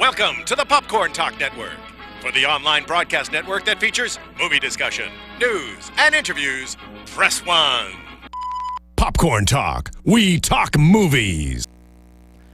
Welcome to the Popcorn Talk Network, for the online broadcast network that features movie discussion, news, and interviews. Press 1. Popcorn Talk. We talk movies.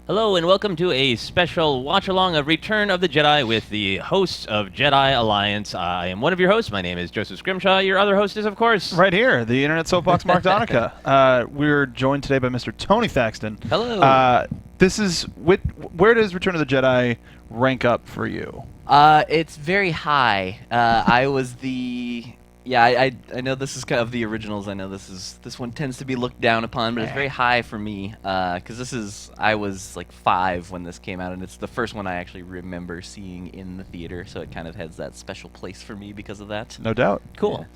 Hello and welcome to a special watch-along of Return of the Jedi with the hosts of Jedi Alliance. I am one of your hosts. My name is Joseph Scrimshaw. Your other host is, of course... Right here, the Internet Soapbox Mark Donica. We're joined today by Mr. Tony Thaxton. Hello. Where does Return of the Jedi rank up for you? It's very high. I was the... Yeah, I know this is kind of the originals. I know this one tends to be looked down upon, but it's very high for me because I was like 5 when this came out, and it's the first one I actually remember seeing in the theater, so it kind of has that special place for me because of that. No doubt. Cool. Yeah.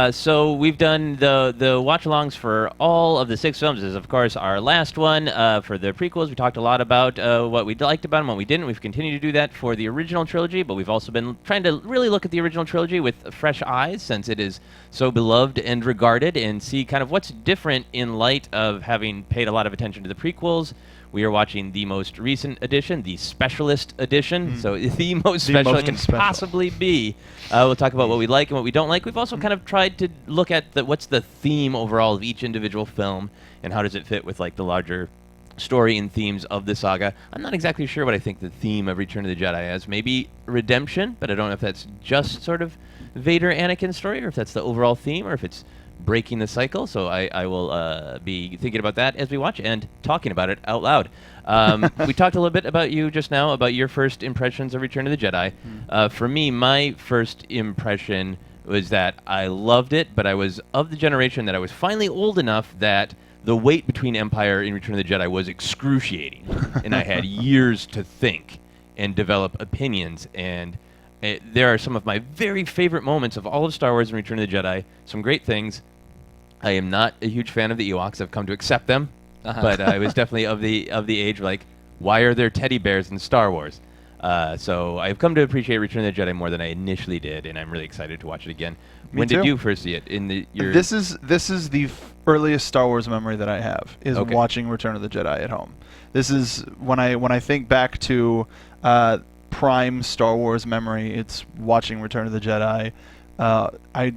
So we've done the watch-alongs for all of the 6 films. This is, of course, our last one. For the prequels, we talked a lot about what we liked about them, what we didn't. We've continued to do that for the original trilogy, but we've also been trying to really look at the original trilogy with fresh eyes, since it is so beloved and regarded, and see kind of what's different in light of having paid a lot of attention to the prequels. We are watching the most recent edition, the Specialist Edition, so the most special it can possibly be. We'll talk about what we like and what we don't like. We've also kind of tried to look at what's the theme overall of each individual film, and how does it fit with like the larger story and themes of the saga. I'm not exactly sure what I think the theme of Return of the Jedi is. Maybe redemption, but I don't know if that's just sort of Vader-Anakin story, or if that's the overall theme, or if it's breaking the cycle. So I will be thinking about that as we watch and talking about it out loud. We talked a little bit about you just now, about your first impressions of Return of the Jedi. For me, my first impression was that I loved it, but I was of the generation that I was finally old enough that the wait between Empire and Return of the Jedi was excruciating, and I had years to think and develop opinions, and there are some of my very favorite moments of all of Star Wars and Return of the Jedi. Some great things. I am not a huge fan of the Ewoks. I've come to accept them, but I was definitely of the age like, why are there teddy bears in Star Wars? So I've come to appreciate Return of the Jedi more than I initially did, and I'm really excited to watch it again. When did you first see it? This is the earliest Star Wars memory that I have, is watching Return of the Jedi at home. This is when I think back to prime Star Wars memory, it's watching Return of the Jedi.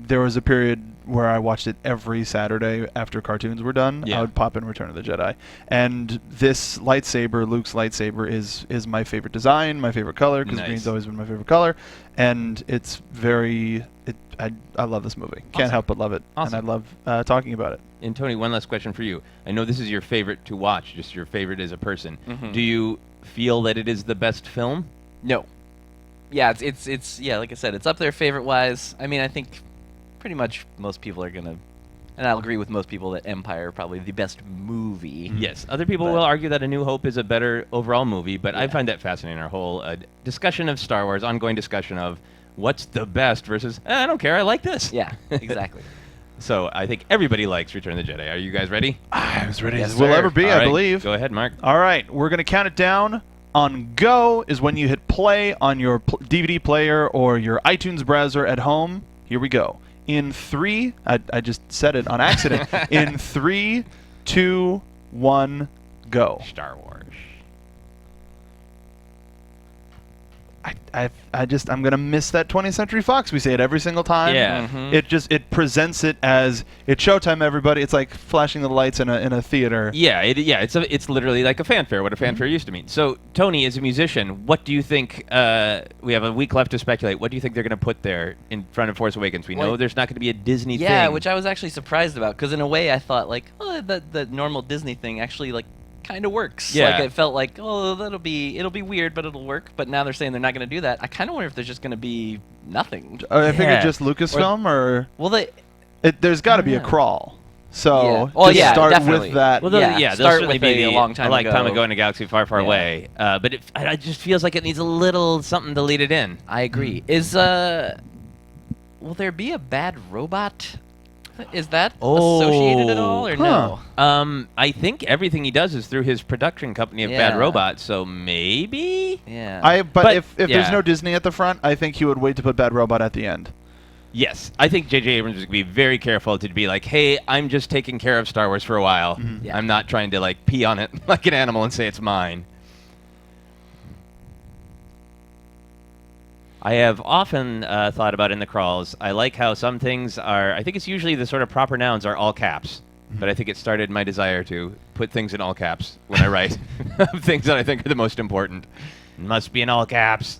There was a period where I watched it every Saturday after cartoons were done. I would pop in Return of the Jedi, and this lightsaber, Luke's lightsaber, is my favorite design, my favorite color, because green's always been my favorite color, and it's I love this movie. Can't help but love it, and I love talking about it. And Tony, one last question for you. I know this is your favorite to watch, just your favorite as a person. Do you feel that it is the best film? No. Yeah, it's like I said, it's up there favorite-wise. I mean, I think pretty much most people are gonna, and I'll agree with most people, that Empire probably the best movie. Yes, other people will argue that A New Hope is a better overall movie, but I find that fascinating. Our whole discussion of Star Wars, ongoing discussion of what's the best versus I don't care, I like this. Yeah, exactly. So I think everybody likes Return of the Jedi. Are you guys ready? I'm as ready Yes, as we'll sir. ever be, All I right, believe. Go ahead, Mark. All right, we're gonna count it down. On go is when you hit play on your DVD player or your iTunes browser at home. Here we go. In 3, I just said it on accident. In 3, 2, 1, go. Star Wars. I'm gonna miss that 20th Century Fox. We say it every single time. Yeah. It presents it as it's showtime, everybody. It's like flashing the lights in a theater. Yeah, it's literally like a fanfare. What a fanfare used to mean. So Tony, as a musician, what do you think? We have a week left to speculate. What do you think they're going to put there in front of Force Awakens? We know there's not going to be a Disney thing. Yeah, which I was actually surprised about, because in a way I thought like, oh, the normal Disney thing actually like kind of works. Yeah. Like it felt like, oh, it'll be weird, but it'll work. But now they're saying they're not going to do that. I kind of wonder if there's just going to be nothing. I figured just Lucasfilm, or well, there's got to be a crawl. So start definitely with that. Well, they'll start with maybe a long time ago. in a galaxy far, far away. But it just feels like it needs a little something to lead it in. I agree. Will there be a bad robot? Is that associated at all, or no? I think everything he does is through his production company of Bad Robot, so maybe? Yeah. But if there's no Disney at the front, I think he would wait to put Bad Robot at the end. Yes. I think J.J. Abrams is going to be very careful to be like, hey, I'm just taking care of Star Wars for a while. Yeah. I'm not trying to like pee on it like an animal and say it's mine. I have often thought about in the crawls, I like how some things are, I think it's usually the sort of proper nouns are all caps, but I think it started my desire to put things in all caps when I write things that I think are the most important. Must be in all caps.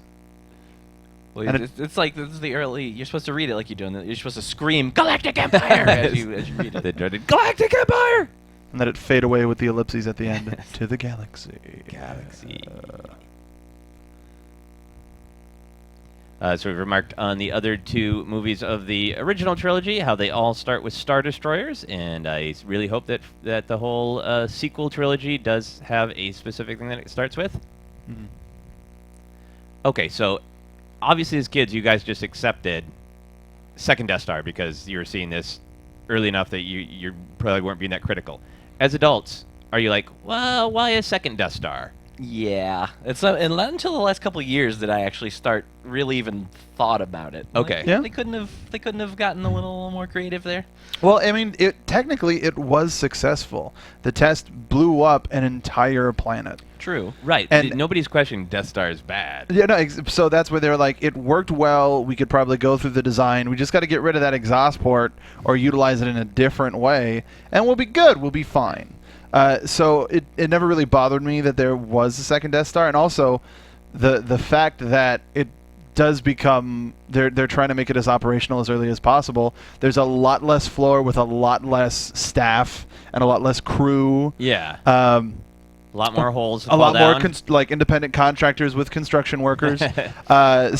Well, it's like this is the early. You're supposed to read it like you're doing it. You're supposed to scream "Galactic Empire" as you read it. The dreaded Galactic Empire! And let it fade away with the ellipses at the end. To the galaxy. Galaxy. So we've remarked on the other two movies of the original trilogy, how they all start with Star Destroyers, and I really hope that the whole sequel trilogy does have a specific thing that it starts with. Mm-hmm. Okay, so obviously as kids, you guys just accepted second Death Star because you were seeing this early enough that you probably weren't being that critical. As adults, are you like, well, why a second Death Star? Yeah, it's and not until the last couple of years did I actually start really even thought about it. Okay. Like, Yeah. They couldn't have gotten a little more creative there. Well, I mean, technically it was successful. The test blew up an entire planet. True. Right. And- Nobody's questioning Death Star is bad. Yeah, no. So that's where they're like, it worked well. We could probably go through the design. We just got to get rid of that exhaust port or utilize it in a different way, and we'll be good. We'll be fine. So it never really bothered me that there was a second Death Star, and also the fact that it does become they're trying to make it as operational as early as possible. There's a lot less floor with a lot less staff and a lot less crew. Yeah. A A lot more holes. To lot fall more down. like independent contractors with construction workers.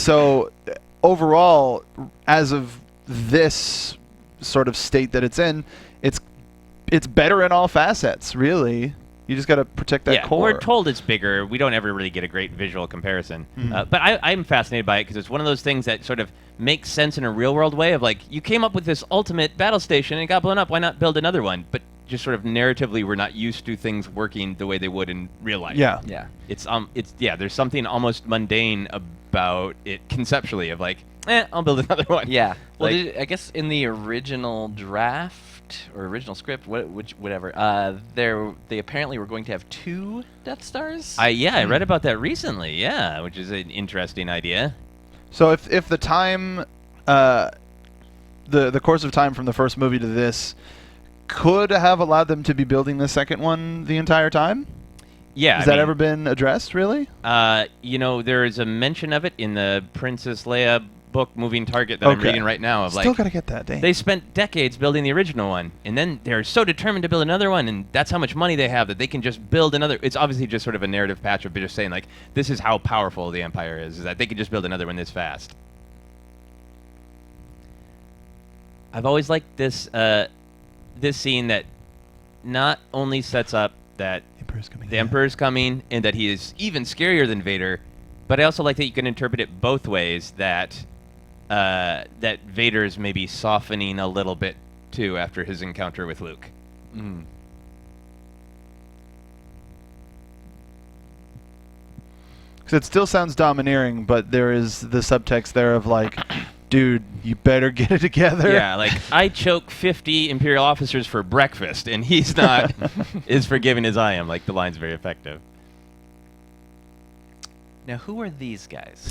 So overall, as of this sort of state that it's in, it's better in all facets, really. You just got to protect that core. We're told it's bigger. We don't ever really get a great visual comparison. Mhm. But I'm fascinated by it because it's one of those things that sort of makes sense in a real-world way of like, you came up with this ultimate battle station and it got blown up. Why not build another one? But just sort of narratively, we're not used to things working the way they would in real life. Yeah. Yeah. There's something almost mundane about it conceptually of like, I'll build another one. Yeah. Well, Like- I guess in the original draft or original script, whatever, they apparently were going to have 2 Death Stars. I read about that recently. Yeah, which is an interesting idea. So if the time, the course of time from the first movie to this could have allowed them to be building the second one the entire time? Yeah. Has that ever been addressed, really? There is a mention of it in the Princess Leia book, Moving Target, that I'm Okay. reading right now. Of Still got to get that, dang. they spent decades building the original one, and then they're so determined to build another one, and that's how much money they have that they can just build another. It's obviously just sort of a narrative patch of just saying like, this is how powerful the Empire is that they can just build another one this fast. I've always liked this scene that not only sets up that the Emperor's coming and that he is even scarier than Vader, but I also like that you can interpret it both ways, that Vader's maybe softening a little bit too after his encounter with Luke. Mm. Because it still sounds domineering, but there is the subtext there of like, dude, you better get it together. Yeah, like, I choke 50 Imperial officers for breakfast, and he's not as forgiving as I am. Like, the line's very effective. Now, who are these guys?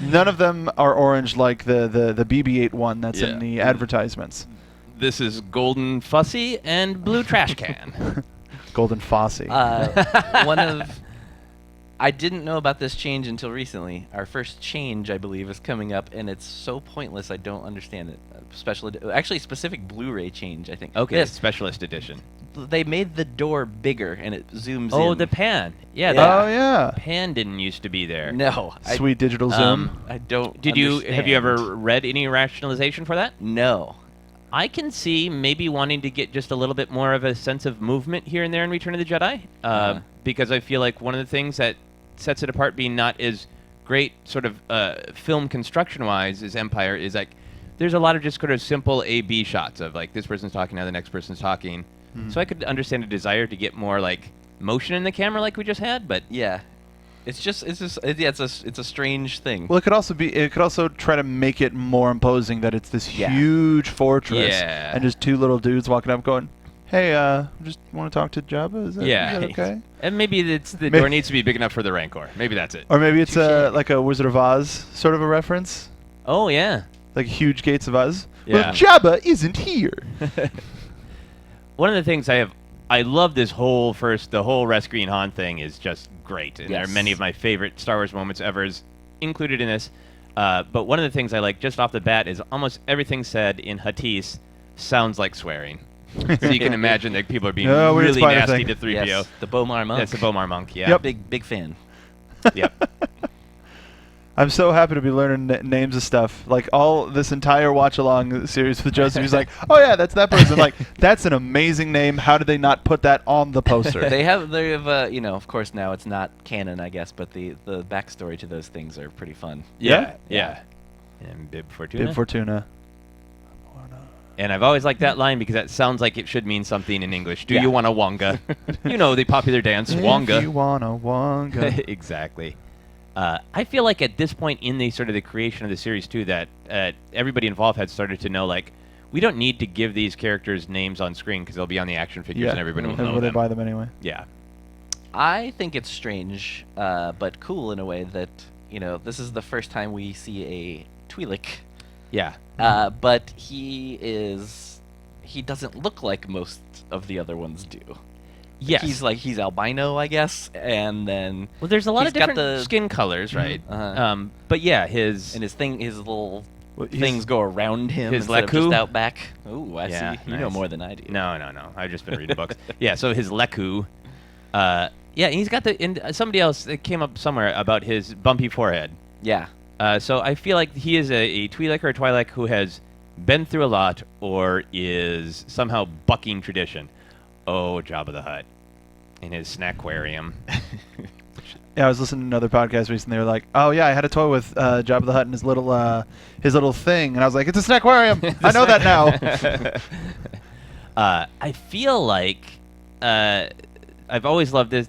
None of them are orange like the BB-8 one that's Yeah. in the advertisements. This is Golden Fussy and Blue Trash Can. Golden Fosse. I didn't know about this change until recently. Our first change, I believe, is coming up, and it's so pointless I don't understand it. Actually, specific Blu-ray change, I think. Okay, Yes, Specialist Edition. they made the door bigger, and it zooms in. Oh, the pan. Yeah, Yeah. Oh, yeah. the pan didn't used to be there. No. Sweet digital zoom. I don't Have you understand. ever read any rationalization for that? No. I can see maybe wanting to get just a little bit more of a sense of movement here and there in Return of the Jedi, because I feel like one of the things that sets it apart being not as great sort of film construction-wise as Empire is like there's a lot of just sort of simple A-B shots of like this person's talking now the next person's talking. So I could understand a desire to get more like motion in the camera like we just had, but Yeah. It's a strange thing. Well, it could also try to make it more imposing that it's this Yeah. huge fortress Yeah. and just 2 little dudes walking up going, hey, just want to talk to Jabba? Is that okay? And maybe the door needs to be big enough for the Rancor. Maybe that's it. Or maybe it's like a Wizard of Oz sort of a reference. Oh, yeah. Like huge gates of Oz. Yeah. Well, Jabba isn't here. One of the things I love the whole Rest Green Han thing is just great. And there are many of my favorite Star Wars moments ever is included in this. But one of the things I like just off the bat is almost everything said in Huttese sounds like swearing. So you can imagine that people are being really nasty to 3PO. Yes, the Bomar monk. That's the Bomar monk, yeah. Yep. Big fan. Yep. I'm so happy to be learning names of stuff. Like all this entire watch-along series with Joseph, he's like, oh yeah, that's that person. Like, that's an amazing name. How did they not put that on the poster? They have, of course now it's not canon, I guess, but the backstory to those things are pretty fun. Yeah. And Bib Fortuna. Bib Fortuna. And I've always liked that line because that sounds like it should mean something in English. Do you want a Wonga? You know the popular dance, Wonga. If you want a Wonga. Exactly. I feel like at this point in the sort of the creation of the series too, that everybody involved had started to know, like, we don't need to give these characters names on screen because they'll be on the action figures and everybody will know Everybody them. buy them anyway. Yeah. I think it's strange, but cool in a way that, this is the first time we see a Twi'lek. Yeah. But he doesn't look like most of the other ones do. Yes. He's albino, I guess, and then there's a lot of got different skin colors, right? Uh-huh. But yeah, his little things go around him his instead of just Leku? out back. Ooh, I see. You know nice. more than I do. No. I've just been reading books. Yeah, so his Leku. Yeah, and he's got somebody else that came up somewhere about his bumpy forehead. Yeah. So I feel like he is a Twi'lek or a Twi'lek who has been through a lot or is somehow bucking tradition. Oh, Jabba the Hutt in his snackwarium. Yeah, I was listening to another podcast recently. They were like, "Oh yeah, I had a toy with Jabba the Hutt and his little thing," and I was like, "It's a snackwarium. I know that now." I feel like I've always loved this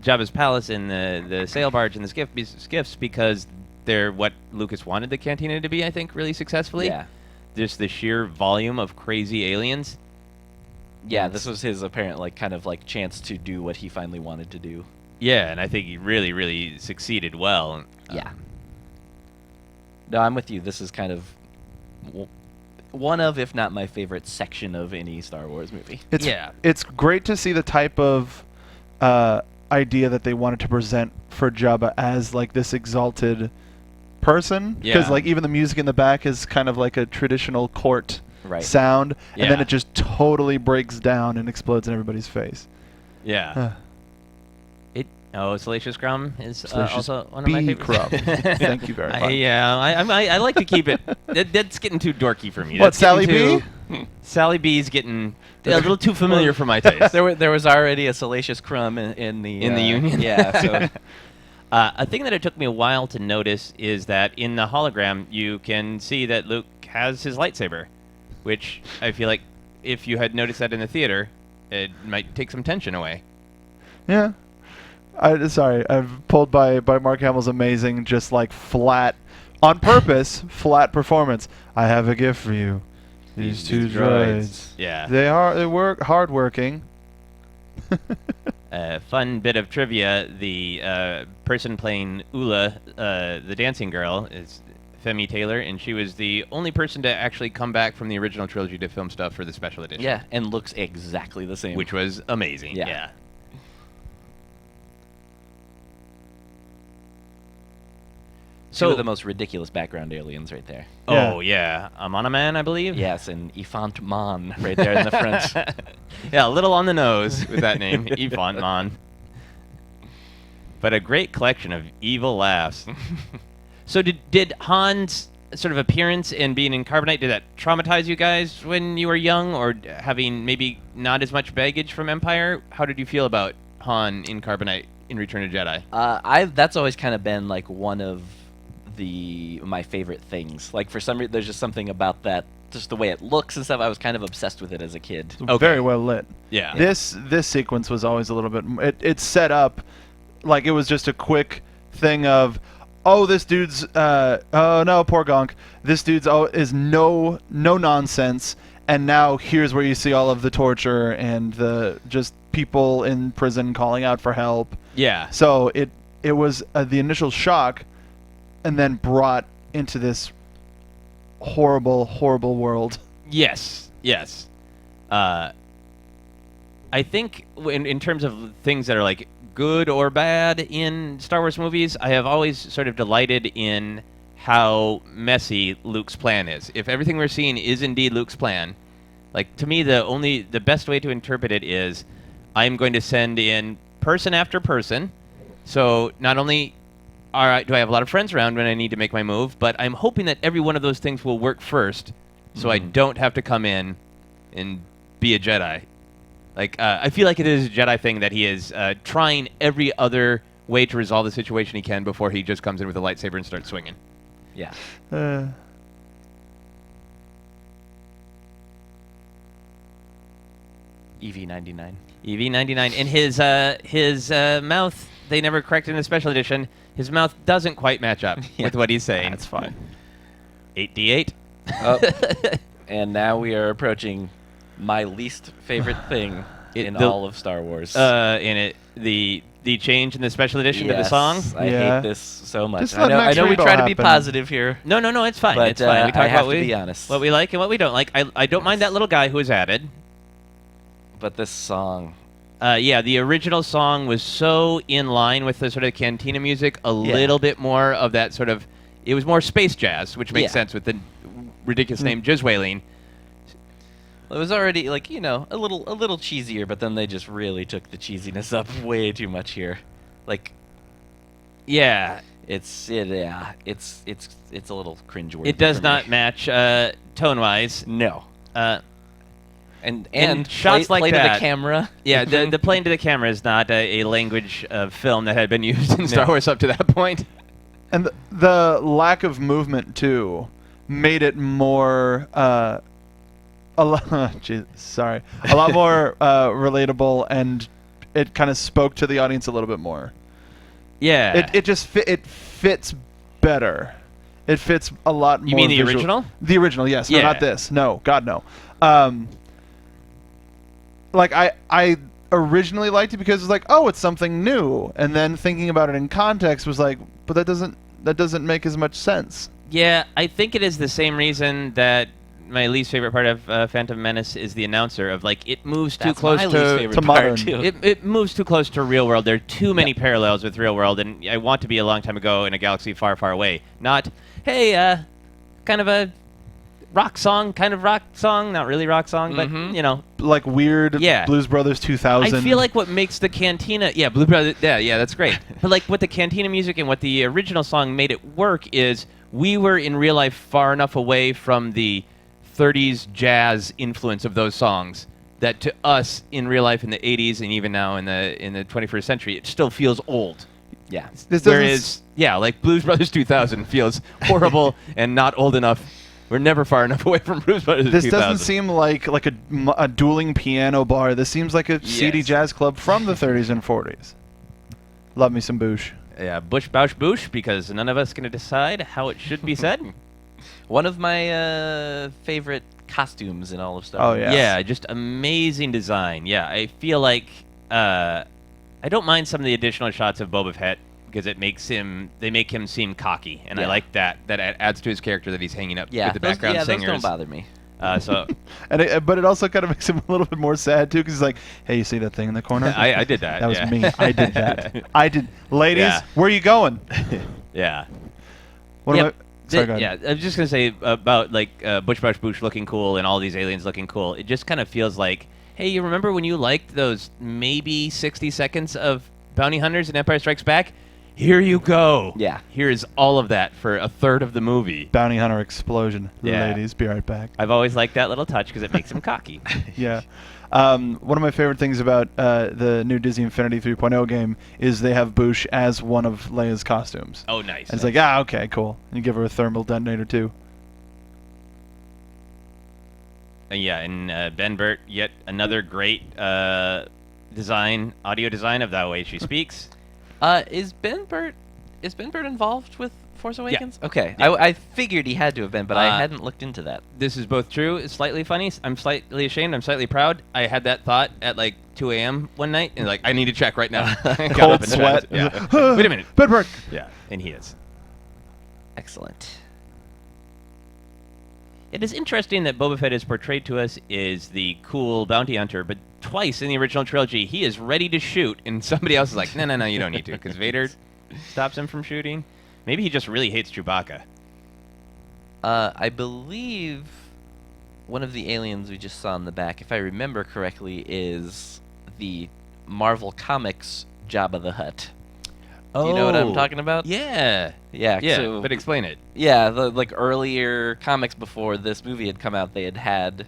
Jabba's palace and the sail barge and the skiffs because they're what Lucas wanted the cantina to be. I think really successfully. Yeah. Just the sheer volume of crazy aliens. Yeah, this was his apparent chance to do what he finally wanted to do. Yeah, and I think he really, really succeeded well. Yeah. No, I'm with you. This is kind of one of, if not my favorite section of any Star Wars movie. It's great to see the type of idea that they wanted to present for Jabba as like this exalted person. Because even the music in the back is kind of like a traditional court sound, and then it just totally breaks down and explodes in everybody's face. Yeah. Salacious Crumb is also one of B. my favorites. Crumb. Thank you very much. I like to keep it. That's getting too dorky for me. What, Sally B? Sally B's getting a little too familiar for my taste. There was already a Salacious Crumb in the Union. Yeah. So. A thing that it took me a while to notice is that in the hologram you can see that Luke has his lightsaber, which I feel like if you had noticed that in the theater, it might take some tension away. Yeah. I'm pulled by Mark Hamill's amazing, just like flat, on purpose, flat performance. I have a gift for you. These two droids. Yeah. They work hardworking. Fun bit of trivia: the person playing Ula, the dancing girl, is Femi Taylor, and she was the only person to actually come back from the original trilogy to film stuff for the special edition. Yeah, and looks exactly the same. Which was amazing. Yeah. Two of the most ridiculous background aliens right there. Oh, yeah. Amana Man, I believe? Yes, and Ifant Man right there in the front. Yeah, a little on the nose with that name, Ifant Man. But a great collection of evil laughs. So did Han's sort of appearance and being in Carbonite, did that traumatize you guys when you were young, or having maybe not as much baggage from Empire? How did you feel about Han in Carbonite in Return of Jedi? That's always kind of been like one of my favorite things. Like for some reason, there's just something about that, just the way it looks and stuff. I was kind of obsessed with it as a kid. Very well lit. Yeah. This sequence was always a little bit. It's set up like it was just a quick thing of, oh, this dude's oh no, poor Gonk. This dude's is no nonsense, and now here's where you see all of the torture and the just people in prison calling out for help. Yeah. So it was the initial shock, and then brought into this horrible, horrible world. Yes. I think in terms of things that are like good or bad in Star Wars movies, I have always sort of delighted in how messy Luke's plan is. If everything we're seeing is indeed Luke's plan, like, to me, the best way to interpret it is I'm going to send in person after person. So not only do I have a lot of friends around when I need to make my move, but I'm hoping that every one of those things will work first, so I don't have to come in and be a Jedi. Like, I feel like it is a Jedi thing that he is trying every other way to resolve the situation he can before he just comes in with a lightsaber and starts swinging. Yeah. EV-99. EV-99. And his mouth, they never corrected in the special edition. His mouth doesn't quite match up with what he's saying. That's fine. 8D8. Oh, and now we are approaching my least favorite thing in all of Star Wars. The change in the special edition to the song. I hate this so much. Just I let Max know we Rebo try to be happen. positive here. No, it's fine. But, it's fine. We talk I have about to be honest. what we like and what we don't like. I don't mind that little guy who was added. But this song... the original song was so in line with the sort of cantina music, a little bit more of that sort of... It was more space jazz, which makes sense with the ridiculous name Jizwaling. It was already, like, a little cheesier, but then they just really took the cheesiness up way too much here. Like... Yeah. It's a little cringeworthy. It does for not me. match tone-wise. No. And shots like play that. to the camera. Yeah, the playing to the camera is not a language of film that had been used in Star Wars up to that point. And the lack of movement too made it more a lot more relatable, and it kind of spoke to the audience a little bit more. Yeah. It just it fits better. It fits a lot more. You mean the visual. original? The original, yes. Yeah. No, not this. No, God no. Like I originally liked it because it's like, oh, it's something new, and then thinking about it in context was like, but that doesn't make as much sense. Yeah, I think it is the same reason that my least favorite part of Phantom Menace is the announcer of, like, it moves too close to modern. It moves too close to real world. There are too many parallels with real world, and I want to be a long time ago in a galaxy far, far away. Not, hey, kind of a rock song, not really rock song, but, Like weird Blues Brothers 2000. I feel like what makes the Cantina... Yeah, Blue Brothers... Yeah, that's great. But, like, what the Cantina music and what the original song made it work is we were, in real life, far enough away from the 30s jazz influence of those songs that to us, in real life, in the 80s and even now in the 21st century, it still feels old. Yeah. Whereas, like, Blues Brothers 2000 feels horrible and not old enough. We're never far enough away from Blues Brothers 2000. This doesn't seem like a dueling piano bar. This seems like a seedy jazz club from the 30s and 40s. Love me some Boosh. Yeah, Bush, Bausch, Boosh, because none of us can decide how it should be said. One of my favorite costumes in all of Star Wars. Oh, yeah. Yeah, just amazing design. Yeah, I feel like I don't mind some of the additional shots of Boba Fett because they make him seem cocky, and I like that. That adds to his character that he's hanging up with the background singers. Those don't bother me. But it also kind of makes him a little bit more sad too, because he's like, "Hey, you see that thing in the corner? I did that. That was me. I did that. I did. Ladies, where are you going? Yeah. Sorry, go ahead. Yeah, I was just gonna say about like Bush Bush Boosh looking cool and all these aliens looking cool. It just kind of feels like, hey, you remember when you liked those maybe 60 seconds of Bounty Hunters in Empire Strikes Back? Here you go. Yeah. Here's all of that for a third of the movie. Bounty Hunter explosion. Yeah. Ladies, be right back. I've always liked that little touch because it makes him cocky. Yeah. One of my favorite things about the new Disney Infinity 3.0 game is they have Boosh as one of Leia's costumes. Oh, nice. And it's like, okay, cool. And you give her a thermal detonator too. And Ben Burt, yet another great audio design of the way she speaks. Is Ben Burt involved with Force Awakens? Okay. I figured he had to have been, but I hadn't looked into that. This is both true. It's slightly funny. I'm slightly ashamed. I'm slightly proud. I had that thought at like 2 a.m. one night, and I need to check right now. Cold sweat. Yeah. Wait a minute. Bedwork. Yeah, and he is. Excellent. It is interesting that Boba Fett is portrayed to us as the cool bounty hunter, but twice in the original trilogy, he is ready to shoot, and somebody else is like, no, you don't need to, because Vader stops him from shooting. Maybe he just really hates Chewbacca. I believe one of the aliens we just saw in the back, if I remember correctly, is the Marvel Comics Jabba the Hutt. Do you know what I'm talking about? Yeah. Yeah. Yeah, So, but explain it. yeah, the earlier comics before this movie had come out, they had.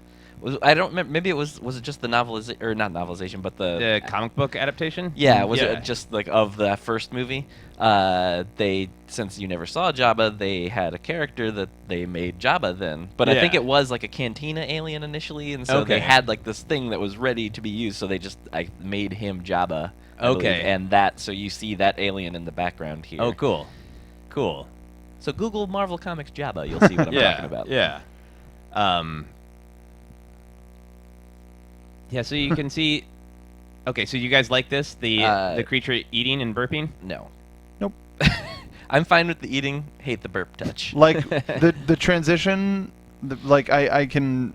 I don't remember. Maybe was it just the novelization, or not novelization, but The comic book adaptation? yeah, was it just of the first movie? They, since you never saw Jabba, they had a character that they made Jabba then. But I think Yeah. it was like a Cantina alien initially, and so they had like this thing that was ready to be used. So they just made him Jabba. I believe, and so you see that alien in the background here. Oh, cool. Cool. So Google Marvel Comics Jabba, you'll see what I'm talking about. Yeah. Yeah, so you can see... Okay, so you guys like this? The creature eating and burping? No. Nope. I'm fine with the eating, hate the burp touch. Like the transition, I can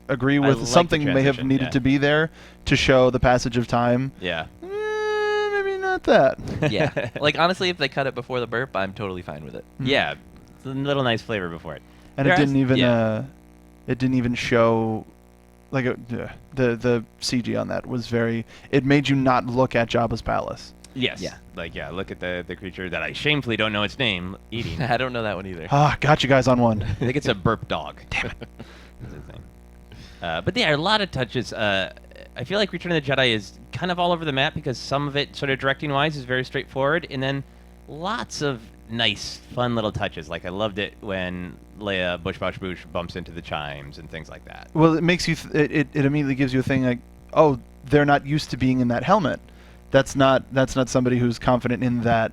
agree with like the something may have transition, needed to be there to show the passage of time. Yeah. Maybe not that. Yeah. Like, honestly, if they cut it before the burp, I'm totally fine with it. Yeah. It's a little nice flavor before it. And it didn't even show... the CG on that was very... It made you not look at Jabba's palace. Yes. Yeah. Look at the creature that I shamefully don't know its name, eating. I don't know that one either. Got you guys on one. I think it's a burp dog. Damn it. That's the thing. But there are a lot of touches. I feel like Return of the Jedi is kind of all over the map because some of it, sort of directing-wise, is very straightforward, and then lots of nice, fun little touches. Like, I loved it when Leia bush bumps into the chimes and things like that. Well, it makes you... it immediately gives you a thing like, oh, they're not used to being in that helmet. That's not somebody who's confident in that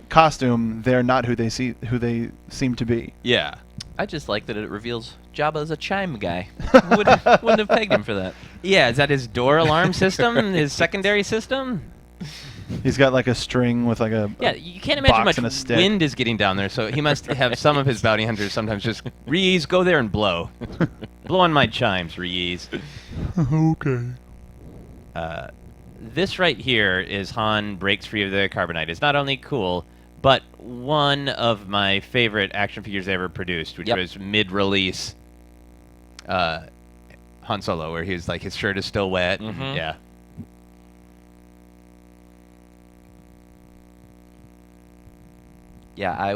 costume. They're not who they seem to be. Yeah. I just like that it reveals Jabba is a chime guy. Wouldn't have pegged him for that. Yeah, is that his door alarm system? His secondary system? He's got like a string with like a you can't imagine how box and a much stick. wind is getting down there, so he must have some of his bounty hunters sometimes just, Reese, go there and blow. Blow on my chimes, Reese. Okay. This right here is Han breaks free of the carbonite. It's not only cool, but one of my favorite action figures they ever produced, which was mid-release Han Solo, where he's like, his shirt is still wet. Mhm. Yeah. Yeah,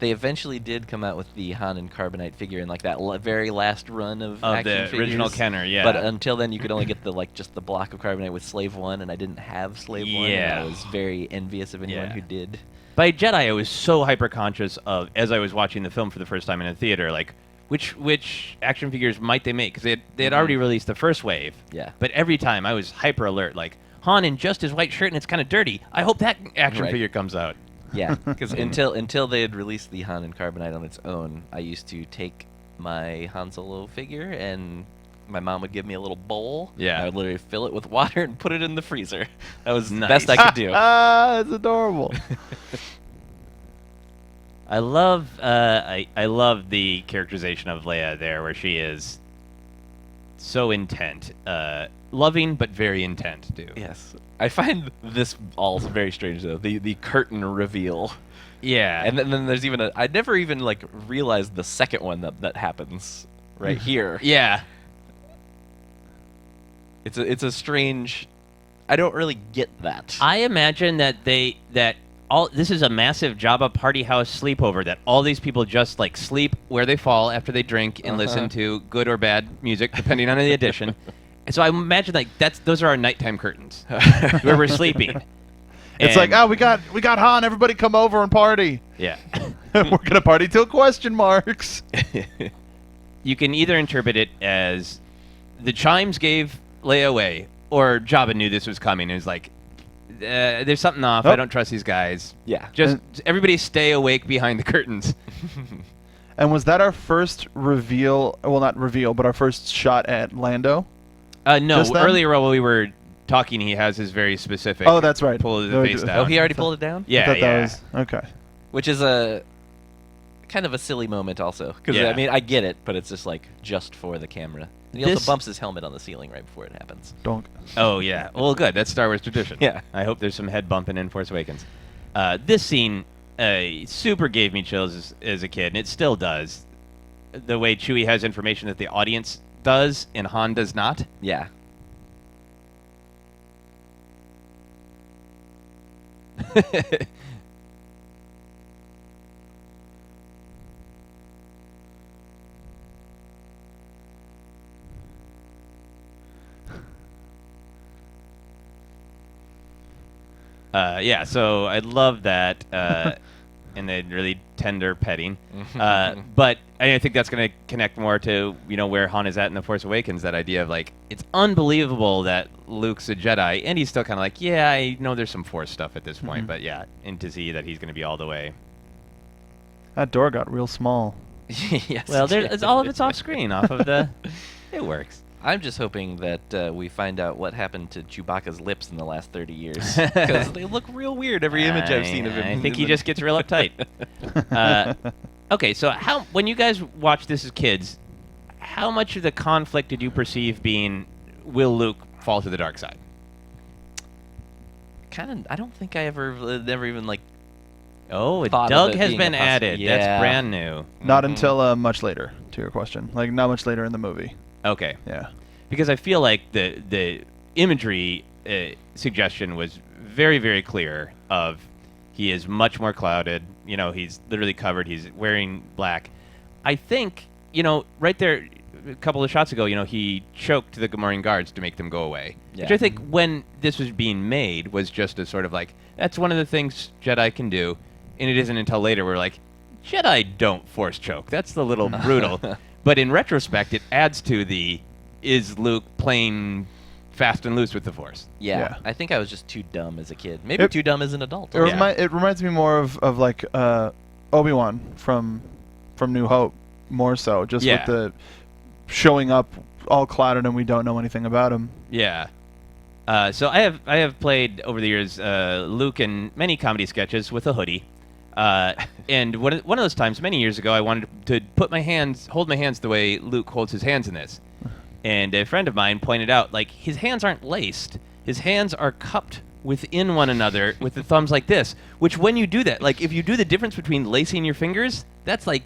They eventually did come out with the Han and Carbonite figure in like that very last run of action the figures. original Kenner, yeah. But until then, you could only get just the block of Carbonite with Slave 1, and I didn't have Slave 1. And I was very envious of anyone who did. By Jedi, I was so hyper-conscious of, as I was watching the film for the first time in a theater, like, which action figures might they make? Because they had already released the first wave. Yeah. But every time, I was hyper-alert, like, Han in just his white shirt and it's kind of dirty. I hope that action figure comes out. Yeah, because until they had released the Han and Carbonite on its own, I used to take my Han Solo figure and my mom would give me a little bowl. Yeah. I would literally fill it with water and put it in the freezer. That was the Nice. best I could do. It's adorable. I love I love the characterization of Leia there, where she is so intent, loving but very intent too. Yes. I find this all very strange though. The curtain reveal. Yeah. And then there's even I never even realized the second one that happens right here. Yeah. It's a strange. I don't really get that. I imagine that this is a massive Jabba party house sleepover that all these people just sleep where they fall after they drink and listen to good or bad music depending on the edition. And so I imagine those are our nighttime curtains where we're sleeping. It's we got Han, everybody come over and party. Yeah. We're gonna party till question marks. You can either interpret it as the chimes gave Leia away, or Jabba knew this was coming and was like, there's something off. Oh. I don't trust these guys. Yeah. Just everybody stay awake behind the curtains. And was that our first reveal? Well, not reveal, but our first shot at Lando? No, Just then? earlier while we were talking, he has his very specific. Oh, that's right. Pull the No, face do- down. Oh, he already pulled it down? I Yeah, thought yeah. that was okay. Which is a kind of a silly moment also. Because, Yeah. I mean, I get it, but it's just like, just for the camera. And he This- also bumps his helmet on the ceiling right before it happens. Donk. Oh yeah. Well, good. That's Star Wars tradition. Yeah. I hope there's some head bumping in Force Awakens. This scene super gave me chills as a kid, and it still does. The way Chewie has information that the audience does and Han does not. Yeah. Yeah, so I love that, and the really tender petting. But I think that's going to connect more to where Han is at in The Force Awakens. That idea of like it's unbelievable that Luke's a Jedi, and he's still kind of like, yeah, I know there's some Force stuff at this point, but yeah, and to see that he's going to be all the way. That door got real small. Yes. Well, all of it's off screen, off of the. It works. I'm just hoping that we find out what happened to Chewbacca's lips in the last 30 years. Because they look real weird every image I've seen of him. I think he just gets real uptight. Okay, so when you guys watched this as kids, how much of the conflict did you perceive being, will Luke fall to the dark side? I don't think I never even like. Oh, thought of Doug it has being been a added. yeah. That's brand new. Not until much later, to your question. Like, not much later in the movie. Okay. Yeah. Because I feel like the imagery suggestion was very, very clear of he is much more clouded. He's literally covered. He's wearing black. I think, right there, a couple of shots ago, he choked the Gamorrean guards to make them go away. Yeah. Which I think when this was being made was just a sort of like, that's one of the things Jedi can do. And it isn't until later we're like, Jedi don't force choke. That's a little brutal. But in retrospect, it adds to is Luke playing fast and loose with the Force? Yeah. I think I was just too dumb as a kid. Maybe too dumb as an adult. It reminds me more of like Obi-Wan from New Hope, more so. Just with the showing up all clouded and we don't know anything about him. Yeah. So I have played over the years Luke in many comedy sketches with a hoodie. And one of those times, many years ago, I wanted to hold my hands the way Luke holds his hands in this. And a friend of mine pointed out, like, his hands aren't laced. His hands are cupped within one another with the thumbs like this, which when you do that, like, if you do the difference between lacing your fingers, that's, like,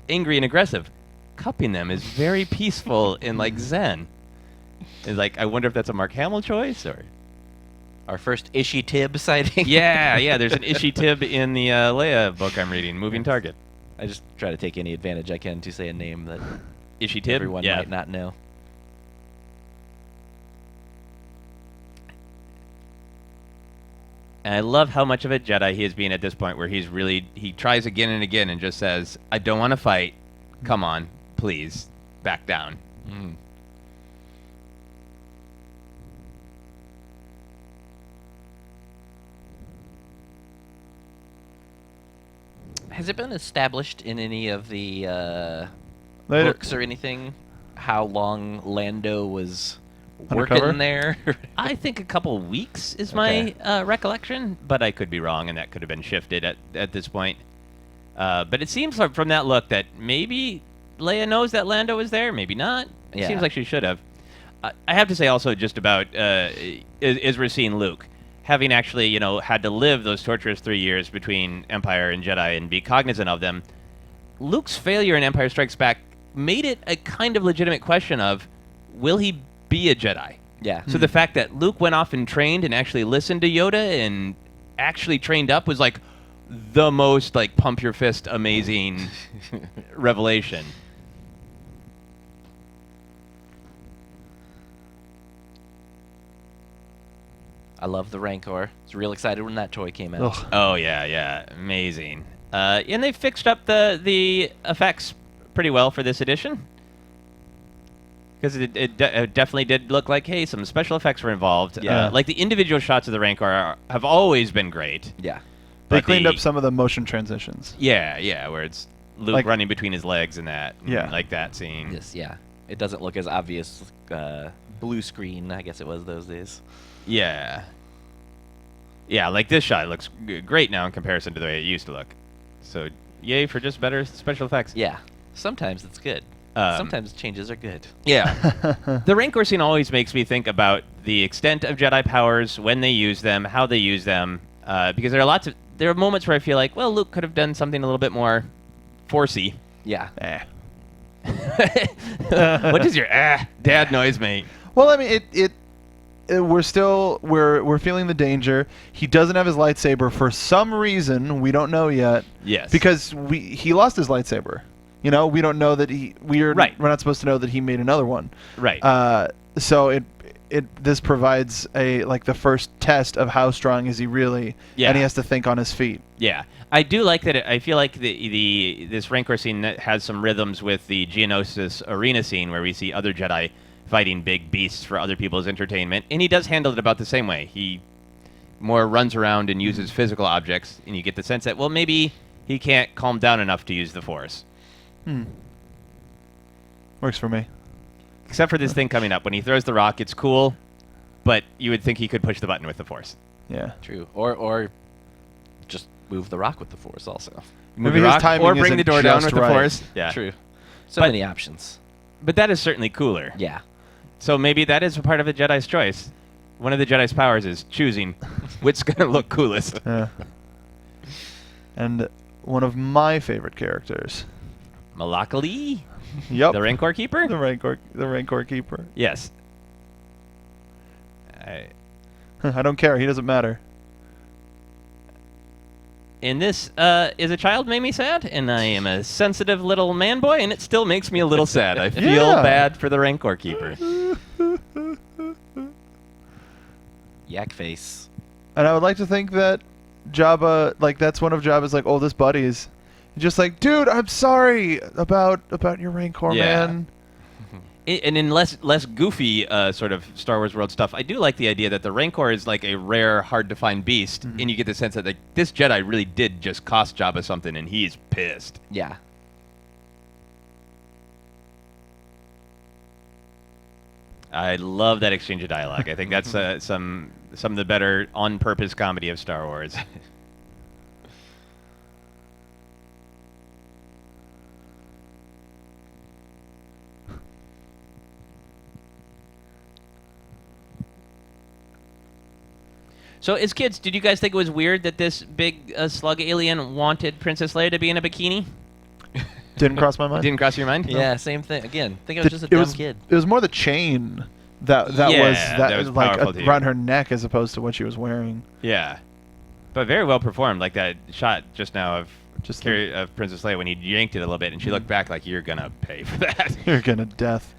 angry and aggressive. Cupping them is very peaceful and, like, zen. And, like, I wonder if that's a Mark Hamill choice, or... Our first Ishi Tib sighting. Yeah, there's an Ishi Tib in the Leia book I'm reading, Moving Target. I just try to take any advantage I can to say a name that Ishi Tib? everyone might not know. And I love how much of a Jedi he is being at this point, where he tries again and again and just says, I don't want to fight. Come on, please, back down. Mm. Has it been established in any of the books or anything how long Lando was Undercover? working there? I think a couple weeks is my recollection, but I could be wrong, and that could have been shifted at this point. But it seems like from that look that maybe Leia knows that Lando was there, maybe not. It seems like she should have. I have to say also just about as we're seeing Luke, having actually, had to live those torturous 3 years between Empire and Jedi and be cognizant of them, Luke's failure in Empire Strikes Back made it a kind of legitimate question of, will he be a Jedi? Yeah. So the fact that Luke went off and trained and actually listened to Yoda and actually trained up was like the most like pump your fist amazing revelation. I love the Rancor. I was real excited when that toy came out. Ugh. Oh yeah, amazing. And they fixed up the effects pretty well for this edition. Because it definitely did look like, hey, some special effects were involved. Yeah. Like the individual shots of the Rancor have always been great. Yeah. They But cleaned up some of the motion transitions. Yeah, where it's Luke Like- running between his legs and that. Yeah. Like that scene. Yes, yeah. It doesn't look as obvious. Blue screen, I guess it was those days. Yeah. Yeah, like this shot looks great now in comparison to the way it used to look. So, yay for just better special effects. Yeah. Sometimes it's good. Sometimes changes are good. Yeah. The Rancor scene always makes me think about the extent of Jedi powers, when they use them, how they use them, because there are moments where I feel like, well, Luke could have done something a little bit more forcey. Yeah. What does your dad noise make? Well, I mean, we're feeling the danger. He doesn't have his lightsaber for some reason we don't know yet. Yes. Because he lost his lightsaber. You know, we don't know that we're not supposed to know that he made another one. Right. So this provides the first test of how strong is he really, and he has to think on his feet. Yeah, I do like that. I feel like this Rancor scene has some rhythms with the Geonosis arena scene where we see other Jedi fighting big beasts for other people's entertainment, and he does handle it about the same way. He more runs around and uses physical objects, and you get the sense that, well, maybe he can't calm down enough to use the Force. Works for me. Except for this thing coming up. When he throws the rock, it's cool, but you would think he could push the button with the Force. Yeah. True. Or just move the rock with the Force also. Move Maybe the his rock, timing or bring isn't the door down just with right. the Force. Yeah. True. So But- many options. But that is certainly cooler. Yeah. So maybe that is a part of a Jedi's choice. One of the Jedi's powers is choosing which's going to look coolest. Yeah. And one of my favorite characters. Malakali? Yep. The Rancor Keeper? The Rancor Keeper. Yes. I don't care. He doesn't matter. And this is a child made me sad, and I am a sensitive little man boy, and it still makes me a little sad. I feel Yeah. bad for the Rancor Keeper. Yak face. And I would like to think that Jabba, that's one of Jabba's oldest buddies. He's just like, dude, I'm sorry about your Rancor, Yeah. man. And in less goofy sort of Star Wars world stuff, I do like the idea that the Rancor is like a rare, hard-to-find beast, and you get the sense that this Jedi really did just cost Jabba something, and he's pissed. Yeah. I love that exchange of dialogue. I think that's some of the better on-purpose comedy of Star Wars. So, as kids, did you guys think it was weird that this big slug alien wanted Princess Leia to be in a bikini? Didn't cross my mind. Didn't cross your mind? Yeah, same thing. Again, think I was just a dumb kid. It was more the chain that Yeah, was that was powerful to you. around her neck as opposed to what she was wearing. Yeah. But very well performed, like that shot just now of Just of Princess Leia when he yanked it a little bit, and she looked back like, you're gonna pay for that. You're gonna death.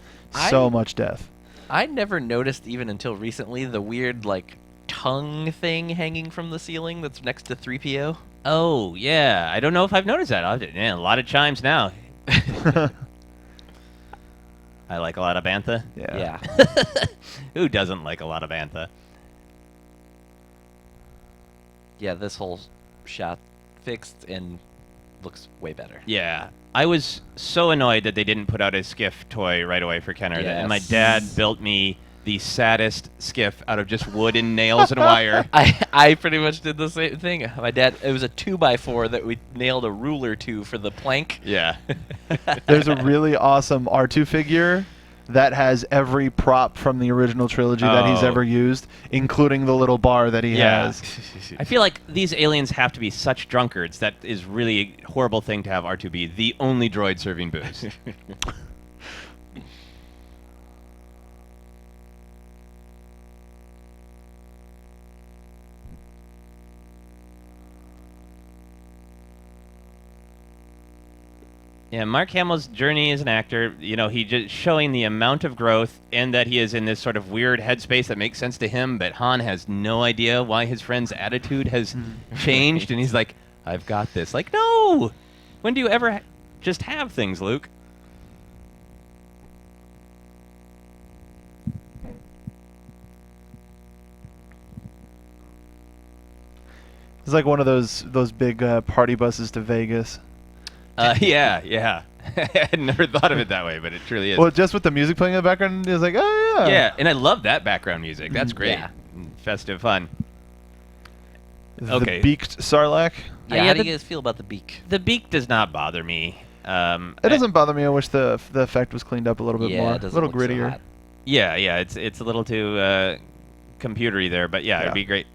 So much death. I never noticed even until recently the weird tongue thing hanging from the ceiling that's next to 3PO. Oh, yeah. I don't know if I've noticed that. A lot of chimes now. I like a lot of bantha. Yeah. Who doesn't like a lot of bantha? Yeah, this whole shot fixed and looks way better. Yeah. I was so annoyed that they didn't put out a skiff toy right away for Kenner. And my dad built me the saddest skiff out of just wood and nails and wire. I pretty much did the same thing. My dad, it was a 2x4 that we nailed a ruler to for the plank. Yeah. There's a really awesome R2 figure that has every prop from the original trilogy that he's Oh. ever used, including the little bar that he has. I feel like these aliens have to be such drunkards. That is really a horrible thing to have R2 be the only droid serving booze. Yeah, Mark Hamill's journey as an actor, he just showing the amount of growth and that he is in this sort of weird headspace that makes sense to him, but Han has no idea why his friend's attitude has changed, and he's like, I've got this. Like, no! When do you ever just have things, Luke? It's like one of those big party buses to Vegas. Yeah. I had never thought of it that way, but it truly is. Well, just with the music playing in the background, it's like, oh yeah. Yeah, and I love that background music. That's great. Yeah. Festive fun. The beaked Sarlacc. Yeah, how do you guys feel about the beak? The beak does not bother me. It doesn't bother me. I wish the effect was cleaned up a little bit more, a little grittier. Yeah, it's a little too computery there, but yeah, it'd be great.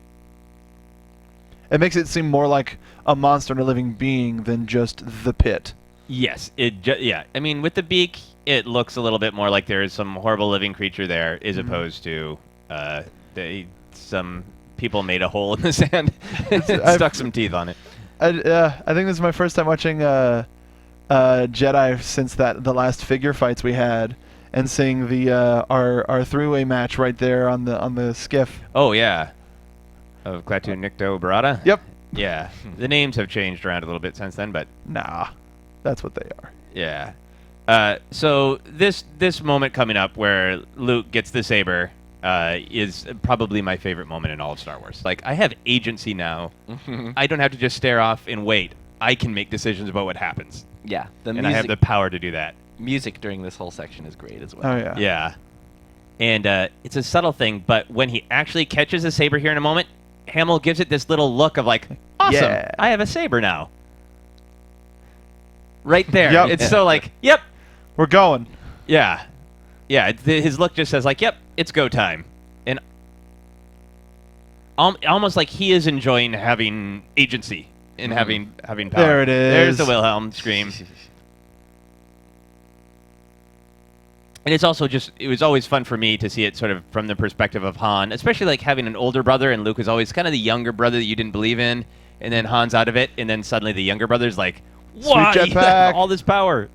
It makes it seem more like a monster and a living being than just the pit. Yes, yeah. I mean, with the beak, it looks a little bit more like there is some horrible living creature there, as opposed to some people made a hole in the sand and stuck some teeth on it. I think this is my first time watching Jedi since the last figure fights we had, and seeing the our three-way match right there on the skiff. Oh yeah, of Klaatu Nikto Barada. Yep. Yeah, the names have changed around a little bit since then, but nah, that's what they are. Yeah. So this moment coming up where Luke gets the saber is probably my favorite moment in all of Star Wars. Like, I have agency now. I don't have to just stare off and wait. I can make decisions about what happens. Yeah, and I have the power to do that. Music during this whole section is great as well. Oh yeah. Yeah. And it's a subtle thing, but when he actually catches a saber here in a moment, Hamill gives it this little look of like, awesome, yeah. I have a saber now. Right there. Yep. It's so like, yep. We're going. Yeah. Yeah, his look just says like, yep, it's go time. And almost like he is enjoying having agency and having power. There it is. There's the Wilhelm scream. And it's also it was always fun for me to see it sort of from the perspective of Han, especially like having an older brother, and Luke was always kind of the younger brother that you didn't believe in, and then Han's out of it, and then suddenly the younger brother's like, why Sweet jetpack. all this power?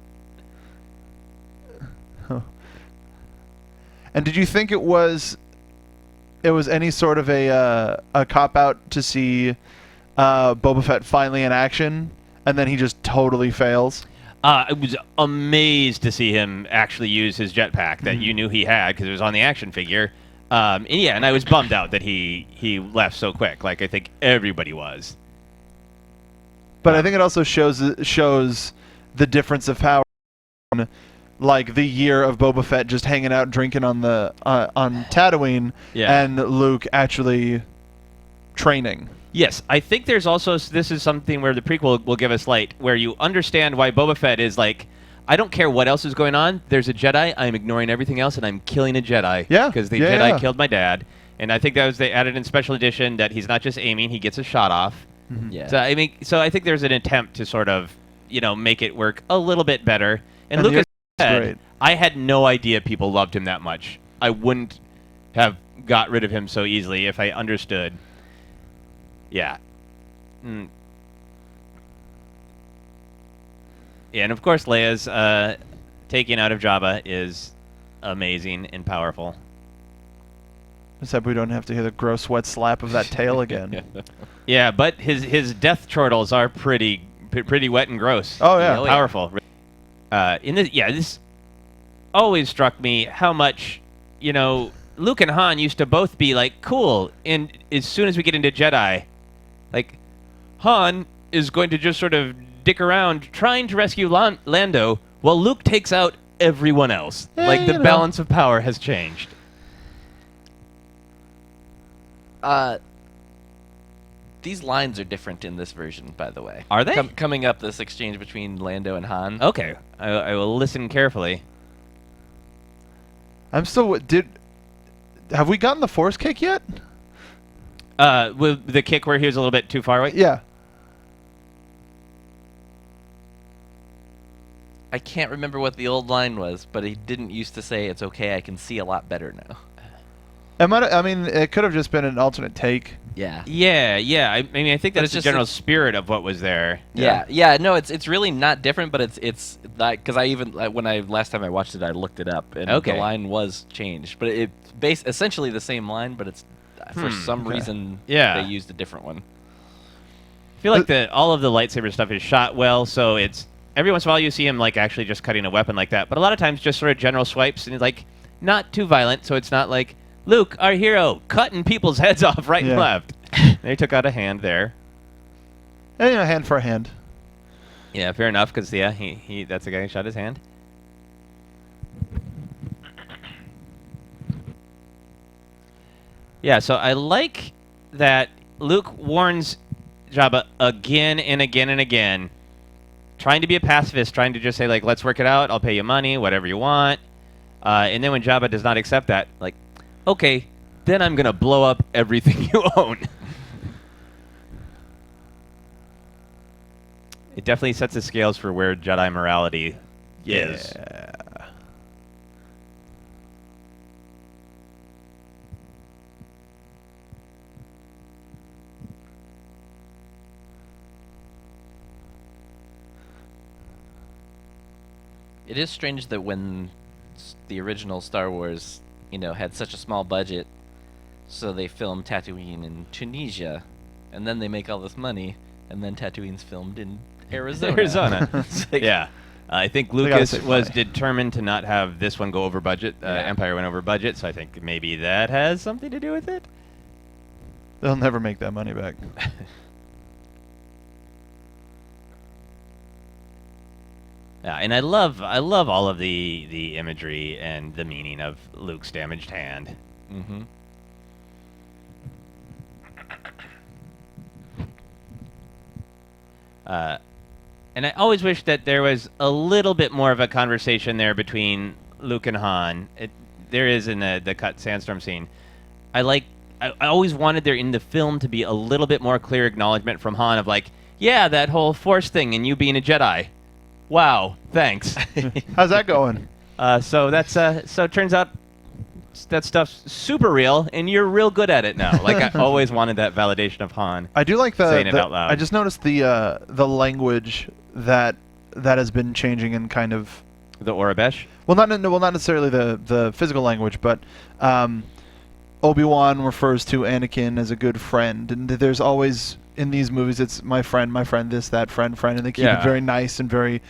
And did you think it was any sort of a cop-out to see Boba Fett finally in action, and then he just totally fails? I was amazed to see him actually use his jetpack that you knew he had because it was on the action figure. And I was bummed out that he left so quick. Like I think everybody was. But I think it also shows the difference of power. Like the year of Boba Fett just hanging out drinking on Tatooine, and Luke actually training. Yes, I think there's also, this is something where the prequel will give us light, where you understand why Boba Fett is like, I don't care what else is going on, there's a Jedi, I'm ignoring everything else, and I'm killing a Jedi. Yeah. Because the Jedi killed my dad. And I think they added in special edition that he's not just aiming, he gets a shot off. Mm-hmm. Yeah. So I think there's an attempt to sort of, make it work a little bit better. And Lucas said, great. I had no idea people loved him that much. I wouldn't have got rid of him so easily if I understood. Yeah. Yeah, and of course Leia's taking out of Jabba is amazing and powerful. Except we don't have to hear the gross wet slap of that tail again. Yeah, but his death chortles are pretty wet and gross. Oh yeah, powerful. This always struck me how much Luke and Han used to both be like cool, and as soon as we get into Jedi, like Han is going to just sort of dick around trying to rescue Lando, while Luke takes out everyone else. Like the balance of power has changed. These lines are different in this version, by the way. Are they? Coming up, this exchange between Lando and Han. Okay, I will listen carefully. I'm still. Have we gotten the Force kick yet? With the kick where he was a little bit too far away? Yeah. I can't remember what the old line was, but he didn't used to say, it's okay, I can see a lot better now. It could have just been an alternate take. Yeah. Yeah. I think that's the general spirit of what was there. Yeah. No, it's really not different, but it's like, because last time I watched it, I looked it up, and the line was changed, but it's essentially the same line, but it's for some reason they used a different one. I feel like all of the lightsaber stuff is shot well, so it's every once in a while you see him like actually just cutting a weapon like that, but a lot of times just sort of general swipes, and it's like not too violent, so it's not like Luke, our hero, cutting people's heads off right and left. They took out a hand there. And, hand for a hand. Yeah, fair enough, because, yeah, he that's the guy who shot his hand. Yeah, so I like that Luke warns Jabba again and again and again, trying to be a pacifist, trying to just say, like, let's work it out, I'll pay you money, whatever you want. And then when Jabba does not accept that, like, okay, then I'm going to blow up everything you own. It definitely sets the scales for where Jedi morality is. It is strange that when the original Star Wars, had such a small budget, so they filmed Tatooine in Tunisia, and then they make all this money, and then Tatooine's filmed in Arizona. Like, yeah. I think Lucas was determined to not have this one go over budget. Empire went over budget, so I think maybe that has something to do with it. They'll never make that money back. Yeah, and I love all of the imagery and the meaning of Luke's damaged hand. Mm-hmm. And I always wish that there was a little bit more of a conversation there between Luke and Han. There is in the cut sandstorm scene. I always wanted there in the film to be a little bit more clear acknowledgement from Han of like, yeah, that whole Force thing and you being a Jedi. Wow, thanks. How's that going? So it turns out that stuff's super real, and you're real good at it now. Like I always wanted that validation of Han. I do like saying it out loud. I just noticed the language that has been changing in kind of the Orabesh. Well, not necessarily the physical language, but Obi-Wan refers to Anakin as a good friend, and there's always in these movies it's my friend, this, that, friend, and they keep it very nice and very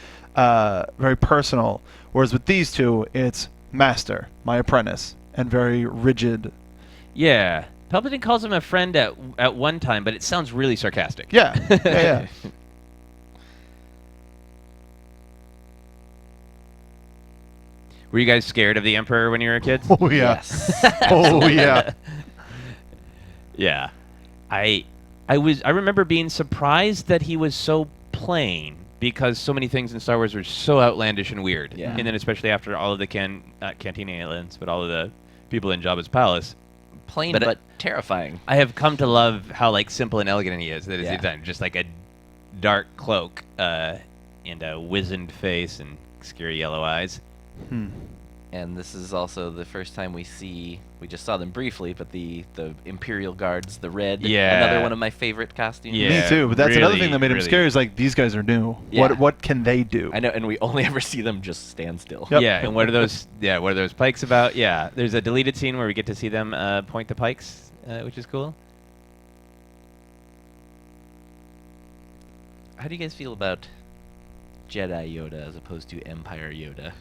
personal. Whereas with these two, it's master, my apprentice, and very rigid. Yeah. Palpatine calls him a friend at one time, but it sounds really sarcastic. Yeah. Yeah. Were you guys scared of the Emperor when you were kids? Oh, yeah. Yes. Oh, yeah. Yeah. I remember being surprised that he was so plain, because so many things in Star Wars were so outlandish and weird. Yeah. And then especially after all of the Cantina aliens, but all of the people in Jabba's palace. Plain but terrifying. I have come to love how like simple and elegant he is. That is Yeah. just like a dark cloak and a wizened face and scary yellow eyes. And this is also the first time we just saw them briefly, but the Imperial Guards, the red, another one of my favorite costumes. Yeah, me too, but that's another really, thing that made him really. scary is like, these guys are new. Yeah. What can they do? I know, and we only ever see them just stand still. Yep. Yeah, and what are those pikes about? Yeah, there's a deleted scene where we get to see them point the pikes, which is cool. How do you guys feel about Jedi Yoda as opposed to Empire Yoda?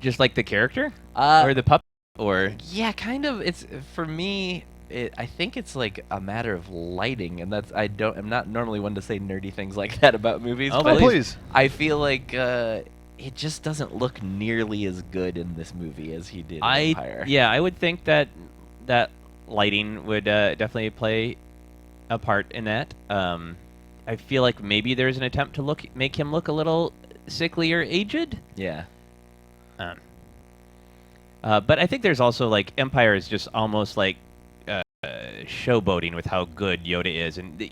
Just like the character? Or the puppet? Or Yeah, kind of. It's for me. I think it's like a matter of lighting, and I'm not normally one to say nerdy things like that about movies. Oh, but please. I feel like it just doesn't look nearly as good in this movie as he did in Empire. Yeah, I would think that lighting would definitely play a part in that. I feel like maybe there's an attempt to make him look a little sickly or aged. Yeah. But I think there's also like Empire is just almost like showboating with how good Yoda is, and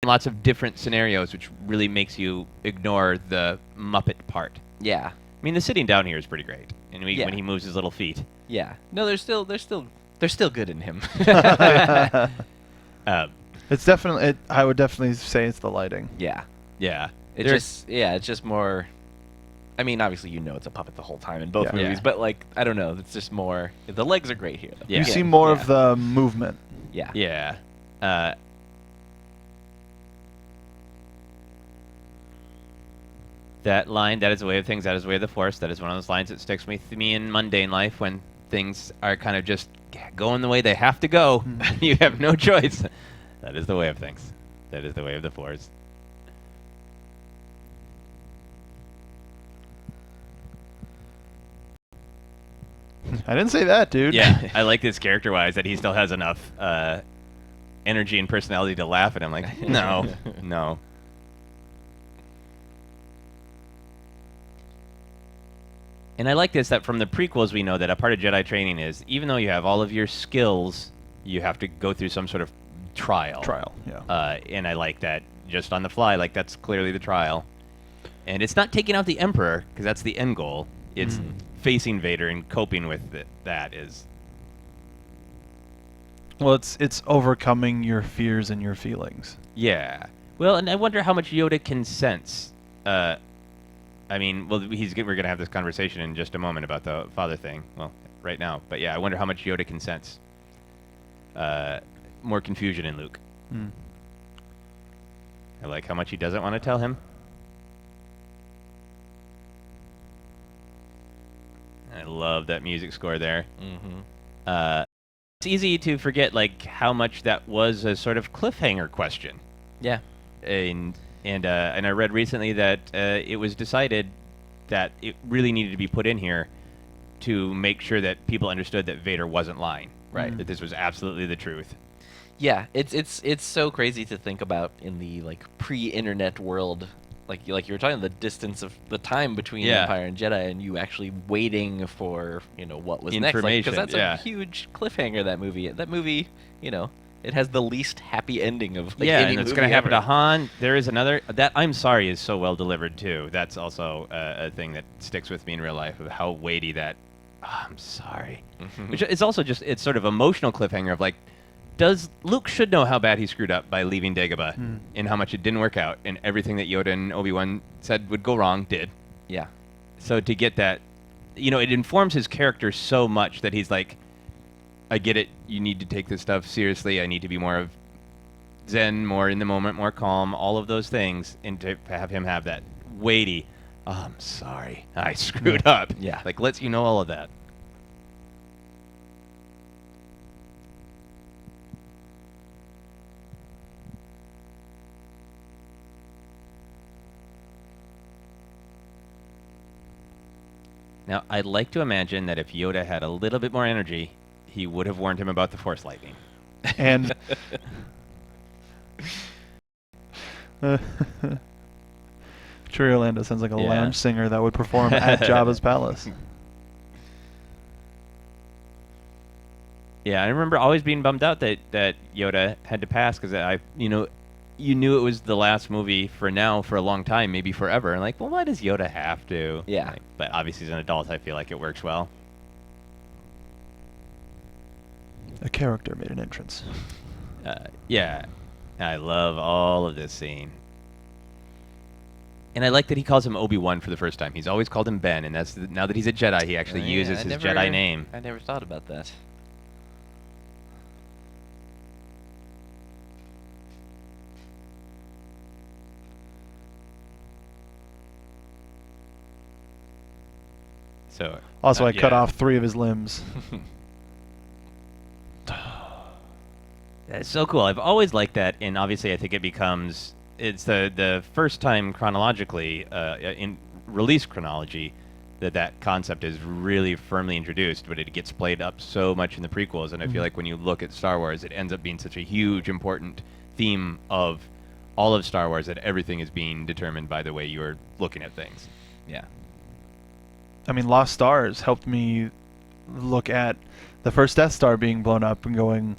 lots of different scenarios, which really makes you ignore the Muppet part. Yeah. I mean, the sitting down here is pretty great, and when he moves his little feet. Yeah. No, they're still good in him. It's definitely. I would definitely say it's the lighting. Yeah. Yeah. It's just more. I mean, obviously, it's a puppet the whole time in both movies, but like, I don't know, it's just more. The legs are great here, though. Yeah. You see more of the movement. Yeah. Yeah. That line, that is the way of things, that is the way of the Force, that is one of those lines that sticks with me in mundane life when things are kind of just going the way they have to go. You have no choice. That is the way of things. That is the way of the Force. I didn't say that, dude. Yeah, I like this character-wise that he still has enough energy and personality to laugh at him. Like, no, no. And I like this, that from the prequels we know that a part of Jedi training is, even though you have all of your skills, you have to go through some sort of trial. Yeah. And I like that just on the fly, like that's clearly the trial. And it's not taking out the Emperor, because that's the end goal. It's facing Vader and coping with it. That is... Well, it's overcoming your fears and your feelings. Yeah. Well, and I wonder how much Yoda can sense. I mean, well, we're going to have this conversation in just a moment about the father thing. Well, right now. But yeah, I wonder how much Yoda can sense. More confusion in Luke. I like how much he doesn't want to tell him. I love that music score there. It's easy to forget like how much that was a sort of cliffhanger question. Yeah. And I read recently that it was decided that it really needed to be put in here to make sure that people understood that Vader wasn't lying. Right. That this was absolutely the truth. Yeah, it's so crazy to think about in the like pre-internet world, like you were talking, the distance of the time between Empire and Jedi, and you actually waiting for what was next, because that's a huge cliffhanger. That movie, it has the least happy ending of any and it's going to happen ever. to Han. There is another that I'm sorry is so well delivered too. That's also a thing that sticks with me in real life of how weighty that. Oh, I'm sorry. Which is also just it's sort of emotional cliffhanger of like. Does Luke should know how bad he screwed up by leaving Dagobah and how much it didn't work out, and everything that Yoda and Obi-Wan said would go wrong did. Yeah. So to get that, it informs his character so much that he's like, I get it. You need to take this stuff seriously. I need to be more of Zen, more in the moment, more calm, all of those things, and to have him have that weighty, oh, I'm sorry, I screwed up. Yeah. Like, lets you know all of that. Now, I'd like to imagine that if Yoda had a little bit more energy, he would have warned him about the Force lightning. And Tree Orlando sounds like a lounge singer that would perform at Jabba's palace. Yeah, I remember always being bummed out that Yoda had to pass because you knew it was the last movie for a long time, maybe forever. And like, well, why does Yoda have to? Yeah. But obviously, as an adult, I feel like it works well. A character made an entrance. Yeah, I love all of this scene. And I like that he calls him Obi-Wan for the first time. He's always called him Ben, and now that he's a Jedi, he actually uses his Jedi name. I never thought about that. So also, I cut off 3 of his limbs. That's so cool. I've always liked that, and obviously I think it's the first time chronologically, in release chronology, that concept is really firmly introduced, but it gets played up so much in the prequels, and I feel like when you look at Star Wars, it ends up being such a huge, important theme of all of Star Wars that everything is being determined by the way you're looking at things. Yeah. I mean, Lost Stars helped me look at the first Death Star being blown up and going,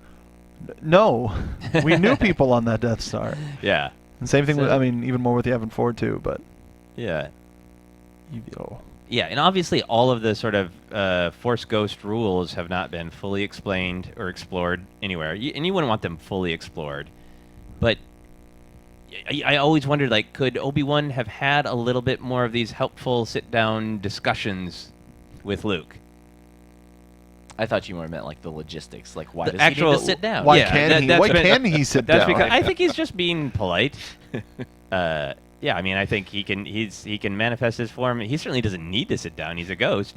no, we knew people on that Death Star. Yeah. And same thing with, even more with the Yavin 4 too, but. Yeah. EVO. Yeah, and obviously all of the sort of Force Ghost rules have not been fully explained or explored anywhere. And you wouldn't want them fully explored. But I always wondered, like, could Obi-Wan have had a little bit more of these helpful sit-down discussions with Luke? I thought you more meant like the logistics, like why The does actual- he need to sit down? Why Yeah, can he sit That's down? because I think he's just being polite. Yeah, I mean, I think he can manifest his form. He certainly doesn't need to sit down. He's a ghost.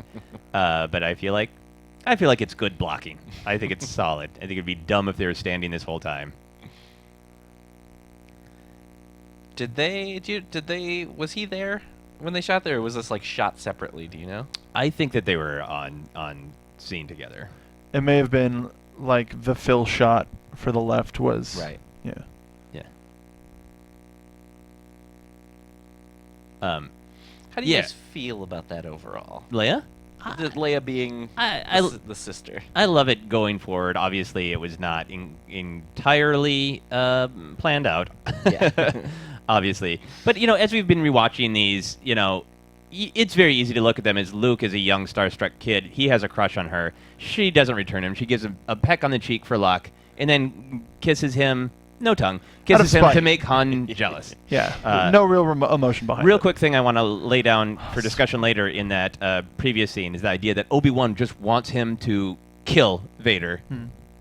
But I feel like it's good blocking. I think it's solid. I think it'd be dumb if they were standing this whole time. Was he there when they shot there, or was this like shot separately? Do you know? I think that they were on scene together. It may have been like the fill shot for the left was Right. Yeah. Yeah. How do you guys feel about that overall? Leia? Leia being the sister. I love it going forward. Obviously, it was not entirely planned out. Yeah. Obviously. But, as we've been rewatching these, it's very easy to look at them as Luke is a young starstruck kid. He has a crush on her. She doesn't return him. She gives him a peck on the cheek for luck and then kisses him, no tongue, kisses him to make Han jealous. Yeah. No real emotion behind it. Real quick thing I want to lay down for discussion later in that previous scene is the idea that Obi-Wan just wants him to kill Vader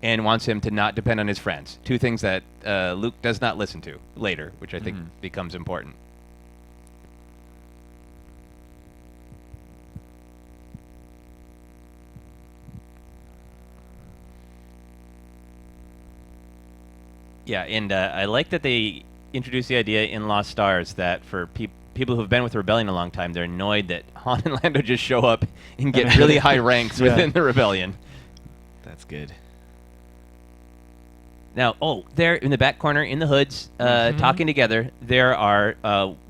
and wants him to not depend on his friends. Two things that Luke does not listen to later, which I think becomes important. Yeah, and I like that they introduced the idea in Lost Stars that for people who've been with the Rebellion a long time, they're annoyed that Han and Lando just show up and get really high ranks within the Rebellion. That's good. Now, there in the back corner, in the hoods, talking together, there are,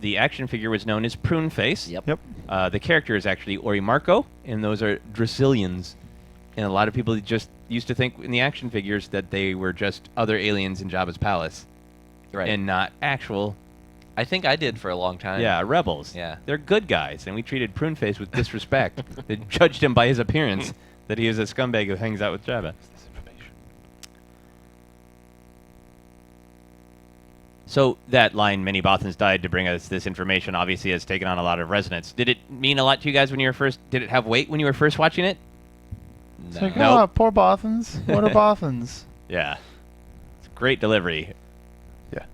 the action figure was known as Prune Face. Yep. The character is actually Ori Marco, and those are Dracilians. And a lot of people just used to think in the action figures that they were just other aliens in Jabba's palace. Right. And not actual... I think I did for a long time. Yeah, rebels. Yeah. They're good guys, and we treated Pruneface with disrespect. They judged him by his appearance, that he is a scumbag who hangs out with Jabba. So that line, "Many Bothans died to bring us this information," obviously has taken on a lot of resonance. Did it mean a lot to you guys when you were first... Did it have weight when you were first watching it? It's like, poor Bothans. What are Bothans? Yeah. It's a great delivery. Yeah.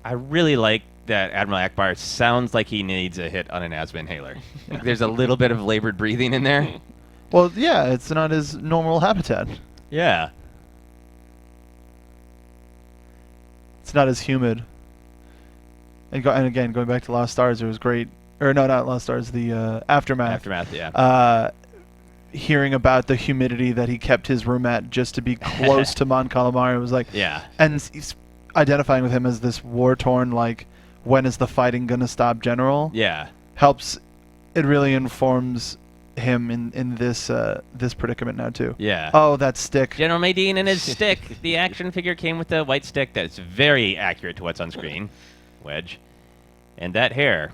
I really like that Admiral Akbar sounds like he needs a hit on an asthma inhaler. There's a little bit of labored breathing in there. Well, yeah, it's not his normal habitat. Yeah. It's not as humid. And again, going back to Lost Stars, it was great. Or no, not Lost Stars, the Aftermath. Aftermath, yeah. Hearing about the humidity that he kept his room at just to be close to Mon Calamari was like... Yeah. And he's identifying with him as this war-torn, like, when is the fighting going to stop general? Yeah. Helps... It really informs him in this this predicament now, too. Yeah. Oh, that stick. General Madine and his stick. The action figure came with the white stick that's very accurate to what's on screen. Wedge. And that hair.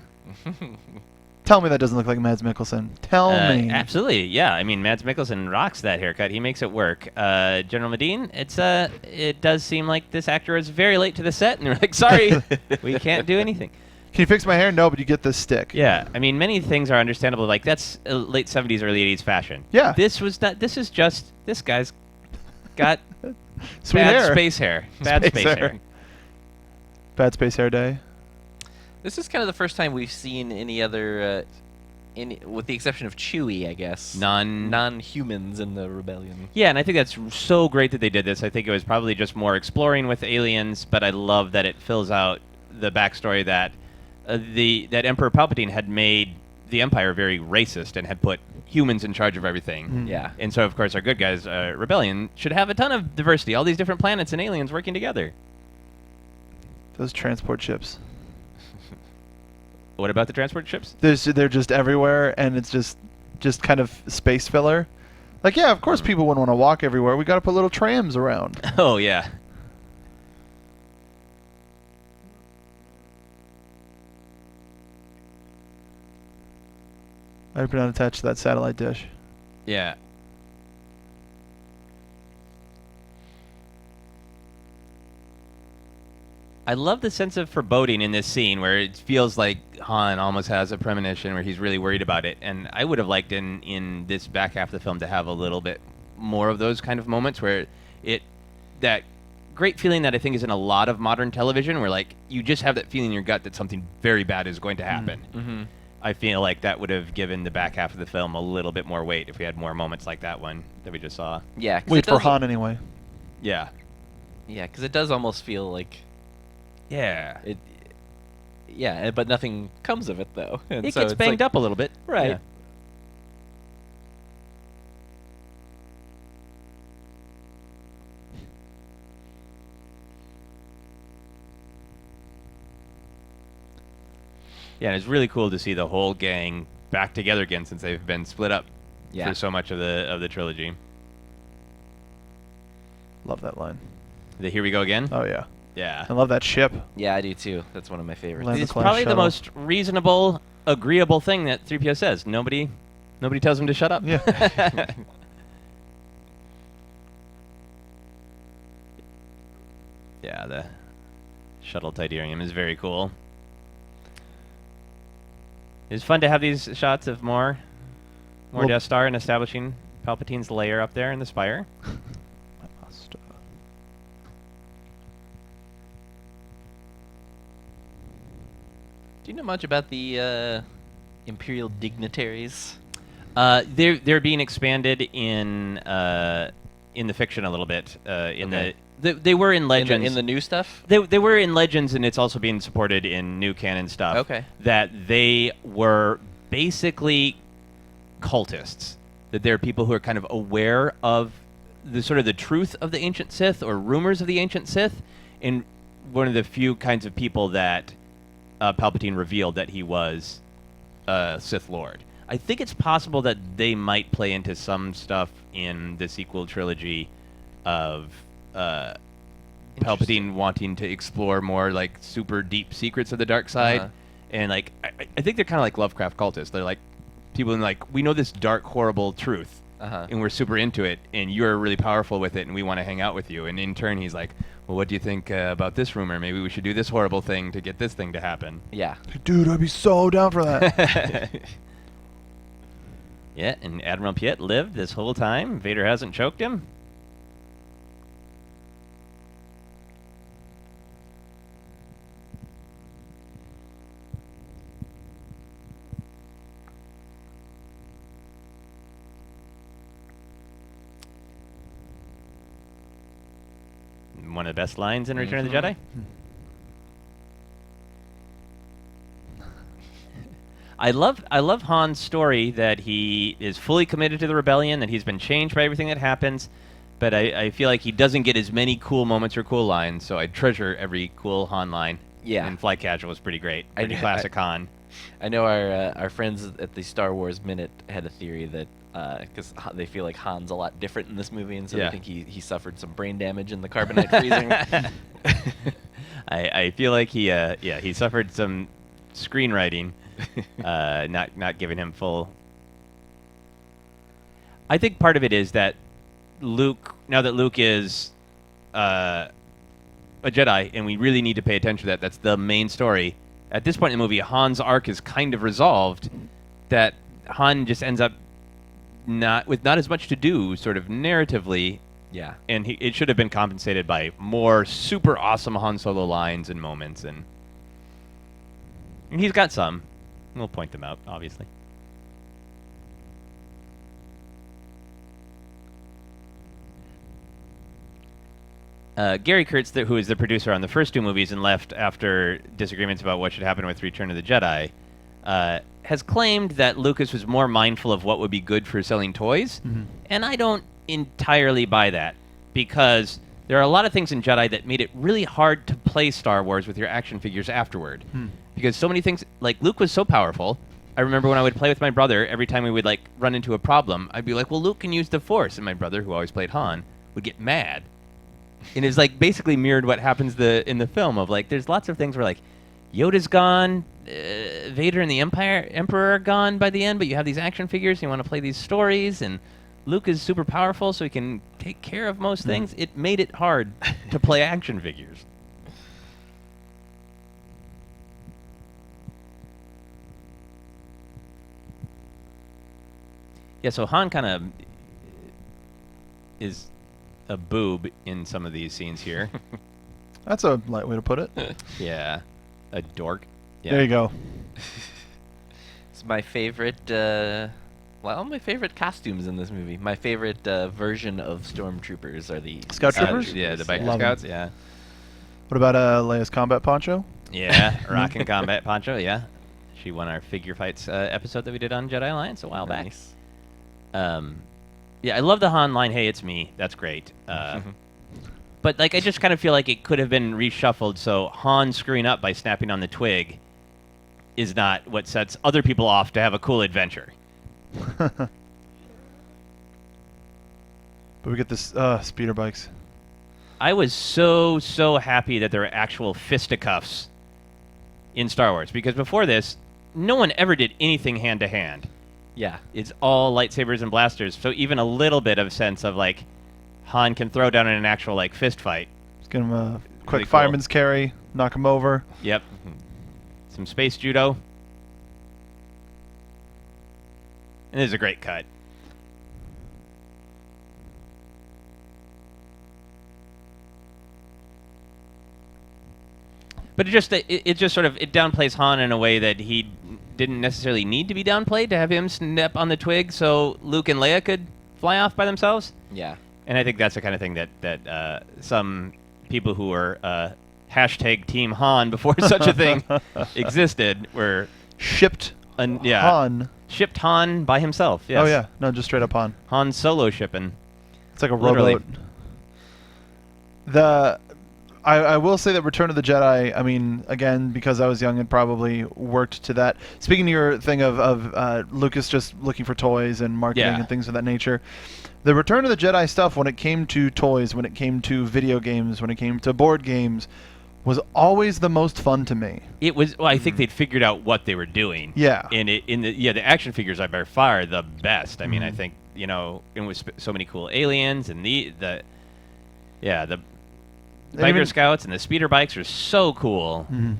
Tell me that doesn't look like Mads Mikkelsen. Tell me. Absolutely, yeah. I mean, Mads Mikkelsen rocks that haircut. He makes it work. General Madine, it does seem like this actor is very late to the set, and they're like, sorry, we can't do anything. Can you fix my hair? No, but you get this stick. Yeah, I mean, many things are understandable. Like, that's late 70s, early 80s fashion. Yeah. This is just, this guy's got Sweet bad hair. space hair. Bad space hair. Bad space hair day. This is kind of the first time we've seen any other, with the exception of Chewie, I guess. Non-humans in the Rebellion. Yeah, and I think that's so great that they did this. I think it was probably just more exploring with aliens, but I love that it fills out the backstory that that Emperor Palpatine had made the Empire very racist and had put humans in charge of everything. Yeah. And so, of course, our good guys, Rebellion, should have a ton of diversity, all these different planets and aliens working together. Those transport ships. What about the transport ships? They're just everywhere, and it's just kind of space filler. Like, yeah, of course people wouldn't want to walk everywhere. We got to put little trams around. Oh, yeah. I've been unattached to that satellite dish. Yeah. I love the sense of foreboding in this scene where it feels like Han almost has a premonition where he's really worried about it. And I would have liked in this back half of the film to have a little bit more of those kind of moments where that great feeling that I think is in a lot of modern television where like you just have that feeling in your gut that something very bad is going to happen. Mm-hmm. I feel like that would have given the back half of the film a little bit more weight if we had more moments like that one that we just saw. Yeah. Wait for Han anyway. Yeah. Yeah, because it does almost feel like... Yeah. Yeah, but nothing comes of it though. And It so gets it's banged up a little bit. Right. Yeah. Yeah, and it's really cool to see the whole gang back together again since they've been split up for so much of the trilogy. Love that line. The Here We Go Again? Oh yeah. Yeah. I love that ship. Yeah, I do too. That's one of my favorites. Land It's class probably the shuttle. most reasonable, agreeable thing that 3PO says. Nobody tells him to shut up. Yeah. Yeah, the shuttle Tidarium is very cool. It's fun to have these shots of more Well- Death Star and establishing Palpatine's lair up there in the spire. I must, Do you know much about the Imperial dignitaries? They're being expanded in the fiction a little bit. They were in Legends. In the new stuff? They were in Legends, and it's also being supported in new canon stuff. Okay. That they were basically cultists. That they're people who are kind of aware of the sort of the truth of the ancient Sith or rumors of the ancient Sith, and one of the few kinds of people that Palpatine revealed that he was a Sith Lord. I think it's possible that they might play into some stuff in the sequel trilogy of Palpatine wanting to explore more like super deep secrets of the dark side, and like I think they're kind of like Lovecraft cultists. They're like people in like, we know this dark, horrible truth, and we're super into it, and you're really powerful with it, and we want to hang out with you. And in turn, he's like, well, what do you think about this rumor? Maybe we should do this horrible thing to get this thing to happen. Yeah. dude, I'd be so down for that. Yeah, and Admiral Piet lived this whole time. Vader hasn't choked him. One of the best lines in Return of the Jedi. I love Han's story that he is fully committed to the rebellion, that he's been changed by everything that happens, but I feel like he doesn't get as many cool moments or cool lines, so I treasure every cool Han line. Yeah. And Fly Casual was pretty great. Pretty classic Han. I know our friends at the Star Wars Minute had a theory that because they feel like Han's a lot different in this movie, and so they think he suffered some brain damage in the carbonite freezing. I feel like he suffered some screenwriting, not giving him full. I think part of it is that now that Luke is a Jedi, and we really need to pay attention to that. That's the main story. At this point in the movie, Han's arc is kind of resolved. That Han just ends up not as much to do, sort of narratively. Yeah. And it should have been compensated by more super awesome Han Solo lines and moments, and he's got some. We'll point them out, obviously. Gary Kurtz, who is the producer on the first two movies and left after disagreements about what should happen with Return of the Jedi, has claimed that Lucas was more mindful of what would be good for selling toys, and I don't entirely buy that, because there are a lot of things in Jedi that made it really hard to play Star Wars with your action figures afterward, because so many things, like Luke was so powerful. I remember when I would play with my brother, every time we would like run into a problem, I'd be like, well, Luke can use the Force, and my brother, who always played Han, would get mad. And it's like basically mirrored what happens in the film of like, there's lots of things where like Yoda's gone, Vader and the Emperor are gone by the end, but you have these action figures and you want to play these stories, and Luke is super powerful so he can take care of most things. It made it hard to play action figures. Yeah, so Han kind of is a boob in some of these scenes here. That's a light way to put it. Yeah, a dork. Yeah. There you go. It's my favorite. My favorite costumes in this movie. My favorite version of stormtroopers are the Scout troopers? Yeah, the biker Love 'em. scouts. Yeah. What about Leia's combat poncho? Yeah, Rockin' Combat Poncho, yeah. She won our figure fights episode that we did on Jedi Alliance a while back. Yeah, I love the Han line, hey, it's me. That's great. But like, I just kind of feel like it could have been reshuffled, so Han screwing up by snapping on the twig is not what sets other people off to have a cool adventure. But we get this speeder bikes. I was so happy that there were actual fisticuffs in Star Wars, because before this, no one ever did anything hand-to-hand. Yeah. It's all lightsabers and blasters, so even a little bit of sense of, like, Han can throw down in an actual, like, fist fight. Let's get him a quick Really cool. fireman's carry, knock him over. Yep. Some space judo. And this is a great cut. But it just sort of downplays Han in a way that he didn't necessarily need to be downplayed, to have him snap on the twig so Luke and Leia could fly off by themselves. Yeah. And I think that's the kind of thing that some people who were hashtag Team Han before such a thing existed were Shipped Han. Shipped Han by himself. Yes. Oh yeah, no, just straight up Han. Han solo shipping. It's like a Literally. rowboat. I will say that Return of the Jedi, I mean, again, because I was young, it probably worked to that. Speaking to your thing of Lucas just looking for toys and marketing and things of that nature, the Return of the Jedi stuff, when it came to toys, when it came to video games, when it came to board games, was always the most fun to me. It was. Well, I think they'd figured out what they were doing. Yeah. The action figures are by far the best. I mean, I think, you know, and with so many cool aliens and the Biker Scouts and the speeder bikes are so cool. Mm-hmm.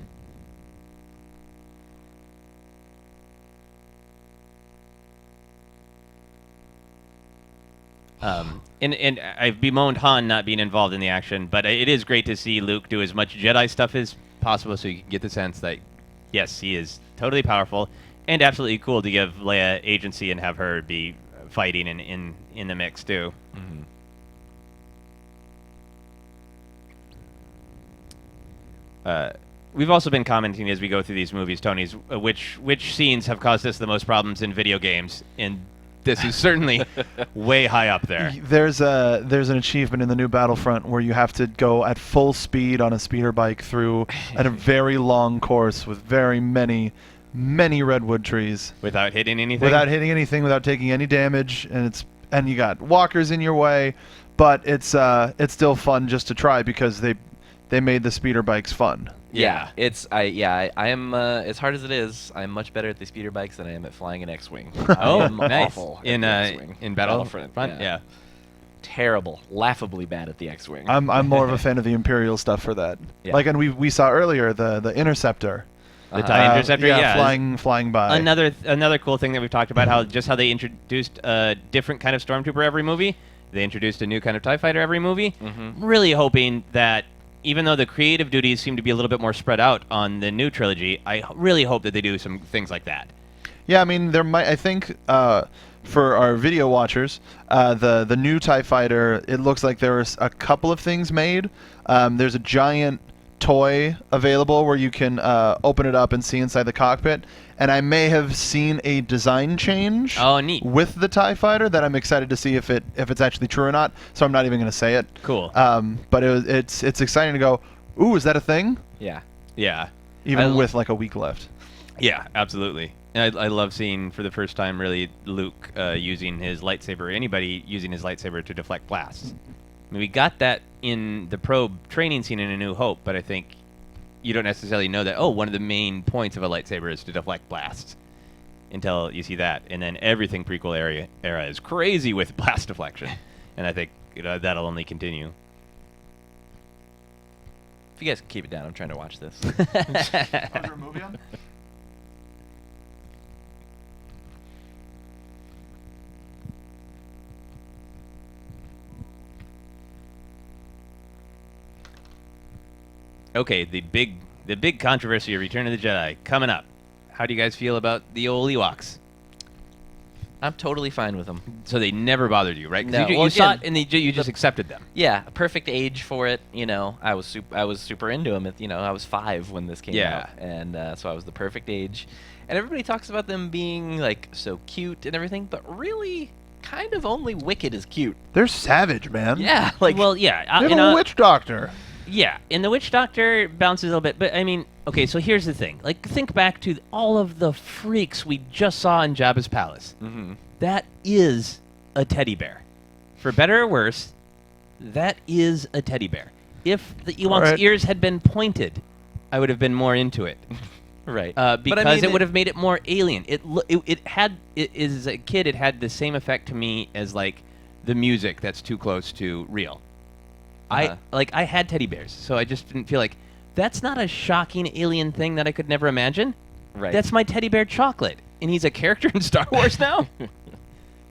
And I've bemoaned Han not being involved in the action, but it is great to see Luke do as much Jedi stuff as possible, so you can get the sense that, yes, he is totally powerful, and absolutely cool to give Leia agency and have her be fighting in the mix, too. Mm-hmm. We've also been commenting as we go through these movies, Tony's, which scenes have caused us the most problems in video games, and this is certainly way high up there. There's an achievement in the new Battlefront where you have to go at full speed on a speeder bike through a very long course with very many redwood trees. Without hitting anything? Without hitting anything, without taking any damage, and you got walkers in your way, but it's still fun just to try because they made the speeder bikes fun. Yeah, I am as hard as it is. I'm much better at the speeder bikes than I am at flying an X-wing. Oh, I am nice. awful In Battlefront. Battlefront, yeah. Terrible, laughably bad at the X-wing. I'm more of a fan of the Imperial stuff for that. Yeah. Like, and we saw earlier the Interceptor. The TIE Interceptor, flying by. Another cool thing that we've talked about, how they introduced a different kind of stormtrooper every movie. They introduced a new kind of TIE fighter every movie. Mm-hmm. Really hoping that, even though the creative duties seem to be a little bit more spread out on the new trilogy, I really hope that they do some things like that. Yeah, I mean, there might. I think for our video watchers, the new TIE fighter, it looks like there's a couple of things made. There's a giant toy available where you can open it up and see inside the cockpit, and I may have seen a design change neat. with the TIE fighter that I'm excited to see if it's actually true or not, so I'm not even going to say it. Cool. But it's exciting to go, ooh, is that a thing? Yeah. Even with like a week left. Yeah, absolutely. And I love seeing, for the first time, really, Luke using his lightsaber, anybody using his lightsaber to deflect blasts. I mean, we got that in the probe training scene in A New Hope, but I think you don't necessarily know that, one of the main points of a lightsaber is to deflect blasts until you see that. And then everything prequel era is crazy with blast deflection. And I think that'll only continue. If you guys can keep it down, I'm trying to watch this. Is there a movie on? Okay, the big controversy of Return of the Jedi coming up. How do you guys feel about the old Ewoks? I'm totally fine with them. So they never bothered you, right? 'Cause No. you Well, saw again, it and you just accepted them. Yeah, a perfect age for it. You know, I was super into them. You know, I was 5 when this came out, and so I was the perfect age. And everybody talks about them being like so cute and everything, but really, kind of only Wicket is cute. They're savage, man. Yeah, like Well, yeah. They have a witch doctor. Yeah, and the Witch Doctor bounces a little bit, but I mean, okay, so here's the thing. Like, think back to all of the freaks we just saw in Jabba's palace. Mhm. That is a teddy bear. For better or worse, that is a teddy bear. If the Ewok's Right. ears had been pointed, I would have been more into it. right. Because But I mean, it would have made it more alien. As a kid, it had the same effect to me as, like, the music that's too close to real. Uh-huh. I had teddy bears, so I just didn't feel like that's not a shocking alien thing that I could never imagine. Right. That's my teddy bear Chocolate, and he's a character in Star Wars now.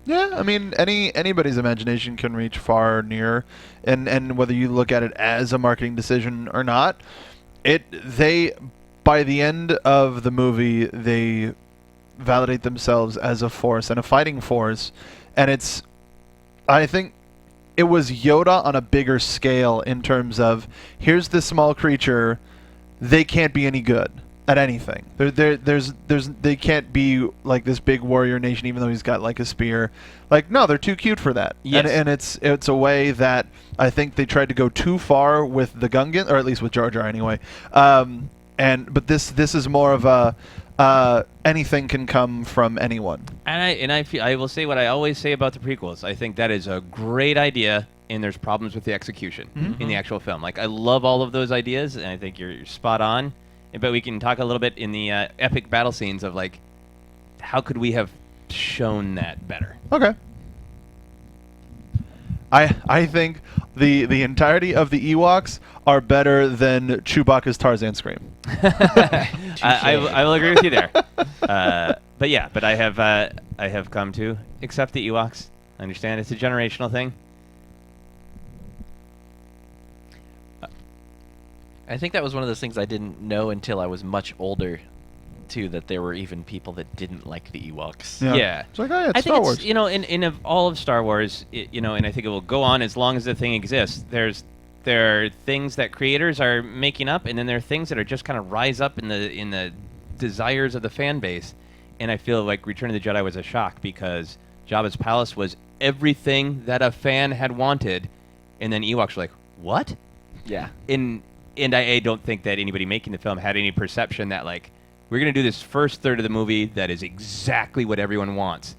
Yeah, I mean, anybody's imagination can reach far near, and whether you look at it as a marketing decision or not, by the end of the movie they validate themselves as a force and a fighting force, and I think it was Yoda on a bigger scale in terms of here's this small creature, they can't be any good at anything. They can't be like this big warrior nation, even though he's got like a spear. Like, no, they're too cute for that. Yes. And it's a way that I think they tried to go too far with the Gungan, or at least with Jar Jar anyway. But this is more of a anything can come from anyone. And I will say what I always say about the prequels. I think that is a great idea, and there's problems with the execution in the actual film. Like, I love all of those ideas, and I think you're spot on. But we can talk a little bit in the epic battle scenes of, like, how could we have shown that better? Okay. I think the entirety of the Ewoks are better than Chewbacca's Tarzan scream. I will agree with you there. But I have come to accept the Ewoks. I understand it's a generational thing. I think that was one of those things I didn't know until I was much older, too, that there were even people that didn't like the Ewoks. Yeah. It's like, oh, yeah, it's I think Star Wars. it's, in of all of Star Wars, and I think it will go on as long as the thing exists. There are things that creators are making up, and then there are things that are just kind of rise up in the desires of the fan base. And I feel like Return of the Jedi was a shock because Jabba's palace was everything that a fan had wanted, and then Ewoks were like, what? Yeah. And I don't think that anybody making the film had any perception that, like, we're going to do this first third of the movie that is exactly what everyone wants.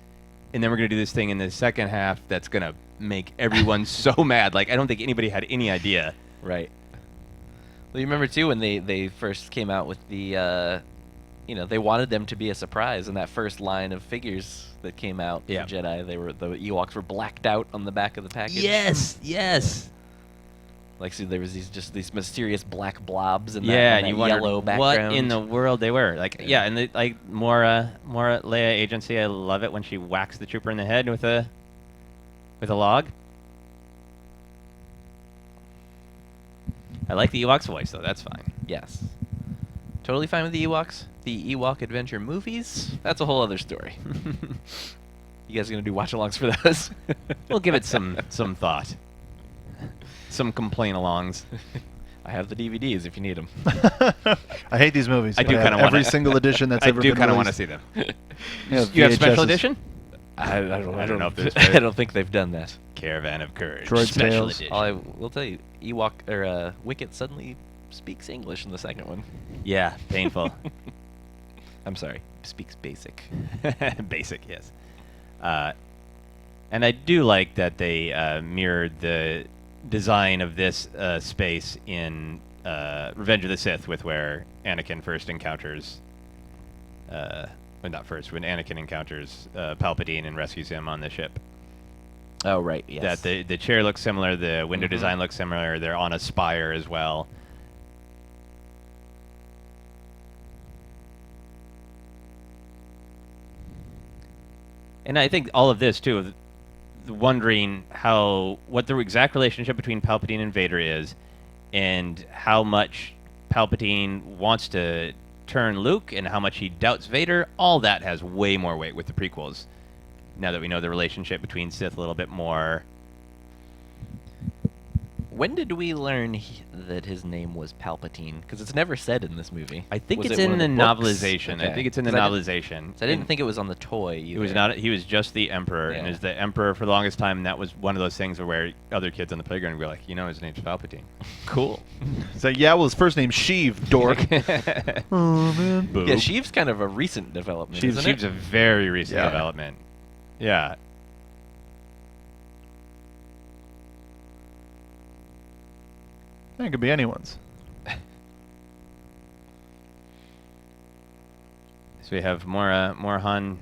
And then we're going to do this thing in the second half that's going to make everyone so mad. Like, I don't think anybody had any idea. Right. Well, you remember, too, when they first came out with the, they wanted them to be a surprise in that first line of figures that came out for Jedi. The Ewoks were blacked out on the back of the package. Yes. Like, so there was these mysterious black blobs in and you wondered yellow background. what in the world they were. Like, and more Leia agency. I love it when she whacks the trooper in the head with a log. I like the Ewok's voice though. That's fine. Yes. Totally fine with the Ewoks. The Ewok adventure movies, that's a whole other story. You guys gonna do watch-alongs for those? We'll give it some thought. Some complain-alongs. I have the DVDs if you need them. I hate these movies. I do kind of want every single edition that's ever been I do kind of want to released. see them. You have special edition? I don't know if there's. I don't think they've done that. Caravan of Courage. Droid's Special Tales. edition. I will tell you, Wicket suddenly speaks English in the second one. Yeah, painful. I'm sorry, speaks basic. Basic, yes. And I do like that they mirrored the design of this space in Revenge of the Sith, with where Anakin first encounters, when Anakin encounters Palpatine and rescues him on the ship. Oh right, yes. That the chair looks similar, the window design looks similar. They're on a spire as well. And I think all of this too, wondering what the exact relationship between Palpatine and Vader is, and how much Palpatine wants to turn Luke and how much he doubts Vader, all that has way more weight with the prequels now that we know the relationship between Sith a little bit more. When did we learn that his name was Palpatine? Because it's never said in this movie. I think Was it's it one in of the books? novelization. Okay. I think it's in the 'Cause novelization. So I didn't think it was on the toy either. It was not. He was just the Emperor, and Yeah. as the Emperor for the longest time. And that was one of those things where other kids on the playground would be like, his name's Palpatine. Cool. It's like, yeah, well, his first name's Sheev, dork. Oh, man. Boo. Yeah, Sheev's kind of a recent development, isn't Sheev's it? a very recent Yeah. development. Yeah. It could be anyone's. So we have more Han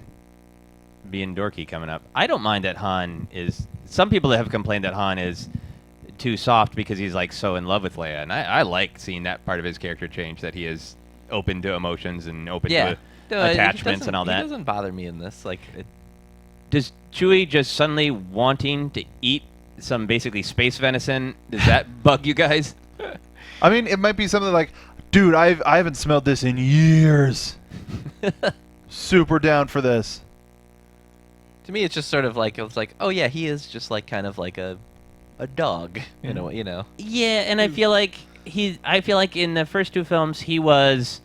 being dorky coming up. I don't mind that Han is. Some people have complained that Han is too soft because he's like so in love with Leia, and I like seeing that part of his character change, that he is open to emotions and open Yeah. to No, it attachments and all He that. doesn't bother me in this. Like, Does Chewie just suddenly wanting to eat some basically space venison, does that bug you guys? I mean, it might be something like, dude, I haven't smelled this in years. Super down for this. to me, it's just sort of like, it was like, oh yeah, he is just like kind of like a dog, you know. Yeah, and I feel like in the first two films he was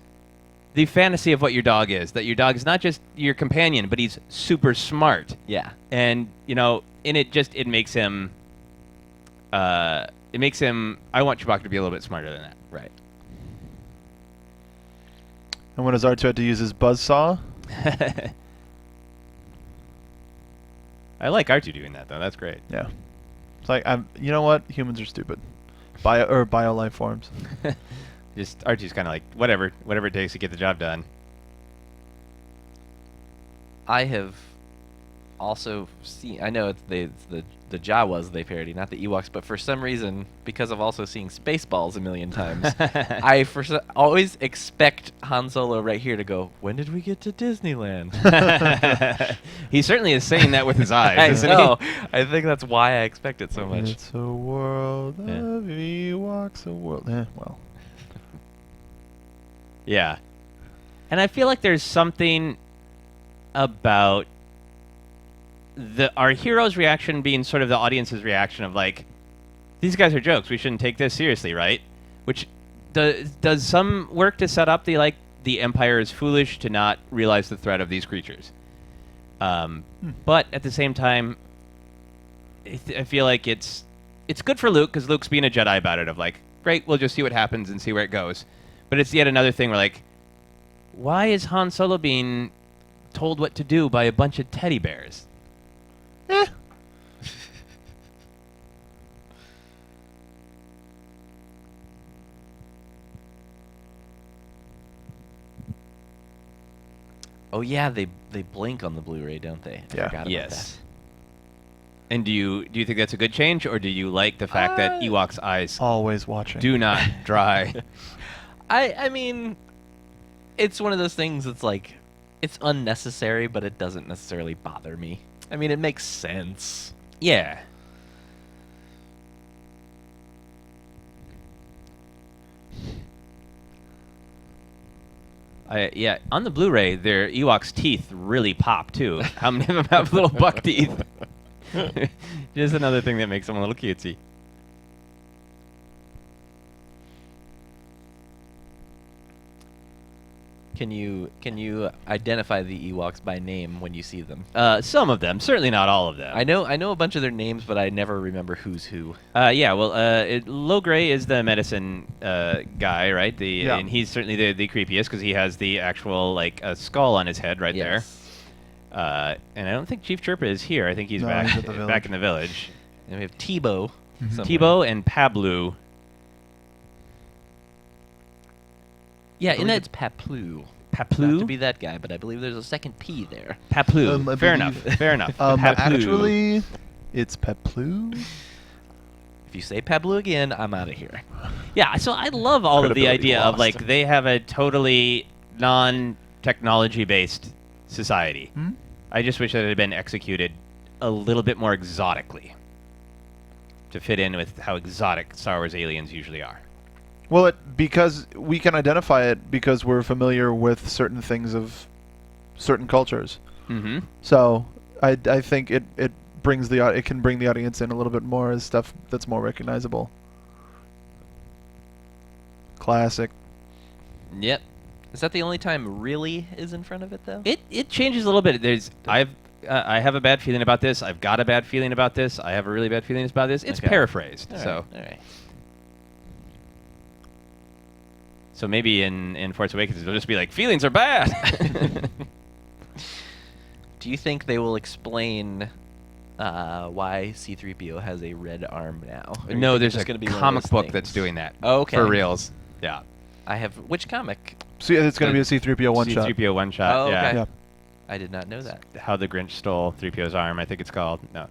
the fantasy of what your dog is. That your dog is not just your companion, but he's super smart. Yeah. And it makes him. I want Chewbacca to be a little bit smarter than that. Right. And when R2 had to use his buzzsaw, I like R2 doing that though. That's great. yeah. It's like, you know what? Humans are stupid. Bio life forms. Just R2's kind of like whatever it takes to get the job done. I have also seen. I know it's the Jawas they parody, not the Ewoks, but for some reason, because of also seeing Spaceballs a million times, I always expect Han Solo right here to go, "When did we get to Disneyland?" He certainly is saying that with his eyes, I isn't know. I think that's why I expect it so much. It's a world Yeah. of Ewoks, a world. Well. he? Yeah. And I feel like there's something about our hero's reaction being sort of the audience's reaction of like, these guys are jokes, we shouldn't take this seriously, right? Which does some work to set up the Empire is foolish to not realize the threat of these creatures. But at the same time, I feel like it's good for Luke, because Luke's being a Jedi about it, of like, great, we'll just see what happens and see where it goes. But it's yet another thing where like, why is Han Solo being told what to do by a bunch of teddy bears? Oh yeah, they blink on the Blu-ray, don't they? I Yeah. forgot about Yes. And do you think that's a good change, or do you like the fact that Ewok's eyes Always watching. do not dry? that. I mean, it's one of those things that's like, it's unnecessary, but it doesn't necessarily bother me. I mean, it makes sense. Yeah. Yeah, on the Blu-ray, their Ewok's teeth really pop too. How many of them have little buck teeth? Just another thing that makes them a little cutesy. Can you identify the Ewoks by name when you see them? Some of them, certainly not all of them. I know a bunch of their names, but I never remember who's who. Yeah, well, Logray is the medicine guy, right? Yeah. And he's certainly the creepiest because he has the actual skull on his head right Yes. there. And I don't think Chief Chirpa is here. I think he's No, back he's at the back in the village. And we have Tebow. somewhere. Tebow and Pablu. Yeah, I in believe that it's Paplu. Not to Paplu. be that guy, but I believe there's a second P there. Paplu. I Fair believe- enough. Fair enough. Paplu. Actually, it's Peplu. If you say Pablu again, I'm out of here. Yeah, so I love all of the Credibility idea of lost. they have a totally non-technology based society. Hmm? I just wish that it had been executed a little bit more exotically to fit in with how exotic Star Wars aliens usually are. Well, because we can identify it because we're familiar with certain things of certain cultures. Mm-hmm. So, I think it brings it can bring the audience in a little bit more as stuff that's more recognizable. Classic. Yep. Is that the only time really is in front of it though? It changes a little bit. I have a bad feeling about this. I've got a bad feeling about this. I have a really bad feeling about this. It's paraphrased. All right. So maybe in Force Awakens it'll just be like, feelings are bad. Do you think they will explain why C-3PO has a red arm now? No, there's a gonna be comic book that's doing that. Oh, okay. For reals. Yeah. I have which comic? So it's going to be a C-3PO one-shot. C-3PO one-shot, Oh, yeah. okay. Yeah. I did not know that. How the Grinch Stole 3PO's Arm, I think it's called. No.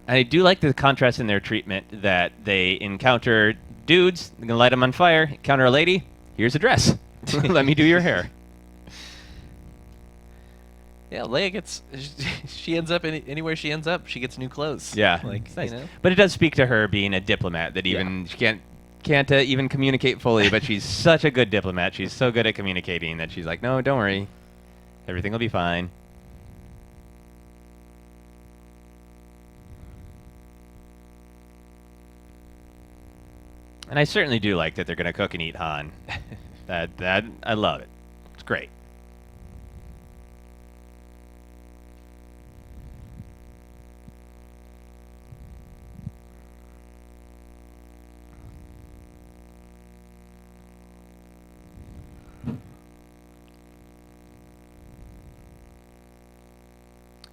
I do like the contrast in their treatment that they encounter dudes, they're going to light them on fire, encounter a lady, here's a dress. Let me do your hair. Yeah, Leia gets. She ends up anywhere she ends up. She gets new clothes. Yeah. like It's nice. you know. But it does speak to her being a diplomat that even she can't even communicate fully, but she's such a good diplomat. She's so good at communicating that she's like, no, don't worry. Everything will be fine. And I certainly do like that they're going to cook and eat Han. that I love it. It's great.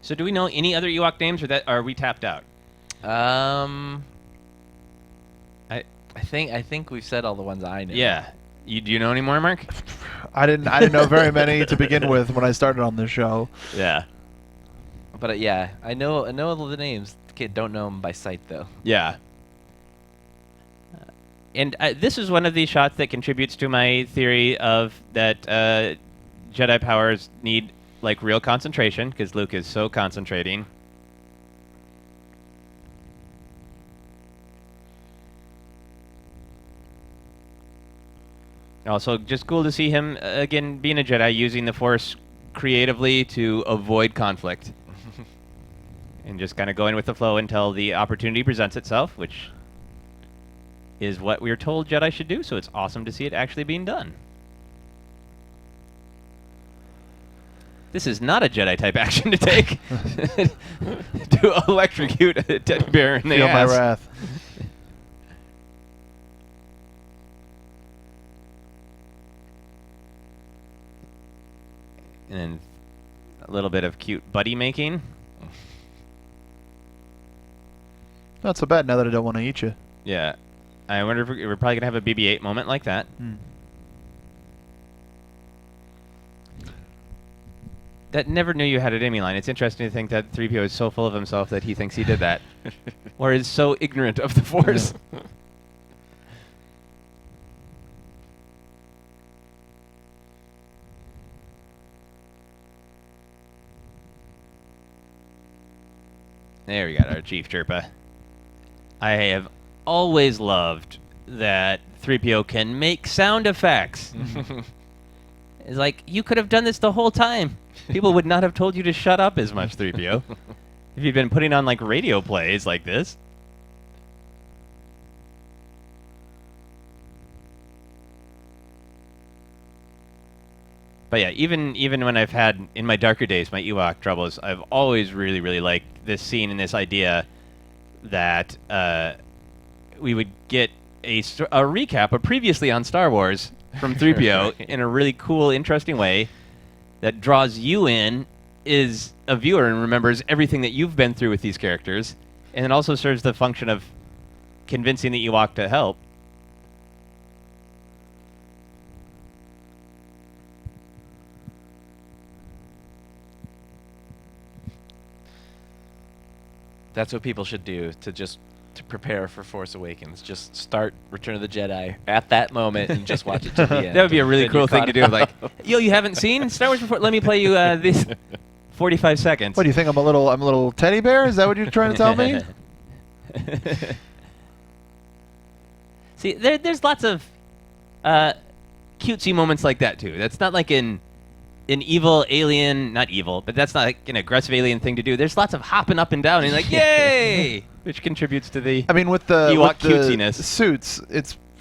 So do we know any other Ewok names, or are we tapped out? I think we've said all the ones I know. Yeah. Do you know any more, Mark? I didn't know very many to begin with when I started on this show. Yeah. But yeah, I know all the names. Kid, don't know them by sight though. Yeah. And this is one of these shots that contributes to my theory of that Jedi powers need like real concentration, because Luke is so concentrating. Also, just cool to see him again being a Jedi, using the Force creatively to avoid conflict. And just kind of going with the flow until the opportunity presents itself, which is what we were told Jedi should do, so it's awesome to see it actually being done. This is not a Jedi-type action to take. To electrocute a teddy bear in the Feel my ass. wrath. And then a little bit of cute buddy making. Not so bad now that I don't want to eat you. Yeah. I wonder if we're probably going to have a BB-8 moment like that. That never knew you had it in me line. It's interesting to think that 3PO is so full of himself that he thinks he did that. Or is so ignorant of the Force. There we got our Chief Chirpa. I have always loved that 3PO can make sound effects. It's like, you could have done this the whole time. People would not have told you to shut up as much, 3PO. If you'd been putting on like radio plays like this. But yeah, even when I've had, in my darker days, my Ewok troubles, I've always really, really liked this scene and this idea that we would get a recap of previously on Star Wars from 3PO in a really cool, interesting way that draws you in as a viewer and remembers everything that you've been through with these characters, and it also serves the function of convincing the Ewok to help. That's what people should do to prepare for Force Awakens. Just start Return of the Jedi at that moment and just watch it to the end. That would be a really Then cool you're thing to do. caught Like, up. yo, you haven't seen Star Wars before? Let me play you this 45 seconds. What do you think? I'm a little teddy bear? Is that what you're trying to tell me? See, there's lots of cutesy moments like that too. That's not like in an evil alien, not evil, but that's not like an aggressive alien thing to do. There's lots of hopping up and down and like, yay! Which contributes to the I mean, with the Ewok with cutesiness. the suits,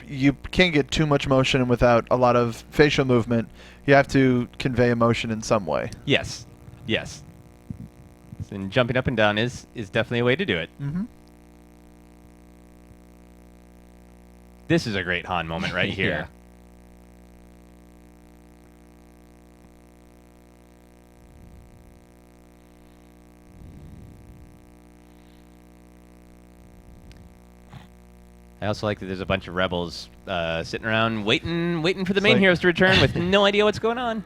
you can't get too much motion without a lot of facial movement. You have to convey emotion in some way. Yes. And jumping up and down is definitely a way to do it. Mm-hmm. This is a great Han moment right here. Yeah. I also like that there's a bunch of rebels sitting around waiting for the main like- heroes to return with no idea what's going on.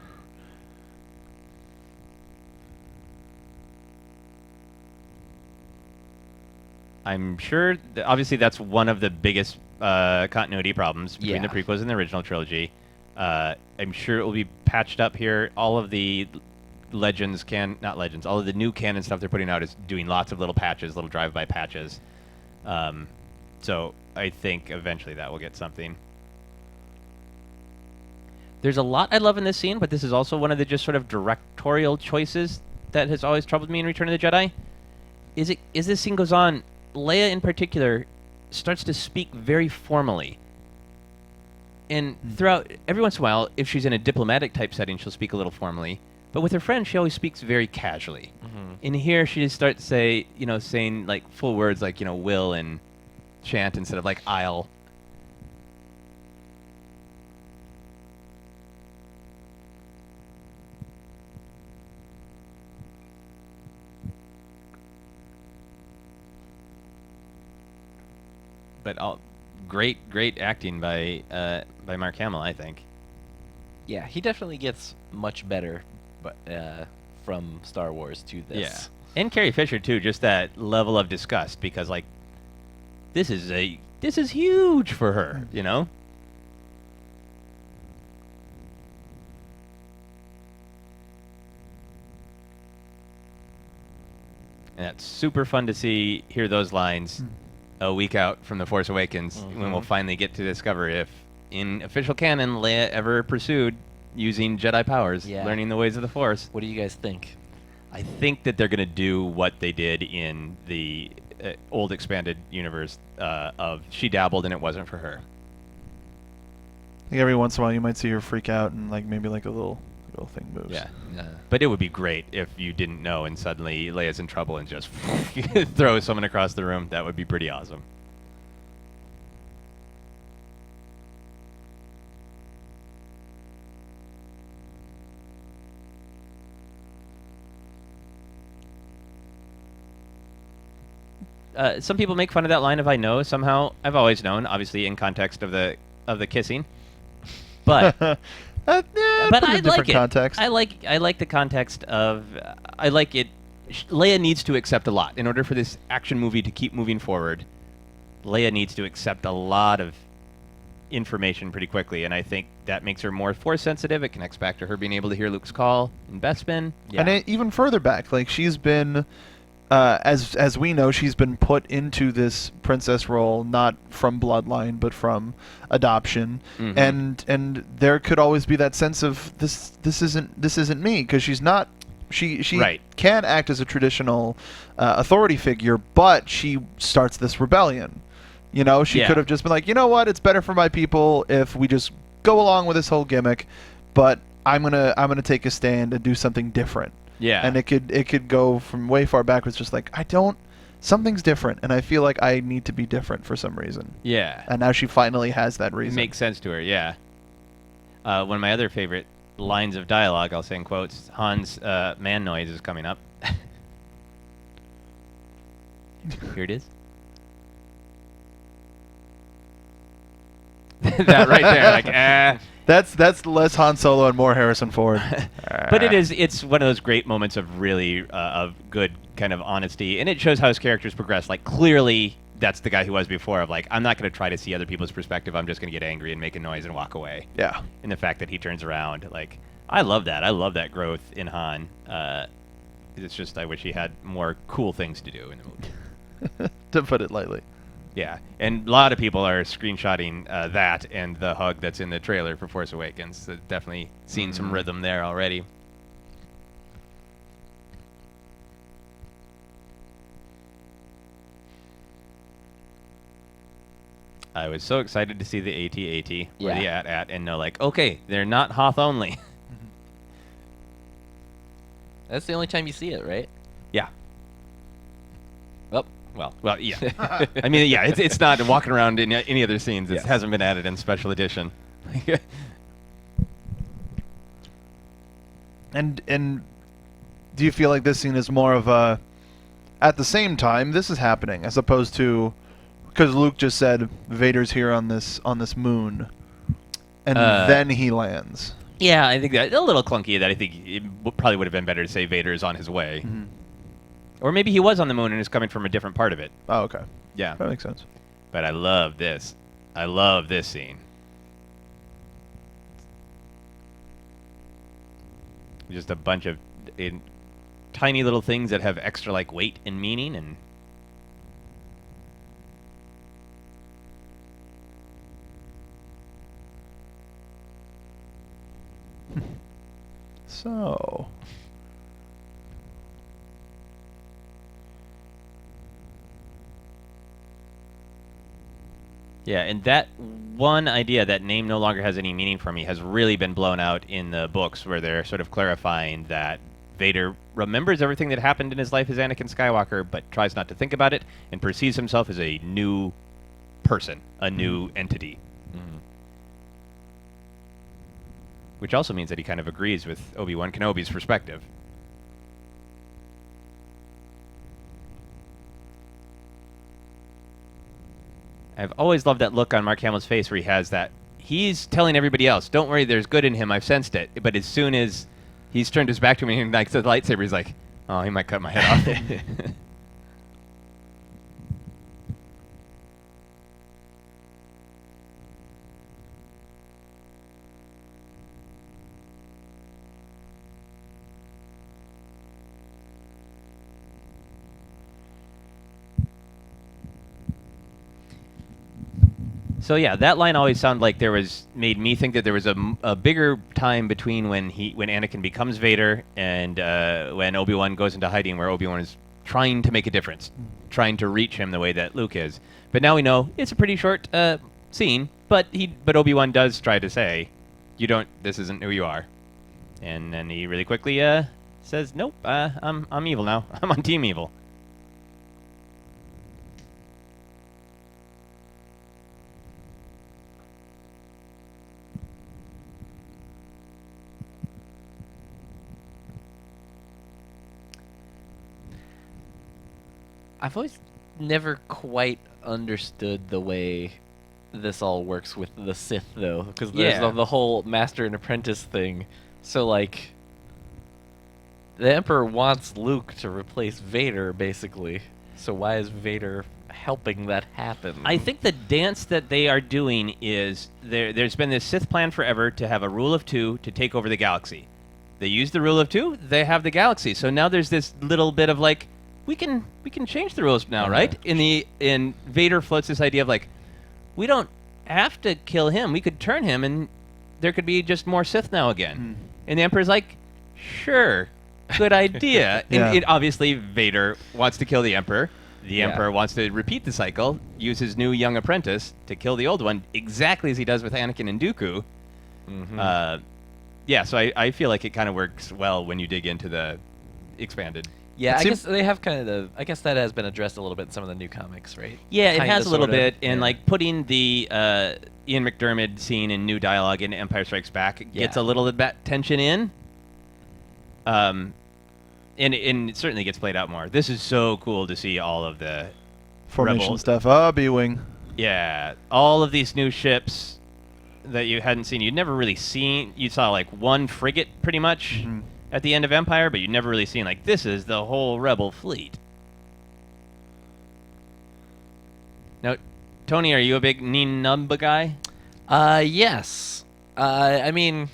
I'm sure, obviously, that's one of the biggest continuity problems between the Yeah. prequels and the original trilogy. I'm sure it will be patched up here. All of the all of the new canon stuff they're putting out is doing lots of little patches, little drive-by patches. So I think eventually that will get something. There's a lot I love in this scene, but this is also one of the just sort of directorial choices that has always troubled me in Return of the Jedi. As this scene goes on, Leia in particular starts to speak very formally. And throughout, every once in a while, if she's in a diplomatic type setting, she'll speak a little formally. But with her friends, she always speaks very casually. In here, she just starts saying like full words like, will and chant instead of like I'll. But great acting by Mark Hamill, I think. Yeah, he definitely gets much better, but from Star Wars to this. Yeah, and Carrie Fisher too. Just that level of disgust because like this is huge for her, And that's super fun to hear those lines a week out from The Force Awakens when we'll finally get to discover if, in official canon, Leia ever pursued using Jedi powers, learning the ways of the Force. What do you guys think? I think that they're going to do what they did in the old expanded universe of she dabbled and it wasn't for her. Like every once in a while, you might see her freak out and like maybe like a little thing moves. Yeah. But it would be great if you didn't know and suddenly Leia's in trouble and just throw someone across the room. That would be pretty awesome. Some people make fun of that line of "I know." Somehow, I've always known. Obviously, in context of the kissing, but but I like it. Context. I like the context of. I like it. Leia needs to accept a lot in order for this action movie to keep moving forward. Leia needs to accept a lot of information pretty quickly, and I think that makes her more Force sensitive. It connects back to her being able to hear Luke's call in Bespin. Yeah. And even further back, like she's been. As we know, she's been put into this princess role not from bloodline but from adoption, and there could always be that sense of this isn't me because she's not. She can act as a traditional authority figure, but she starts this rebellion. She could have just been like, you know what, it's better for my people if we just go along with this whole gimmick, but I'm gonna take a stand and do something different. Yeah. And it could go from way far backwards, just like something's different, and I feel like I need to be different for some reason. Yeah. And now she finally has that reason. Makes sense to her, yeah. One of my other favorite lines of dialogue, I'll say in quotes, Han's man noise is coming up. Here it is. That right there, like, That's less Han Solo and more Harrison Ford. But it's one of those great moments of really of good kind of honesty, and it shows how his characters progress. Like clearly that's the guy who was before of like, I'm not going to try to see other people's perspective. I'm just going to get angry and make a noise and walk away. Yeah. And the fact that he turns around, like, I love that. I love that growth in Han. It's just I wish he had more cool things to do in the movie. To put it lightly. Yeah, and a lot of people are screenshotting that and the hug that's in the trailer for Force Awakens. So definitely seen some rhythm there already. I was so excited to see the AT-AT, or Yeah. the AT-AT, and know, like, okay, they're not Hoth only. That's the only time you see it, right? Yeah. Oh, well. Well, yeah. I mean, yeah, it's not walking around in any other scenes. It Yes. hasn't been added in special edition. And do you feel like this scene is more of a, at the same time this is happening, as opposed to, because Luke just said Vader's here on this moon, and then he lands. Yeah, I think that a little clunky. That I think it probably would have been better to say Vader is on his way, or maybe he was on the moon and is coming from a different part of it. Oh, okay. Yeah, That makes sense. but I love this. I love this scene. Just a bunch of tiny little things that have extra like weight and meaning, and So, yeah, and that one idea, that name no longer has any meaning for me, has really been blown out in the books, where they're sort of clarifying that Vader remembers everything that happened in his life as Anakin Skywalker, but tries not to think about it, and perceives himself as a new person, a new entity. Which also means that he kind of agrees with Obi-Wan Kenobi's perspective. I've always loved that look on Mark Hamill's face where he has that. He's telling everybody else, don't worry, there's good in him, I've sensed it. But as soon as he's turned his back to me and like the lightsaber, he's like, oh, he might cut my head off. So yeah, that line always sounded like made me think that there was a bigger time between when Anakin becomes Vader and when Obi-Wan goes into hiding, where Obi-Wan is trying to make a difference, trying to reach him the way that Luke is. But now we know it's a pretty short scene, but Obi-Wan does try to say, this isn't who you are, and then he really quickly says, nope, I'm evil now. I'm on Team Evil. I've always never quite understood the way this all works with the Sith, though, because there's Yeah. the whole master and apprentice thing. So, like, the Emperor wants Luke to replace Vader, basically. So why is Vader helping that happen? I think the dance that they are doing is there's been this Sith plan forever to have a rule of two to take over the galaxy. They use the rule of two, they have the galaxy. So now there's this little bit of like, we can change the rules now, right? In Vader floats this idea of like, we don't have to kill him. We could turn him, and there could be just more Sith now again. And the Emperor's like, sure, good idea. Yeah. And obviously, Vader wants to kill the Emperor. The Yeah. Emperor wants to repeat the cycle, use his new young apprentice to kill the old one, exactly as he does with Anakin and Dooku. Yeah, so I feel like it kind of works well when you dig into the expanded. Yeah, It I seems- guess they have kind of I guess that has been addressed a little bit in some of the new comics, right? Yeah, it Kinda, has a little sorta, bit, and yeah. like putting the Ian McDiarmid scene in New Dialogue in Empire Strikes Back gets Yeah. a little of that tension in. And it certainly gets played out more. This is so cool to see all of the formation Rebel- stuff. B-Wing. Yeah, all of these new ships that you hadn't seen. You'd never really seen. You saw like one frigate pretty much at the end of Empire, but you'd never really seen like, this is the whole Rebel fleet. Now, Tony, are you a big Nien Nunba guy? Yes. I mean,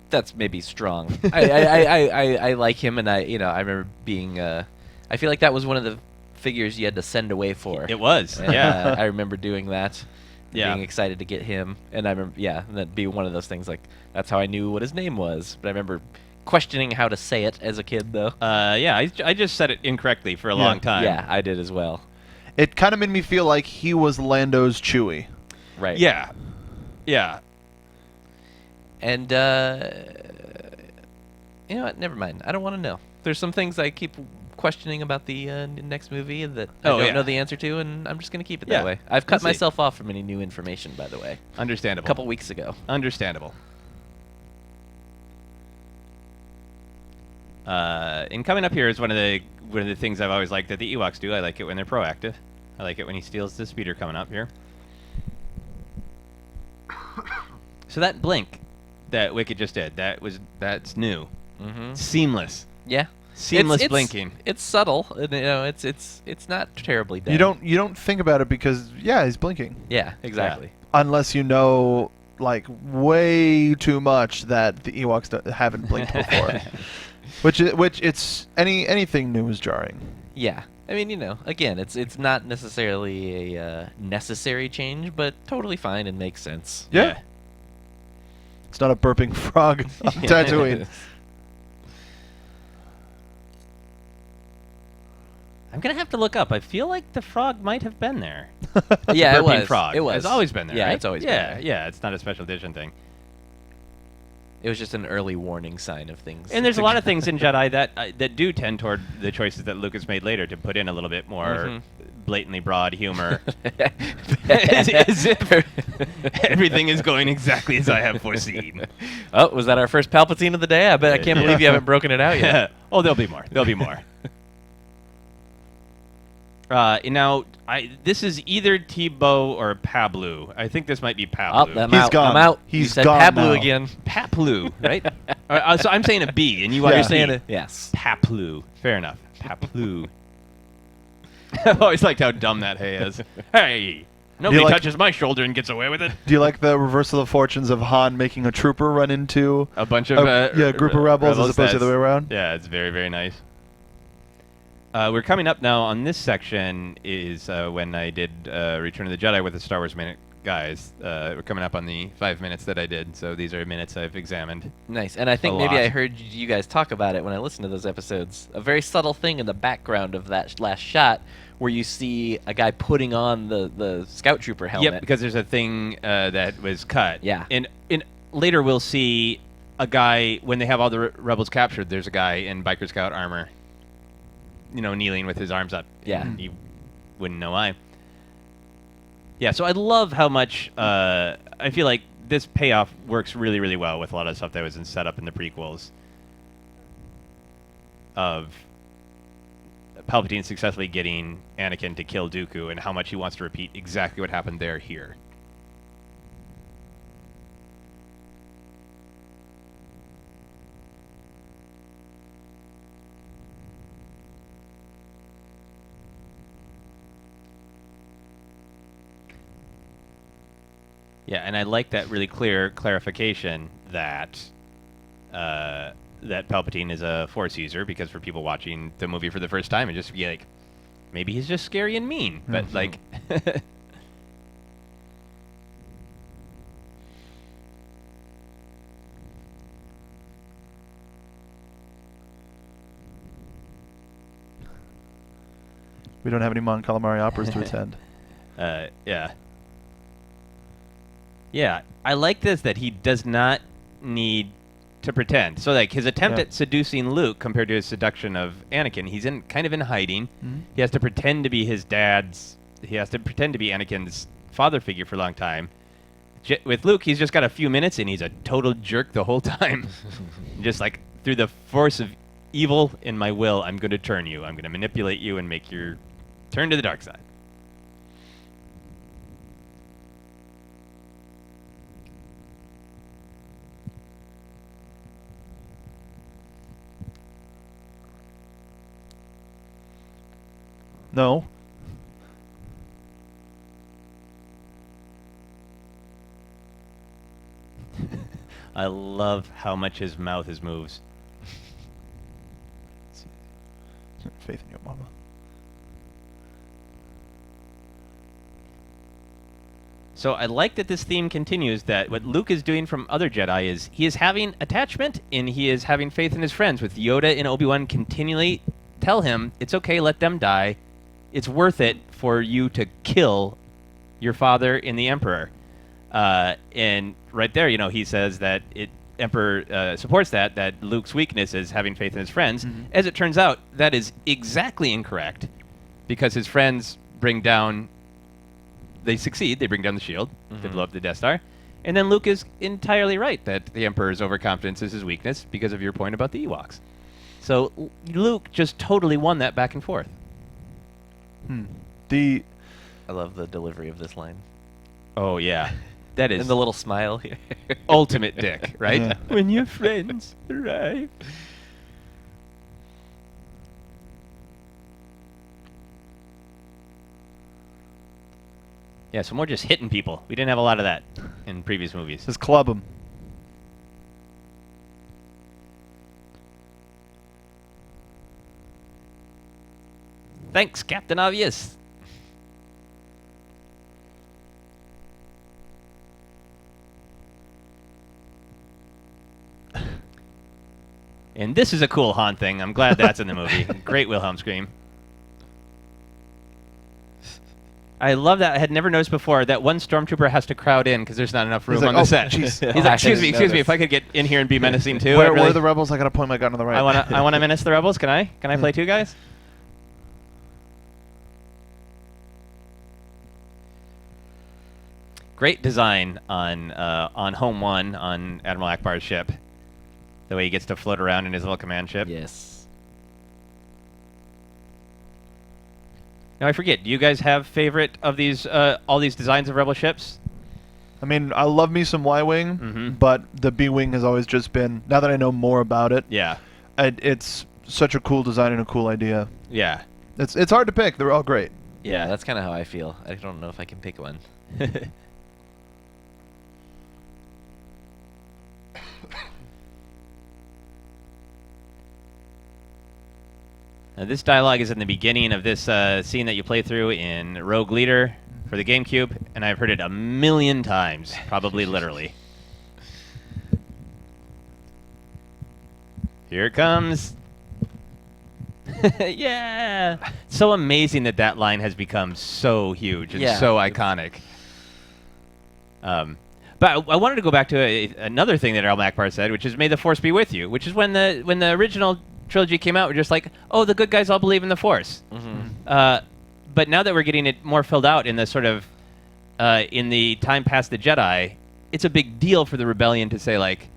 that's maybe strong. I like him, and I remember being. I feel like that was one of the figures you had to send away for. It was, And, yeah. I remember doing that. Yeah. Being excited to get him, and I remember, and that'd be one of those things like that's how I knew what his name was. But I remember questioning how to say it as a kid, though. Yeah, I just said it incorrectly for a long time. Yeah, I did as well. It kind of made me feel like he was Lando's Chewie. Right. Yeah. Yeah. And you know what? Never mind. I don't want to know. There's some things I keep questioning about the next movie that I don't know the answer to, and I'm just going to keep it that way. I've cut myself off from any new information, by the way. Understandable. A couple weeks ago. Understandable. And coming up here is one of the things I've always liked that the Ewoks do. I like it when they're proactive. I like it when he steals the speeder coming up here. So that blink that Wicket just did, that's new. Mm-hmm. Seamless. Yeah. Seamless blinking. It's subtle. You know, it's not terribly done. You don't think about it because he's blinking. Yeah, exactly. Yeah. Unless you know like way too much that the Ewoks haven't blinked before. which it's anything new is jarring. Yeah. I mean, you know, again, it's not necessarily a necessary change, but totally fine and makes sense. Yeah. It's not a burping frog on Tatooine. I'm gonna have to look up. I feel like the frog might have been there. Yeah, it was. Frog. It was. It's always been there. Yeah, right? it's always been there. Yeah. It's not a special edition thing. It was just an early warning sign of things. And there's a lot of things in Jedi that do tend toward the choices that Lucas made later to put in a little bit more blatantly broad humor. As if everything is going exactly as I have foreseen. Oh, was that our first Palpatine of the day? I can't believe you haven't broken it out yet. Oh, there'll be more. There'll be more. Now, this is either Tebow or Pablo. I think this might be Pablo. Oh, He's gone. I'm out. He's you said gone Pablo now. again. Paplu, right? So I'm saying a B, and you're saying a yes. Paplu. Fair enough. Paplu. I've always liked how dumb that hey is. Hey, nobody touches my shoulder and gets away with it. Do you like the reversal of fortunes of Han making a trooper run into a bunch of group of rebels as opposed to the other way around? Yeah, it's very, very nice. We're coming up now on this section is when I did Return of the Jedi with the Star Wars Minute guys. We're coming up on the 5 minutes that I did, so these are minutes I've examined. Nice. And I think maybe I heard you guys talk about it when I listened to those episodes. A very subtle thing in the background of that last shot where you see a guy putting on the Scout Trooper helmet. Yep, because there's a thing that was cut. Yeah. And later we'll see a guy, when they have all the rebels captured, there's a guy in Biker Scout armor, you know, kneeling with his arms up. Yeah. You wouldn't know why. Yeah, so I love how much I feel like this payoff works really, really well with a lot of stuff that was set up in the prequels of Palpatine successfully getting Anakin to kill Dooku and how much he wants to repeat exactly what happened there here. Yeah, and I like that really clear clarification that that Palpatine is a Force user, because for people watching the movie for the first time, it just be like, maybe he's just scary and mean, but like. We don't have any Mon Calamari operas to attend. Yeah. Yeah, I like this, that he does not need to pretend. So, like, his attempt at seducing Luke compared to his seduction of Anakin, he's kind of in hiding. Mm-hmm. He has to pretend to be his dad's... He has to pretend to be Anakin's father figure for a long time. With Luke, he's just got a few minutes, and he's a total jerk the whole time. Just like, through the force of evil in my will, I'm going to turn you. I'm going to manipulate you and make your turn to the dark side. No. I love how much his mouth moves. Faith in your mama. So I like that this theme continues, that what Luke is doing from other Jedi is he is having attachment and he is having faith in his friends, with Yoda and Obi-Wan continually tell him, it's okay, let them die. it's worth it for you to kill your father and the Emperor. And right there, he says that Emperor supports that Luke's weakness is having faith in his friends. Mm-hmm. As it turns out, that is exactly incorrect, because his friends they succeed, they bring down the shield, they blow up the Death Star. And then Luke is entirely right that the Emperor's overconfidence is his weakness because of your point about the Ewoks. So Luke just totally won that back and forth. The I love the delivery of this line. Oh, yeah. That is And the little smile here. ultimate dick, right? Yeah. When your friends arrive. Yeah, so more just hitting people. We didn't have a lot of that in previous movies. Just club him. Thanks, Captain Obvious. And this is a cool Han thing. I'm glad that's in the movie. Great Wilhelm scream. I love that. I had never noticed before that one stormtrooper has to crowd in because there's not enough room on the set. Geez. He's like, excuse me, if I could get in here and be menacing too. Where are the rebels? I gotta point my gun on the right. I wanna menace the rebels. Can I play two guys? Great design on Home One on Admiral Akbar's ship. The way he gets to float around in his little command ship. Yes. Now I forget. Do you guys have favorite of these all these designs of rebel ships? I mean, I love me some Y-wing, but the B-wing has always just been. Now that I know more about it, Yeah. It's such a cool design and a cool idea. Yeah. It's hard to pick. They're all great. Yeah, that's kind of how I feel. I don't know if I can pick one. Now, this dialogue is in the beginning of this scene that you play through in Rogue Leader for the GameCube, and I've heard it a million times, probably literally. Here it comes. Yeah! So amazing that line has become so huge and so iconic. But I wanted to go back to another thing that Admiral Akbar said, which is "May the Force be with you," which is when the original trilogy came out, we're just like, oh, the good guys all believe in the Force. But now that we're getting it more filled out in the sort of in the time past the Jedi, it's a big deal for the rebellion to say, like,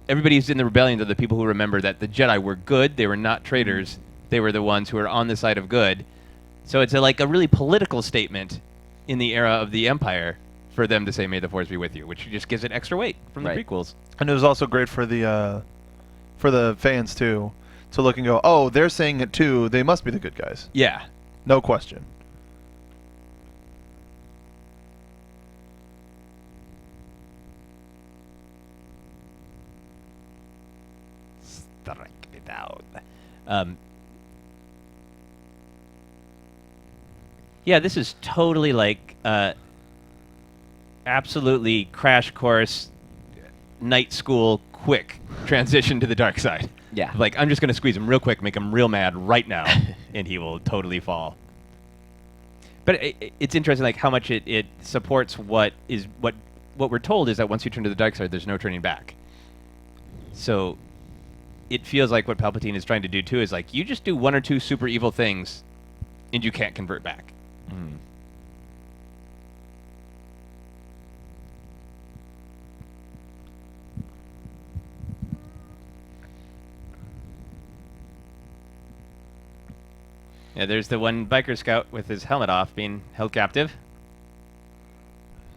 everybody who's in the rebellion are the people who remember that the Jedi were good, they were not traitors, they were the ones who were on the side of good. So it's a really political statement in the era of the Empire for them to say, "May the Force be with you," which just gives it extra weight from the prequels. And it was also great for the fans too, to look and go, oh, they're saying it too. They must be the good guys. Yeah. No question. Strike it out. Yeah, this is totally like absolutely crash course, night school, quick transition to the dark side. Yeah. Like, I'm just going to squeeze him real quick, make him real mad right now, and he will totally fall. But it's interesting, like, how much it supports what we're told is that once you turn to the dark side, there's no turning back. So it feels like what Palpatine is trying to do, too, is like, you just do one or two super evil things, and you can't convert back. Yeah, there's the one biker scout with his helmet off being held captive.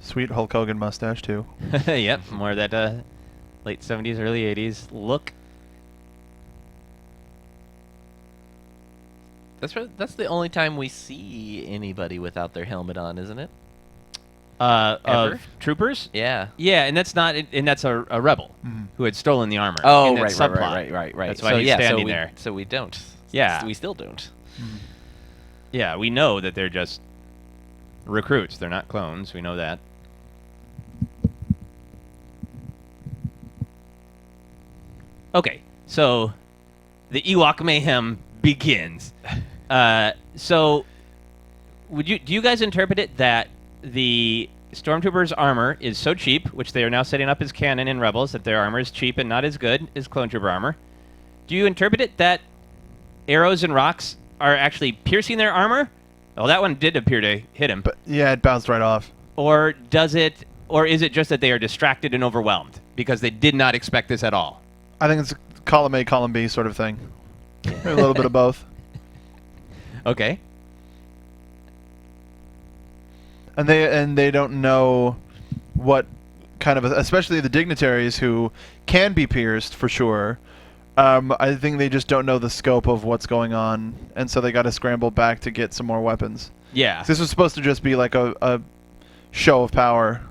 Sweet Hulk Hogan mustache too. Yep, more of that late 70s, early 80s look. That's the only time we see anybody without their helmet on, isn't it? Of troopers? Yeah. Yeah, and that's a rebel who had stolen the armor. Oh, in that right. subplot. That's why so, he's standing there. So we don't. Yeah. We still don't. Yeah, we know that they're just recruits. They're not clones. We know that. Okay, so the Ewok mayhem begins. So, do you guys interpret it that the Stormtroopers' armor is so cheap, which they are now setting up as canon in Rebels, that their armor is cheap and not as good as Clone Trooper armor? Do you interpret it that arrows and rocks are actually piercing their armor? Well, that one did appear to hit him. But yeah, it bounced right off. Or is it just that they are distracted and overwhelmed because they did not expect this at all? I think it's column A, column B sort of thing. A little bit of both. Okay. And they don't know what kind of, especially the dignitaries who can be pierced for sure. I think they just don't know the scope of what's going on, and so they got to scramble back to get some more weapons. Yeah. This was supposed to just be like a show of power.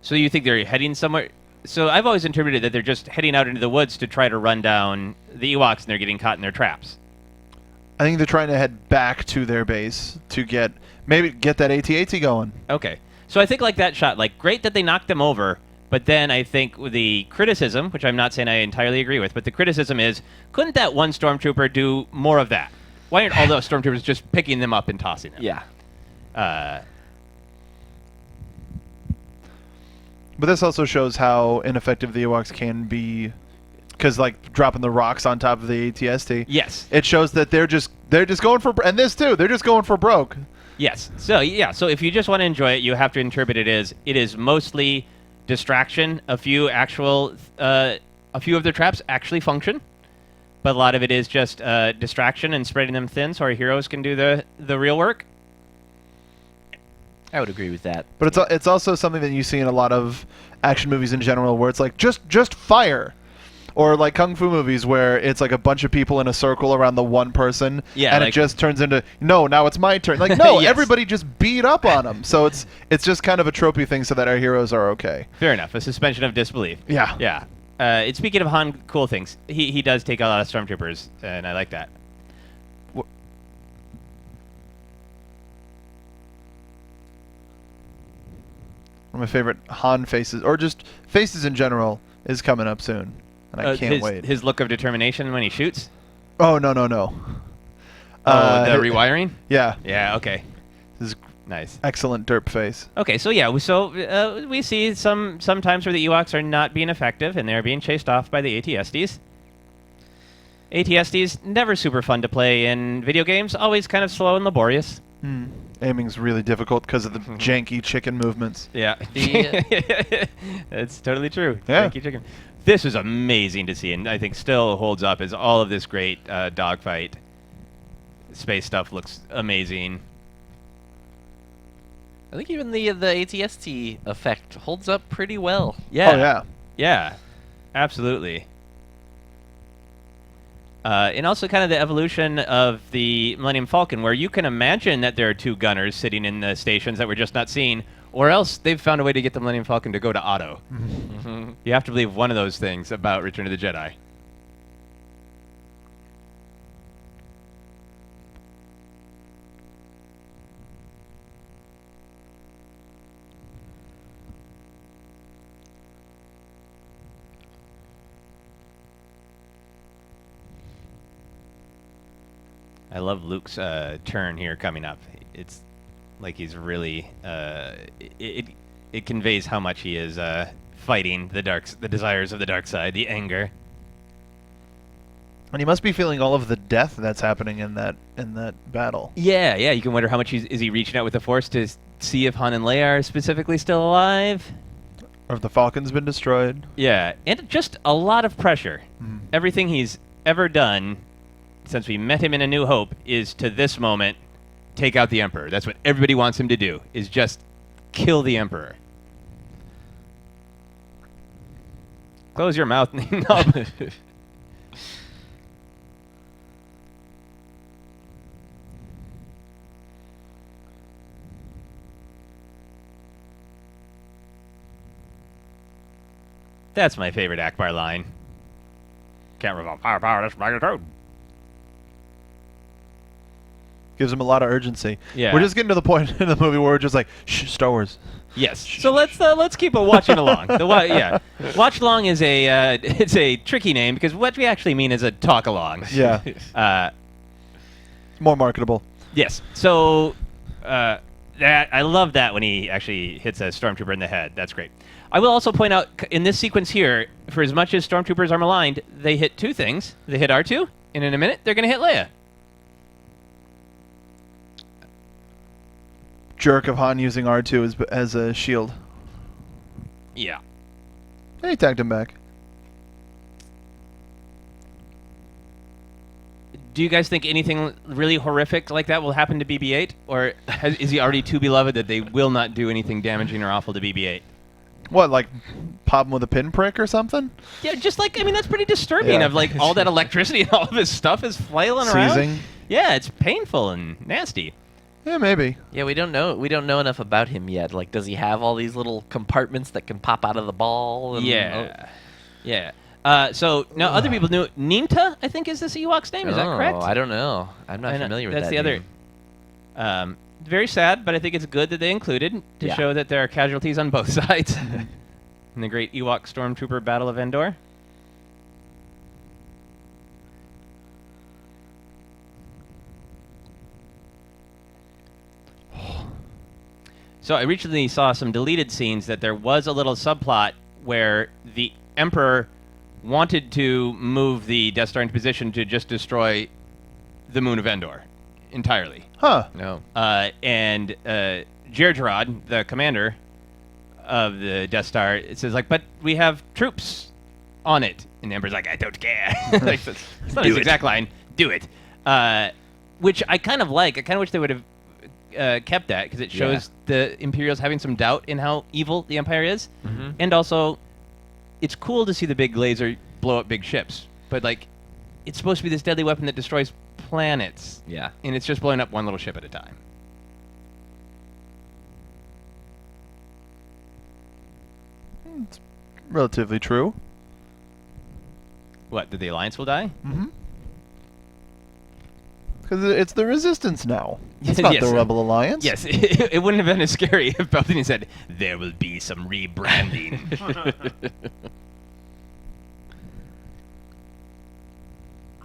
So you think they're heading somewhere? So I've always interpreted that they're just heading out into the woods to try to run down the Ewoks, and they're getting caught in their traps. I think they're trying to head back to their base to maybe get that AT-AT going. Okay. So I think like that shot, like great that they knocked them over, but then I think the criticism, which I'm not saying I entirely agree with, but the criticism is, couldn't that one stormtrooper do more of that? Why aren't all those stormtroopers just picking them up and tossing them? Yeah. But this also shows how ineffective the Ewoks can be, because like dropping the rocks on top of the AT-ST. Yes. It shows that they're just going for, and this too, they're just going for broke. Yes. So yeah. So if you just want to enjoy it, you have to interpret it as it is mostly distraction. A few of their traps actually function, but a lot of it is just distraction and spreading them thin, so our heroes can do the real work. I would agree with that. But it's also something that you see in a lot of action movies in general, where it's like just fire, or like kung fu movies where it's like a bunch of people in a circle around the one person, yeah, and like, it just turns into now it's my turn. Like no, Yes. Everybody just beat up on them. So it's just kind of a tropey thing, so that our heroes are okay. Fair enough. A suspension of disbelief. Yeah. Yeah. Speaking of Han, cool things. He does take a lot of stormtroopers, and I like that. One of my favorite Han faces, or just faces in general, is coming up soon, and I can't wait. His look of determination when he shoots. Oh no. Oh, the rewiring. Yeah. Yeah. Okay. His Nice. excellent derp face. Okay. So yeah. We see some times where the Ewoks are not being effective, and they're being chased off by the AT-STs. AT-STs never super fun to play in video games. Always kind of slow and laborious. Aiming's really difficult because of the janky chicken movements. Yeah. That's totally true. Yeah. Thank you, chicken. This is amazing to see, and I think still holds up as all of this great dogfight. Space stuff looks amazing. I think even the AT-ST effect holds up pretty well. Yeah. Oh yeah. Yeah. Absolutely. And also kind of the evolution of the Millennium Falcon, where you can imagine that there are two gunners sitting in the stations that we're just not seeing, or else they've found a way to get the Millennium Falcon to go to auto. You have to believe one of those things about Return of the Jedi. I love Luke's turn here coming up. It's like he's really it conveys how much he is fighting the desires of the dark side, the anger. And he must be feeling all of the death that's happening in that battle. Yeah. You can wonder how much is he reaching out with the Force to see if Han and Leia are specifically still alive, Or if the Falcon's been destroyed. Yeah, and just a lot of pressure. Everything he's ever done since we met him in A New Hope is, to this moment, take out the Emperor. That's what everybody wants him to do, is just kill the Emperor. Close your mouth. No. That's my favorite Akbar line. Can't revolve power, that's magnitude. Gives him a lot of urgency. Yeah. We're just getting to the point in the movie where we're just like, shh, Star Wars. Yes. So let's keep watching along. Watch along is it's a tricky name because what we actually mean is a talk along. Yeah. More marketable. Yes. So that I love that when he actually hits a stormtrooper in the head. That's great. I will also point out in this sequence here, for as much as stormtroopers are maligned, they hit two things. They hit R2, and in a minute they're going to hit Leia. Jerk of Han using R2 as a shield. Yeah. And he tagged him back. Do you guys think anything really horrific like that will happen to BB-8? Or is he already too beloved that they will not do anything damaging or awful to BB-8? What, like pop him with a pinprick or something? Yeah, just like, I mean, that's pretty disturbing of like all that electricity and all of his stuff is flailing around. Seizing. Yeah, it's painful and nasty. Yeah, maybe. Yeah, we don't know enough about him yet. Like, does he have all these little compartments that can pop out of the ball? And, Yeah. Yeah. So now other people knew Ninta, I think is this Ewok's name. Is that correct? I don't know. I'm not familiar with that. That's the name. other. Very sad, but I think it's good that they included to show that there are casualties on both sides in the great Ewok Stormtrooper Battle of Endor. So I recently saw some deleted scenes that there was a little subplot where the Emperor wanted to move the Death Star into position to just destroy the moon of Endor entirely. Huh. No. And Jerjerrod, the commander of the Death Star, it says like, but we have troops on it. And the Emperor's like, I don't care. Like, that's not his exact line. Do it. Which I kind of like. I kind of wish they would have kept that because it shows the Imperials having some doubt in how evil the Empire is. Mm-hmm. And also, it's cool to see the big laser blow up big ships. But, like, it's supposed to be this deadly weapon that destroys planets. Yeah. And it's just blowing up one little ship at a time. It's relatively true. What, that the Alliance will die? Mm-hmm. Because it's the Resistance now. It's not Yes. the Rebel Alliance. Yes, it wouldn't have been as scary if Palpatine said, there will be some rebranding.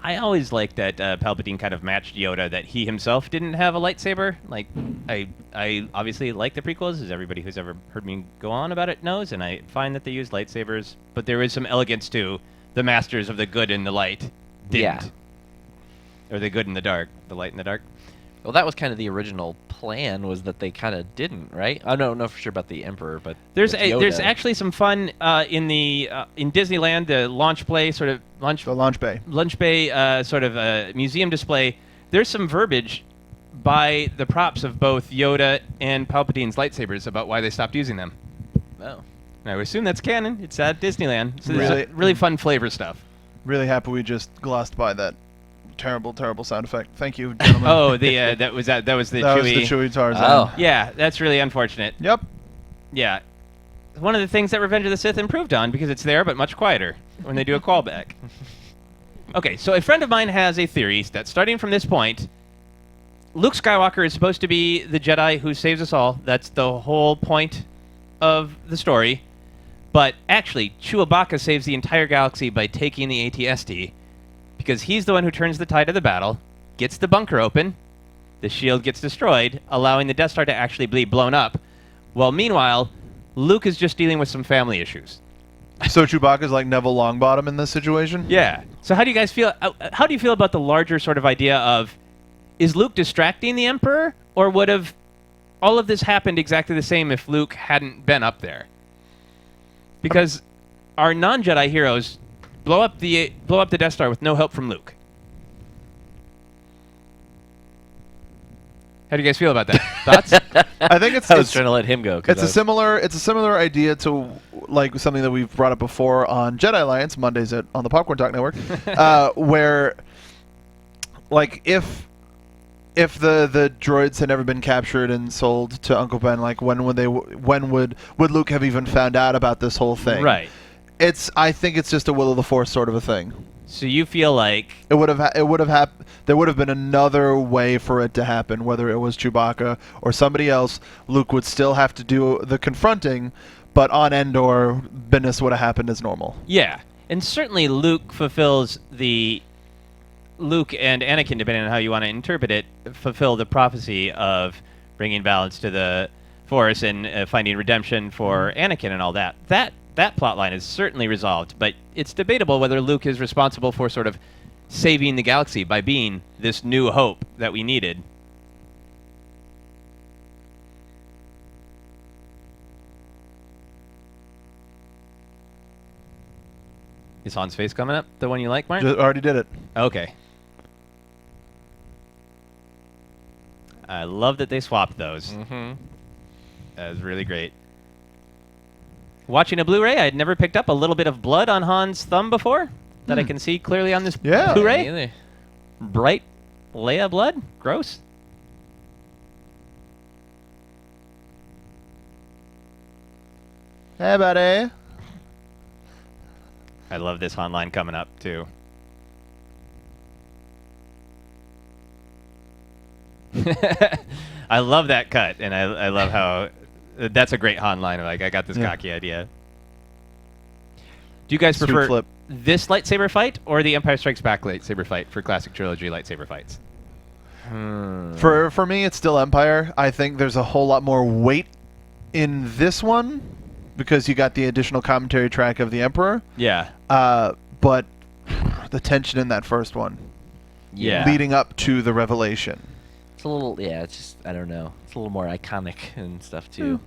I always liked that Palpatine kind of matched Yoda, that he himself didn't have a lightsaber. Like, I obviously like the prequels, as everybody who's ever heard me go on about it knows, and I find that they use lightsabers, but there is some elegance to the masters of the good and the light didn't. Yeah. Or the good and the dark, the light and the dark. Well, that was kind of the original plan, was that they kind of didn't, right? I don't know for sure about the Emperor, but There's with Yoda. there's actually some fun in Disneyland, the launch bay sort of lunch bay sort of museum display. There's some verbiage by the props of both Yoda and Palpatine's lightsabers about why they stopped using them. Oh. And I would assume that's canon. It's at Disneyland, so Really? there's really fun flavor stuff. Really happy we just glossed by that terrible sound effect. Thank you, gentlemen. Oh, that was the that was the Chewie. Chewie Tarzan. Oh. Yeah, that's really unfortunate. Yep. Yeah. One of the things that Revenge of the Sith improved on, because it's there but much quieter when they do a callback. Okay, so a friend of mine has a theory that starting from this point, Luke Skywalker is supposed to be the Jedi who saves us all. That's the whole point of the story. But actually, Chewbacca saves the entire galaxy by taking the AT-ST, because he's the one who turns the tide of the battle, gets the bunker open, the shield gets destroyed, allowing the Death Star to actually be blown up. Well, meanwhile, Luke is just dealing with some family issues. So Chewbacca's like Neville Longbottom in this situation? Yeah. So how do you guys feel? How do you feel about the larger sort of idea of, is Luke distracting the Emperor, or would have all of this happened exactly the same if Luke hadn't been up there? Because our non-Jedi heroes blow up the Death Star with no help from Luke. How do you guys feel about that? Thoughts? I think it's I was trying to let him go. It's a similar idea to like something that we've brought up before on Jedi Alliance Mondays on the Popcorn Talk Network, where like if the droids had never been captured and sold to Uncle Ben, like when would Luke have even found out about this whole thing? Right. I think it's just a will of the Force sort of a thing. So you feel like There would have been another way for it to happen, whether it was Chewbacca or somebody else. Luke would still have to do the confronting, but on Endor, business would have happened as normal. yeah, and certainly Luke fulfills the Luke and Anakin, depending on how you want to interpret it, fulfill the prophecy of bringing balance to the Force and finding redemption for Anakin and all that. That plot line is certainly resolved, but it's debatable whether Luke is responsible for sort of saving the galaxy by being this new hope that we needed. Is Han's face coming up? The one you like, Mark? Already did it. Okay. I love that they swapped those. Mm-hmm. That was really great. Watching a Blu-ray, I had never picked up a little bit of blood on Han's thumb before that I can see clearly on this Yeah. Blu-ray. Either. Bright Leia blood? Gross. Hey, buddy. I love this Han line coming up, too. I love that cut, and I love how... That's a great Han line. Like, I got this cocky idea. Do you guys Sweet prefer flip. this lightsaber fight or the Empire Strikes Back lightsaber fight for classic trilogy lightsaber fights? For me, it's still Empire. I think there's a whole lot more weight in this one because you got the additional commentary track of the Emperor. Yeah. But the tension in that first one, Yeah. leading up to the revelation. It's a little, yeah, it's just, I don't know. It's a little more iconic and stuff, too.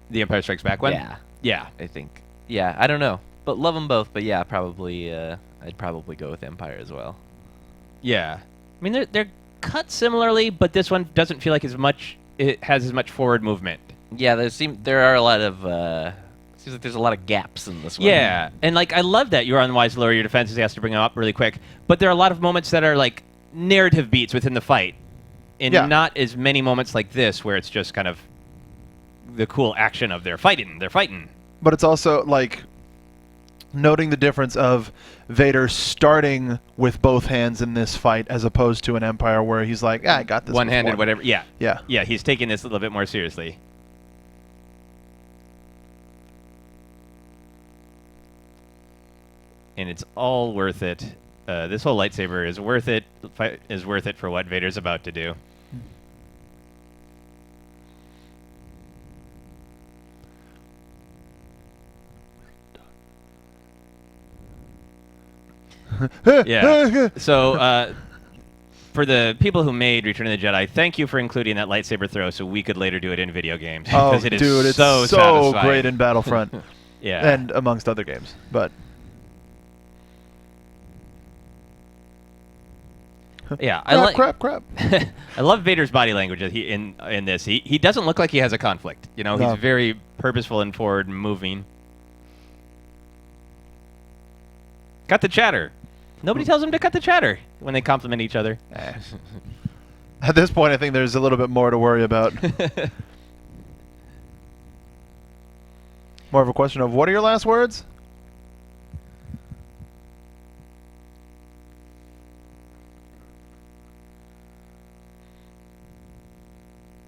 The Empire Strikes Back one? Yeah, Yeah. I think. Yeah, I don't know. But love them both, but yeah, probably, I'd probably go with Empire as well. Yeah. I mean, they're cut similarly, but this one doesn't feel like it has as much forward movement. Yeah, there are a lot of, seems like there's a lot of gaps in this one. Yeah. And, like, I love that you're unwise to lower your defenses. He has to bring them up really quick. But there are a lot of moments that are, like, narrative beats within the fight. And not as many moments like this where it's just kind of the cool action of they're fighting. But it's also, like, noting the difference of Vader starting with both hands in this fight as opposed to an Empire where he's like, I got this. One-handed, one. whatever. Yeah. Yeah. Yeah, he's taking this a little bit more seriously. And it's all worth it. This whole lightsaber is worth it. Is worth it for what Vader's about to do. Yeah. So, for the people who made Return of the Jedi, thank you for including that lightsaber throw so we could later do it in video games. Oh, because it is dude, it's so so satisfying. great in Battlefront. Yeah. And amongst other games. But yeah, I like. crap. I love Vader's body language in this. He doesn't look like he has a conflict. You know, No. he's very purposeful and forward moving. Cut the chatter. Nobody tells him to cut the chatter when they compliment each other. At this point, I think there's a little bit more to worry about. More of a question of, what are your last words?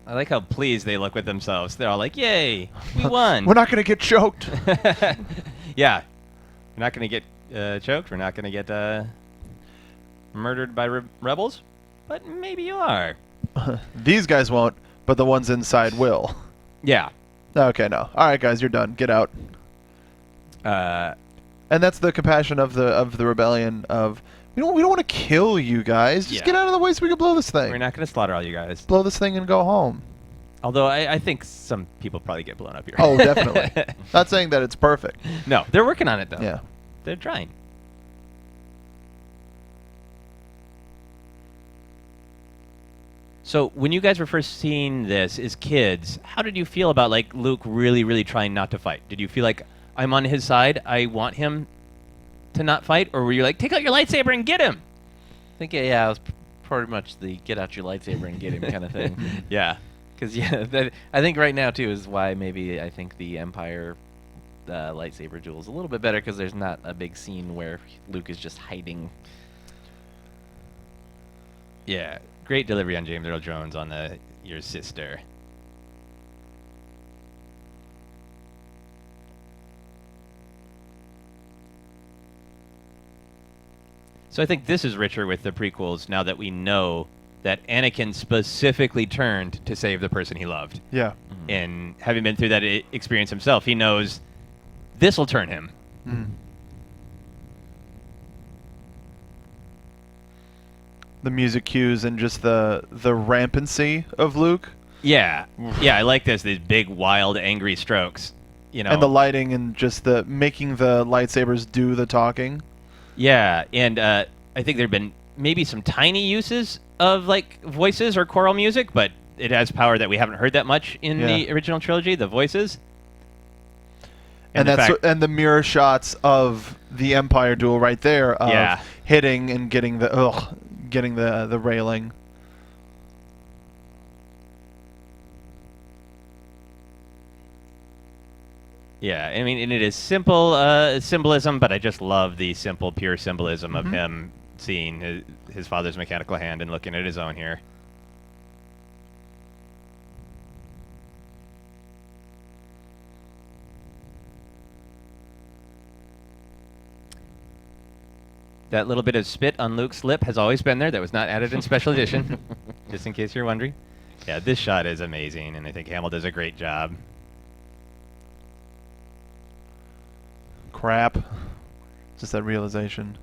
I like how pleased they look with themselves. They're all like, "Yay, we won!" We're not going to get choked. Yeah, we're not going to get choked. We're not going to get murdered by rebels, but maybe you are. These guys won't, but the ones inside will. Yeah. Okay, no. All right, guys, you're done. Get out. And that's the compassion of the rebellion. Of we don't want to kill you guys. Just get out of the way so we can blow this thing. We're not going to slaughter all you guys. Blow this thing and go home. Although I think some people probably get blown up here. Oh, definitely. Not saying that it's perfect. No, they're working on it though. Yeah. They're trying. So when you guys were first seeing this as kids, how did you feel about like Luke really, really trying not to fight? Did you feel like I'm on his side, I want him to not fight? Or were you like, take out your lightsaber and get him? I think, yeah, it was pretty much the get out your lightsaber and get him kind of thing. Yeah. Because, yeah, I think right now, too, is why maybe I think the Empire lightsaber duel is a little bit better because there's not a big scene where Luke is just hiding. Yeah. Great delivery on James Earl Jones on your sister. So I think this is richer with the prequels now that we know that Anakin specifically turned to save the person he loved. Yeah. And having been through that experience himself, he knows this will turn him. The music cues and just the rampancy of Luke. Yeah. Yeah, I like this. These big, wild, angry strokes. You know. And the lighting and just the making the lightsabers do the talking. Yeah, and I think there have been maybe some tiny uses of like voices or choral music, but it has power that we haven't heard that much in the original trilogy, the voices. And and the mirror shots of the Empire duel right there of hitting and getting the railing. Yeah, I mean, and it is simple symbolism, but I just love the simple, pure symbolism of him seeing his father's mechanical hand and looking at his own here. That little bit of spit on Luke's lip has always been there. That was not added in special edition, just in case you're wondering. Yeah, this shot is amazing, and I think Hamill does a great job. Crap. Just that realization.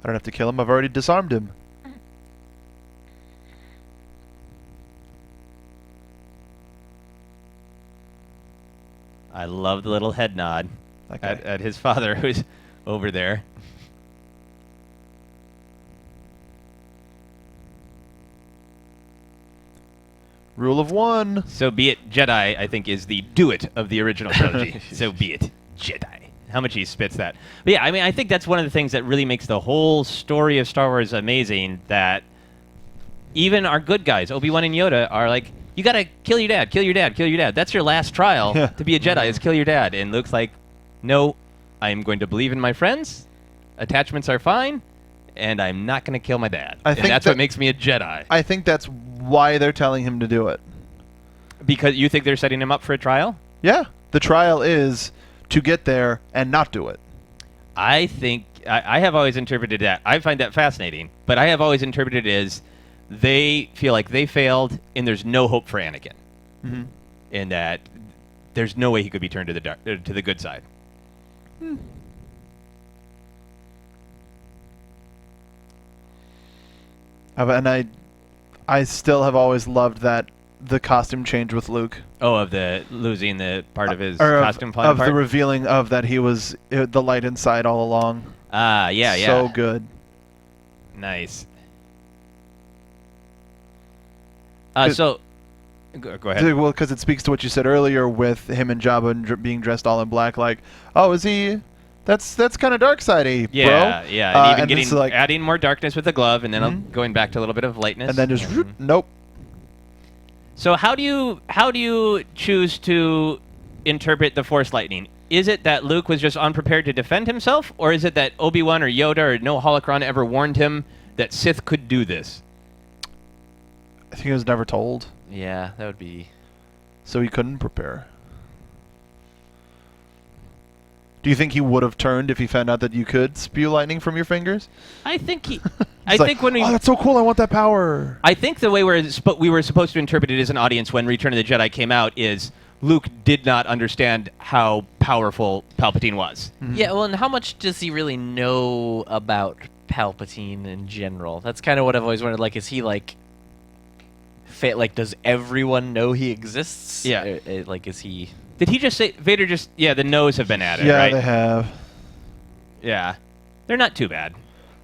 I don't have to kill him. I've already disarmed him. I love the little head nod at his father, who's over there. Rule of one. So be it, Jedi, I think, is the do-it of the original trilogy. So be it, Jedi. How much he spits that. But yeah, I mean, I think that's one of the things that really makes the whole story of Star Wars amazing, that even our good guys, Obi-Wan and Yoda, are like, you gotta kill your dad, kill your dad, kill your dad. That's your last trial to be a Jedi, is kill your dad. And Luke's like, no, I'm going to believe in my friends. Attachments are fine. And I'm not going to kill my dad. And that's what makes me a Jedi. I think that's why they're telling him to do it. Because you think they're setting him up for a trial? Yeah. The trial is to get there and not do it. I think, I have always interpreted that. I find that fascinating. But I have always interpreted it as they feel like they failed and there's no hope for Anakin. And that there's no way he could be turned to the good side. And I still have always loved that the costume change with Luke. Oh, of the losing the part of his costume falling apart? Of the revealing of that he was the light inside all along. Ah, yeah. So good. Nice. So, go ahead. Well, because it speaks to what you said earlier with him and Jabba being dressed all in black. Like, oh, is he? That's kind of dark-sidey, bro. Yeah, and even adding more darkness with the glove, and then going back to a little bit of lightness. And then just nope. So how do you choose to interpret the Force lightning? Is it that Luke was just unprepared to defend himself, or is it that Obi-Wan or Yoda or no holocron ever warned him that Sith could do this? I think he was never told. Yeah, that would be. So he couldn't prepare. Do you think he would have turned if he found out that you could spew lightning from your fingers? I think he. When we. Oh, that's so cool! I want that power. I think the way we were supposed to interpret it as an audience when Return of the Jedi came out is Luke did not understand how powerful Palpatine was. Yeah, well, and how much does he really know about Palpatine in general? That's kind of what I've always wondered. Like, is he like does everyone know he exists? Yeah. Like, is he? Did he just say Vader? The nose have been added, yeah, right? Yeah, they have. Yeah, they're not too bad.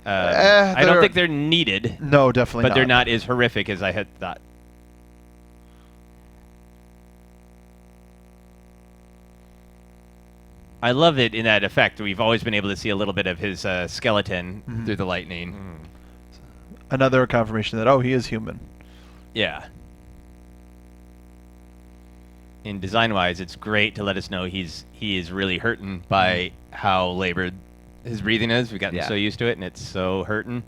I don't think they're needed. No, definitely not. But they're not as horrific as I had thought. I love it in that effect. We've always been able to see a little bit of his skeleton through the lightning. Another confirmation that, he is human. Yeah. In design-wise, it's great to let us know he is really hurting by how labored his breathing is. We've gotten so used to it, and it's so hurting.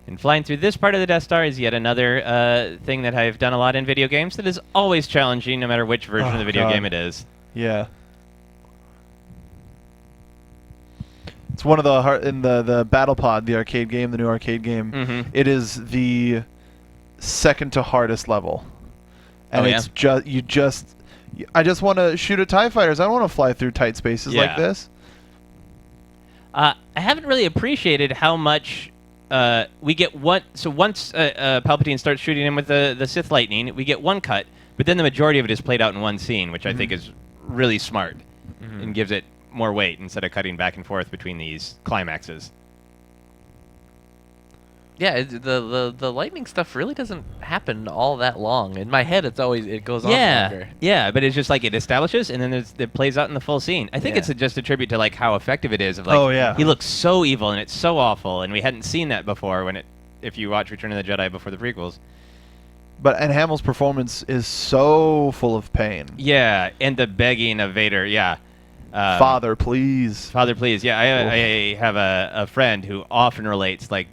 And flying through this part of the Death Star is yet another thing that I've done a lot in video games that is always challenging, no matter which version of the video game it is. Yeah. It's one of the in the Battle Pod, the arcade game, the new arcade game. It is the second to hardest level, and it's just I just want to shoot at TIE fighters. I don't want to fly through tight spaces like this. I haven't really appreciated how much we get one. So once Palpatine starts shooting him with the Sith lightning, we get one cut, but then the majority of it is played out in one scene, which I think is really smart and gives it more weight instead of cutting back and forth between these climaxes. Yeah, the lightning stuff really doesn't happen all that long. In my head, it goes on longer. Yeah, but it's just like it establishes and then it plays out in the full scene. I think it's just a tribute to like how effective it is. Of like, he looks so evil and it's so awful, and we hadn't seen that before if you watch Return of the Jedi before the prequels. And Hamill's performance is so full of pain. Yeah, and the begging of Vader. Yeah. Father, please. Father, please. Yeah, I have a friend who often relates, like,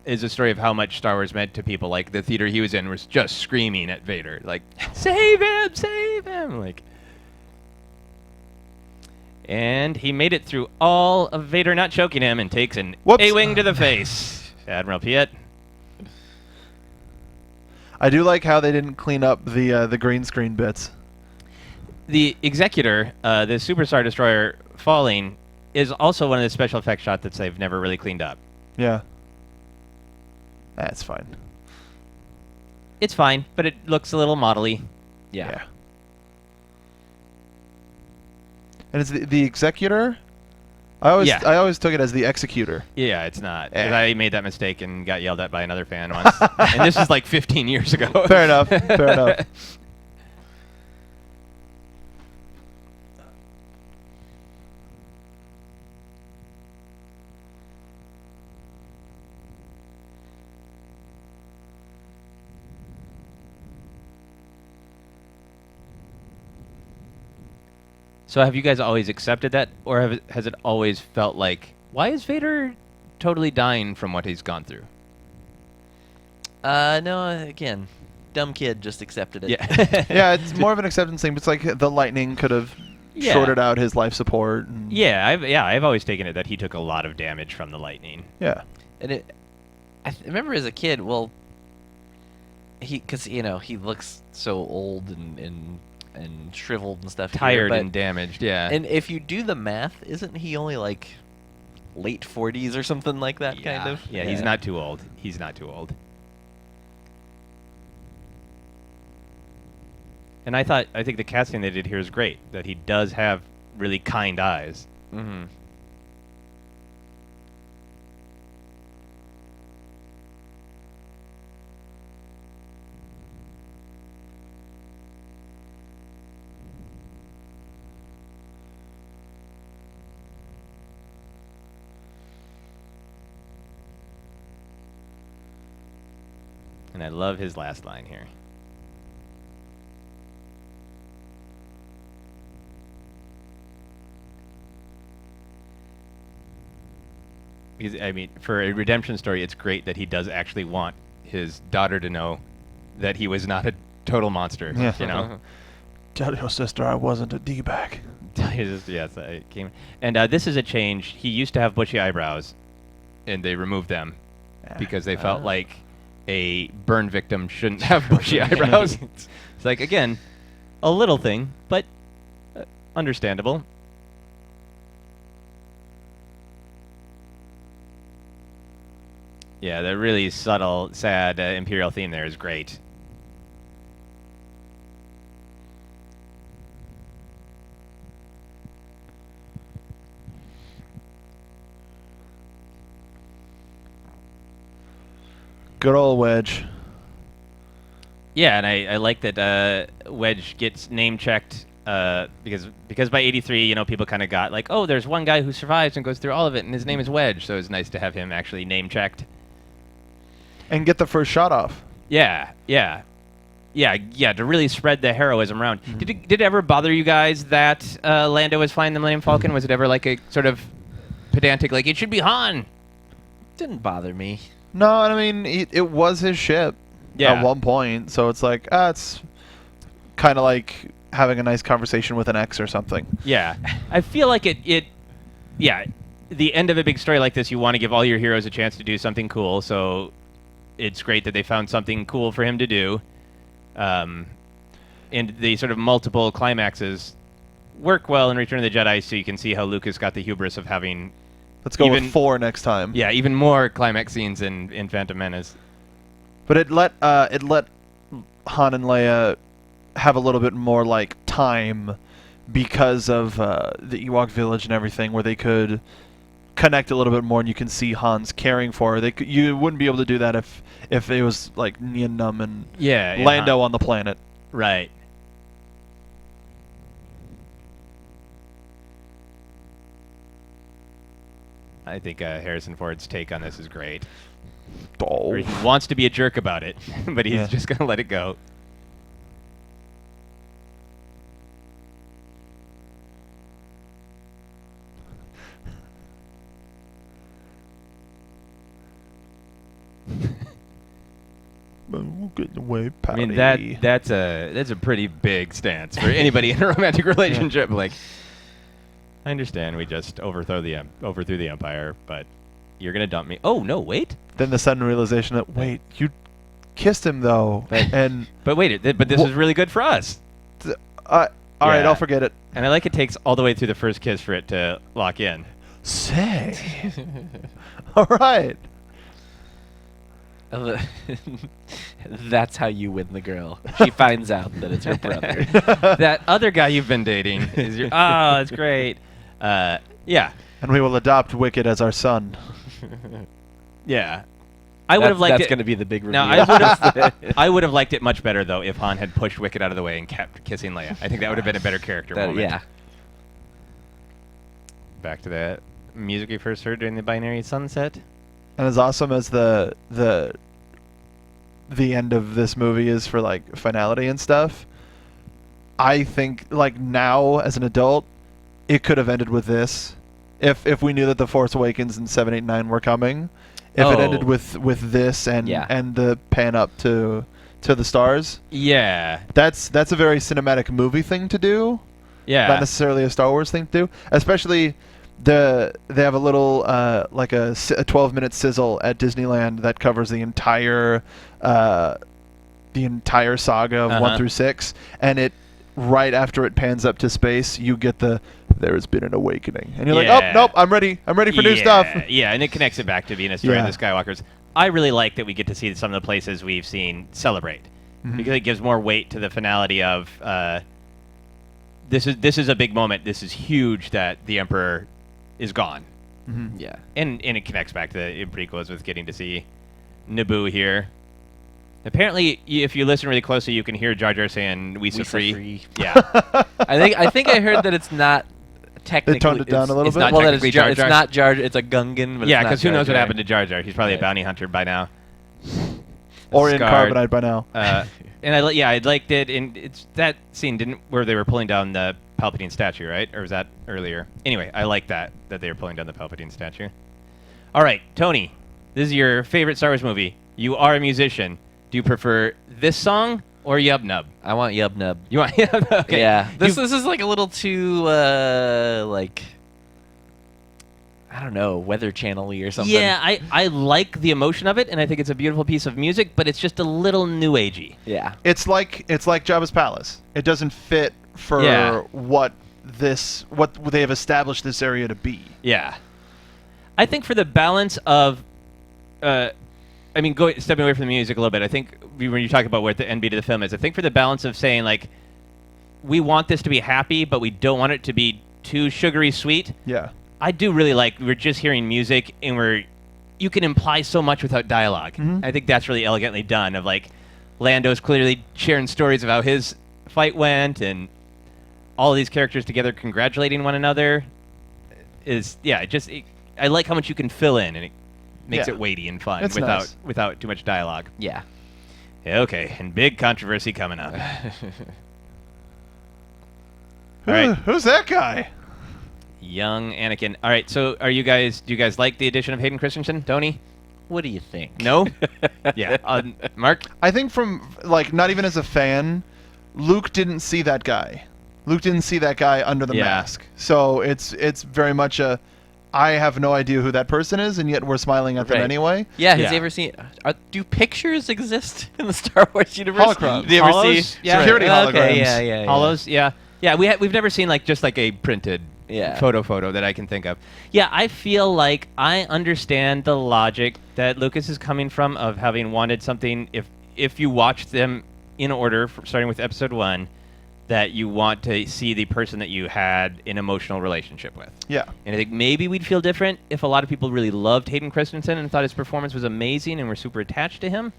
is a story of how much Star Wars meant to people. Like, the theater he was in was just screaming at Vader, like, save him, save him. Like, and he made it through all of Vader not choking him and takes an A-wing to the face. Admiral Piet. I do like how they didn't clean up the green screen bits. The Executor, the Super Star Destroyer falling, is also one of the special effects shots that they've never really cleaned up. Yeah. That's fine. It's fine, but it looks a little modelly. Yeah. And it's the Executor? I always took it as the Executor. Yeah, it's not. 'Cause I made that mistake and got yelled at by another fan once. And this is like 15 years ago. Fair enough. Fair enough. So have you guys always accepted that, or has it always felt like, why is Vader totally dying from what he's gone through? No, again, dumb kid just accepted it. Yeah. Yeah, it's more of an acceptance thing. It's like the lightning could have shorted out his life support. And I've always taken it that he took a lot of damage from the lightning. Yeah. And I remember as a kid, well, because he looks so old and shriveled and stuff. Tired and damaged, yeah. And if you do the math, isn't he only like late 40s or something like that, kind of? Yeah, he's not too old. He's not too old. And I think the casting they did here is great, that he does have really kind eyes. Mm-hmm. And I love his last line here. Because, I mean, for a redemption story, it's great that he does actually want his daughter to know that he was not a total monster. Yeah. You know? Tell your sister I wasn't a D-bag. Yes, I came. And this is a change. He used to have bushy eyebrows, and they removed them because they felt like a burn victim shouldn't have bushy eyebrows. It's like, again, a little thing, but understandable. Yeah, the really subtle, sad Imperial theme there is great. Good old Wedge. Yeah, and I like that Wedge gets name checked because by 83, you know, people kind of got like, oh, there's one guy who survives and goes through all of it, and his name is Wedge. So it's nice to have him actually name checked and get the first shot off. Yeah. To really spread the heroism around. Mm-hmm. Did it ever bother you guys that Lando was flying the Millennium Falcon? Was it ever like a sort of pedantic, like it should be Han? Didn't bother me. No, I mean it was his ship at one point, so it's like it's kind of like having a nice conversation with an ex or something. Yeah, I feel like yeah, the end of a big story like this, you want to give all your heroes a chance to do something cool. So it's great that they found something cool for him to do, and the sort of multiple climaxes work well in Return of the Jedi. So you can see how Lucas got the hubris of having. Let's go with 4 next time. Yeah, even more climax scenes in Phantom Menace. But it let Han and Leia have a little bit more like time because of the Ewok village and everything, where they could connect a little bit more, and you can see Han's caring for her. You wouldn't be able to do that if it was like Nien Nunb and Lando on the planet. Right. I think Harrison Ford's take on this is great. Oh. He wants to be a jerk about it, but he's just going to let it go. Getting away, Patty. I mean, that's a pretty big stance for anybody in a romantic relationship. Like, I understand we just overthrew the Empire, but you're gonna dump me. Oh no, wait. Then the sudden realization that you kissed him though, but wait, but this is really good for us. All right, I'll forget it. And I like it takes all the way through the first kiss for it to lock in. Say. All right. That's how you win the girl. She finds out that it's her brother. That other guy you've been dating is your. Oh, that's great. Yeah. And we will adopt Wicket as our son. Yeah. I would have liked it. That's going to be the big reveal. No, I would have liked it much better though if Han had pushed Wicket out of the way and kept kissing Leia. I think that would have been a better character moment. Yeah. Back to that music we first heard during the binary sunset. And as awesome as the end of this movie is for like finality and stuff, I think like now as an adult, it could have ended with this. If we knew that the Force Awakens and 7, 8, 9 were coming, if it ended with this and the pan up to the stars, that's a very cinematic movie thing to do. Yeah, not necessarily a Star Wars thing to do, especially. They have a little like a 12-minute sizzle at Disneyland that covers the entire saga of 1 through 6, and it right after it pans up to space, you get there has been an awakening, and you're like, oh nope, I'm ready for new stuff. Yeah, and it connects it back to being a story of the Skywalkers. I really like that we get to see some of the places we've seen celebrate, because it gives more weight to the finality of this is a big moment. This is huge that the Emperor is gone. Yeah, and it connects back to the prequels with getting to see Naboo here. Apparently, if you listen really closely, you can hear Jar Jar saying "Wisa free." Yeah, I think I heard that it's not technically. They toned it down a little bit. Not technically Jar Jar. It's not Jar. It's a Gungan. But yeah, because who knows what happened to Jar Jar? He's probably a bounty hunter by now, or in carbonite by now. And I liked it. And it's that scene where they were pulling down the Palpatine statue, right? Or was that earlier? Anyway, I like that they were pulling down the Palpatine statue. All right, Tony, this is your favorite Star Wars movie. You are a musician. Do you prefer this song or Yub Nub? I want Yub Nub. You want Yub Nub? Okay. Yeah. This is like a little too like I don't know, Weather Channel-y or something. Yeah, I like the emotion of it, and I think it's a beautiful piece of music, but it's just a little new agey. Yeah. It's like Jabba's palace. It doesn't fit for what they have established this area to be. Yeah. I think for the balance of stepping away from the music a little bit, I think when you talk about what the end beat of the film is, I think for the balance of saying, like, we want this to be happy, but we don't want it to be too sugary sweet. Yeah. I do really like, we're just hearing music, and you can imply so much without dialogue. I think that's really elegantly done, of, like, Lando's clearly sharing stories of how his fight went, and all of these characters together congratulating one another. I like how much you can fill in, and it makes it weighty and fun without too much dialogue. Yeah. Okay, and big controversy coming up. Who's that guy? Young Anakin. All right, so do you guys like the addition of Hayden Christensen, Tony? What do you think? No? Yeah. Mark? I think from, like, not even as a fan, Luke didn't see that guy. Luke didn't see that guy under the mask. So it's very much a, I have no idea who that person is, and yet we're smiling at them anyway. Yeah, has he ever seen... do pictures exist in the Star Wars universe? Holograms. Do you ever Hollows? see... Yeah. Security holograms. Okay, yeah. Hollows? Yeah. Yeah, we've never seen, like, just like a printed photo that I can think of. Yeah, I feel like I understand the logic that Lucas is coming from of having wanted something, if you watch them in order, starting with episode 1, that you want to see the person that you had an emotional relationship with. Yeah. And I think maybe we'd feel different if a lot of people really loved Hayden Christensen and thought his performance was amazing and were super attached to him.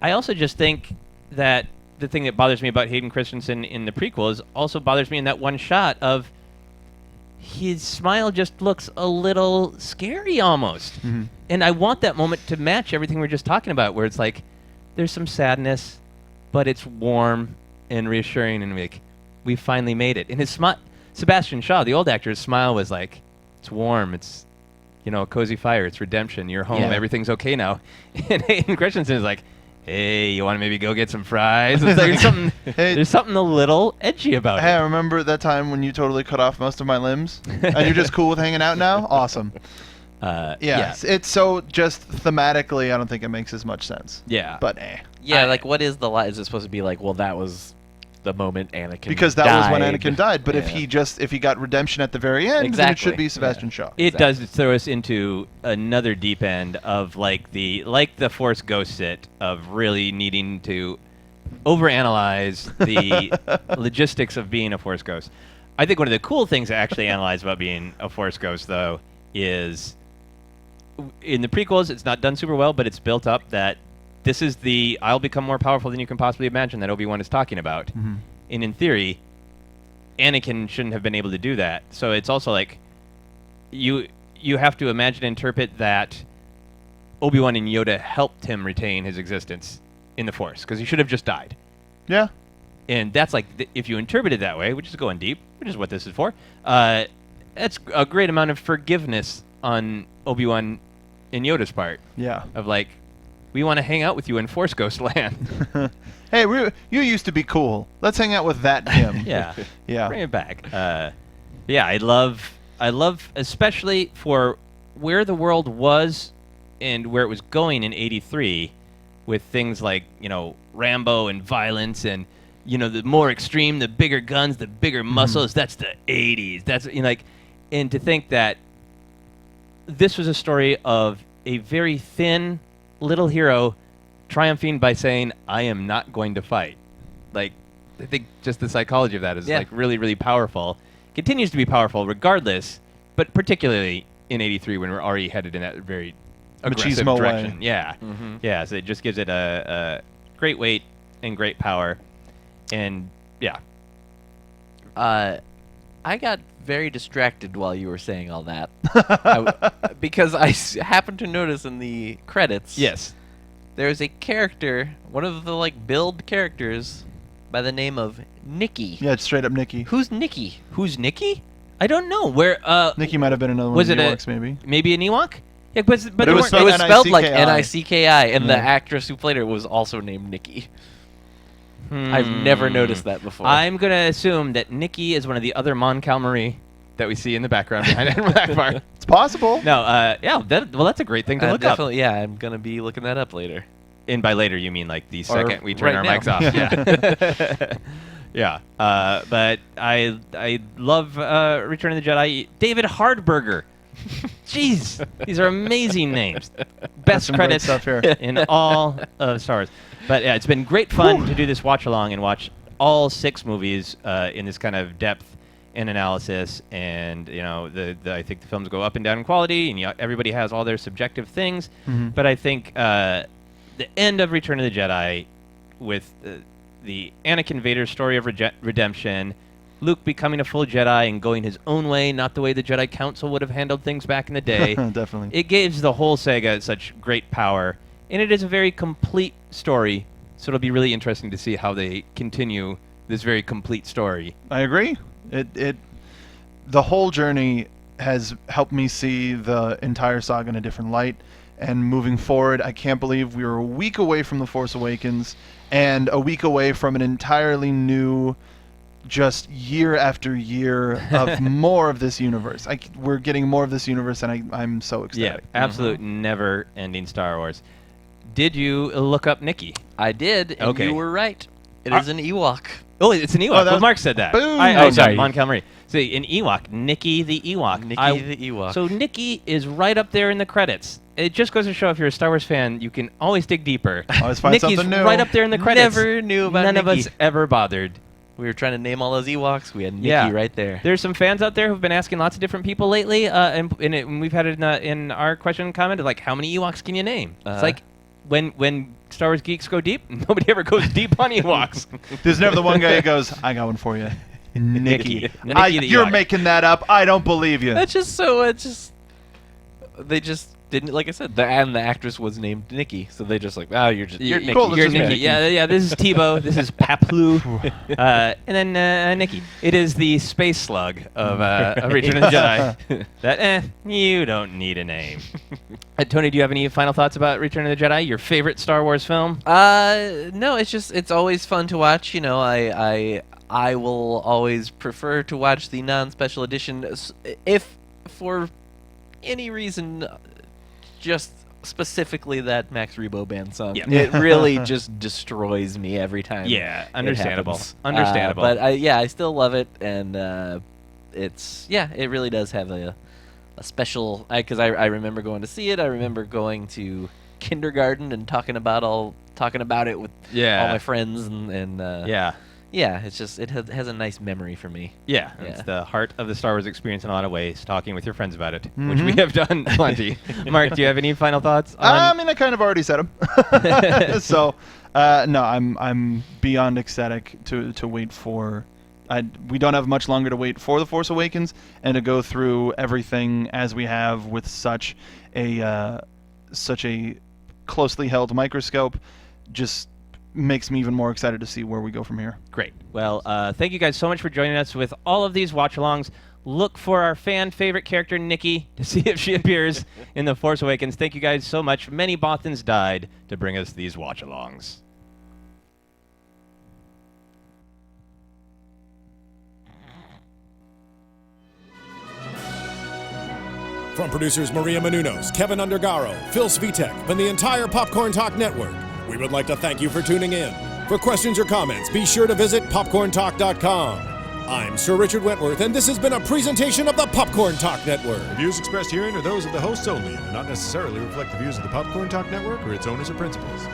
I also just think that the thing that bothers me about Hayden Christensen in the prequels also bothers me in that one shot of his smile just looks a little scary almost. Mm-hmm. And I want that moment to match everything we're just talking about, where it's like there's some sadness, but it's warm and reassuring, and like, we finally made it. And his Sebastian Shaw, the old actor's smile was like, it's warm, it's, a cozy fire, it's redemption, you're home, everything's okay now. And Hayden Christensen is like, hey, you want to maybe go get some fries? It's like there's something a little edgy about it. Hey, I remember that time when you totally cut off most of my limbs, and you're just cool with hanging out now? Awesome. It's so just thematically, I don't think it makes as much sense. Yeah. But Yeah, like, what is the lie? Is it supposed to be like, well, that was the moment Anakin because that died. was when Anakin died. But if he got redemption at the very end, then it should be Sebastian Shaw. It does throw us into another deep end of like the Force Ghost sit of really needing to overanalyze the logistics of being a Force Ghost. I think one of the cool things to actually analyze about being a Force Ghost, though, is in the prequels, it's not done super well, but it's built up that this is the I'll become more powerful than you can possibly imagine that Obi-Wan is talking about. Mm-hmm. And in theory, Anakin shouldn't have been able to do that. So it's also like you have to imagine and interpret that Obi-Wan and Yoda helped him retain his existence in the Force, because he should have just died. Yeah. And that's like, if you interpret it that way, which is going deep, which is what this is for, that's a great amount of forgiveness on Obi-Wan and Yoda's part. Yeah. Of like, we want to hang out with you in Force Ghost Land. Hey, you used to be cool. Let's hang out with that Tim. Yeah. Yeah. Bring it back. Yeah, I love, especially for where the world was and where it was going in '83, with things like, Rambo and violence and, the more extreme, the bigger guns, the bigger muscles. That's the '80s. That's, and to think that this was a story of a very thin little hero triumphing by saying, I am not going to fight. Like, I think just the psychology of that is like really, really powerful. Continues to be powerful regardless, but particularly in '83 when we're already headed in that very aggressive machismo direction. way. Yeah. Mm-hmm. Yeah, so it just gives it a great weight and great power. And yeah. I got very distracted while you were saying all that. Because I happened to notice in the credits. Yes. There's a character, one of the build characters, by the name of Nikki. Yeah, it's straight up Nikki. Who's Nikki? Who's Nikki? I don't know. Where Nikki might have been another one of the Ewoks, maybe. Maybe an Ewok? Yeah, but it was spelled like N-I-C-K-I, and the actress who played her was also named Nikki. I've never noticed that before. I'm going to assume that Nikki is one of the other Mon Calamari that we see in the background behind that bar. It's possible. No, that's a great thing to look up. Yeah, I'm going to be looking that up later. And by later, you mean like the second we turn our mics off. Yeah. Yeah. But I love Return of the Jedi. David Hardberger. Jeez, these are amazing names. Best credits stuff here in all of Star Wars. But yeah, it's been great fun to do this watch along and watch all 6 movies in this kind of depth and analysis. And I think the films go up and down in quality, and everybody has all their subjective things. Mm-hmm. But I think the end of Return of the Jedi, with the Anakin Vader story of redemption, Luke becoming a full Jedi and going his own way, not the way the Jedi Council would have handled things back in the day. Definitely. It gives the whole saga such great power, and it is a very complete story, so it'll be really interesting to see how they continue this very complete story. I agree. The whole journey has helped me see the entire saga in a different light, and moving forward. I can't believe we were a week away from The Force Awakens and a week away from an entirely new, just year after year of more of this universe. We're getting more of this universe, and I'm so excited. Yeah, absolute never-ending Star Wars. Did you look up Nikki? I did, and Okay. you were right. It is an Ewok. Oh, it's an Ewok. that Well, was- Mark said that. Boom! Sorry, Mon Calamari. So, an Ewok, Nikki the Ewok. Nikki the Ewok. So, Nikki is right up there in the credits. It just goes to show if you're a Star Wars fan, you can always dig deeper. Always find Nikki's something new. right up there in the credits. Never knew about None of Nikki. us ever bothered. We were trying to name all those Ewoks. We had Nikki Yeah. right there. There's some fans out there who've been asking lots of different people lately, and we've had it in our question and comment, like, how many Ewoks can you name? It's like, when Star Wars geeks go deep, nobody ever goes deep on Ewoks. There's never the one guy who goes, I got one for you. Nikki. Nikki the You're Ewok. making that up. I don't believe you. That's just they just didn't, like I said, the actress was named Nikki, so they just like, you're Nikki. Cool, You're just Nikki. Nikki. Yeah. This is Tebow. This is Paplu. And then Nikki. It is the space slug of Return of the Jedi. That you don't need a name. Tony, do you have any final thoughts about Return of the Jedi? Your favorite Star Wars film? No, it's always fun to watch. You know, I will always prefer to watch the non-special edition if for any reason, just specifically that Max Rebo band song. Yeah. It really just destroys me every time. Yeah, it understandable. happens. Understandable. But I still love it, and it really does have a special. Because I remember going to see it. I remember going to kindergarten and talking about it with all my friends, and yeah, it's just it has a nice memory for me. Yeah, Yeah. it's the heart of the Star Wars experience in a lot of ways, talking with your friends about it, which we have done plenty. Mark, do you have any final thoughts? I mean, I kind of already said them. So, no, I'm beyond ecstatic to wait for. We don't have much longer to wait for The Force Awakens, and to go through everything as we have with such a closely held microscope, just makes me even more excited to see where we go from here. Great. Well, thank you guys so much for joining us with all of these watch-alongs. Look for our fan favorite character, Nikki, to see if she appears in The Force Awakens. Thank you guys so much. Many Bothans died to bring us these watch-alongs. From producers Maria Menounos, Kevin Undergaro, Phil Svitek, and the entire Popcorn Talk Network, we would like to thank you for tuning in. For questions or comments, be sure to visit popcorntalk.com. I'm Sir Richard Wentworth, and this has been a presentation of the Popcorn Talk Network. The views expressed herein are those of the hosts only and do not necessarily reflect the views of the Popcorn Talk Network or its owners or principals.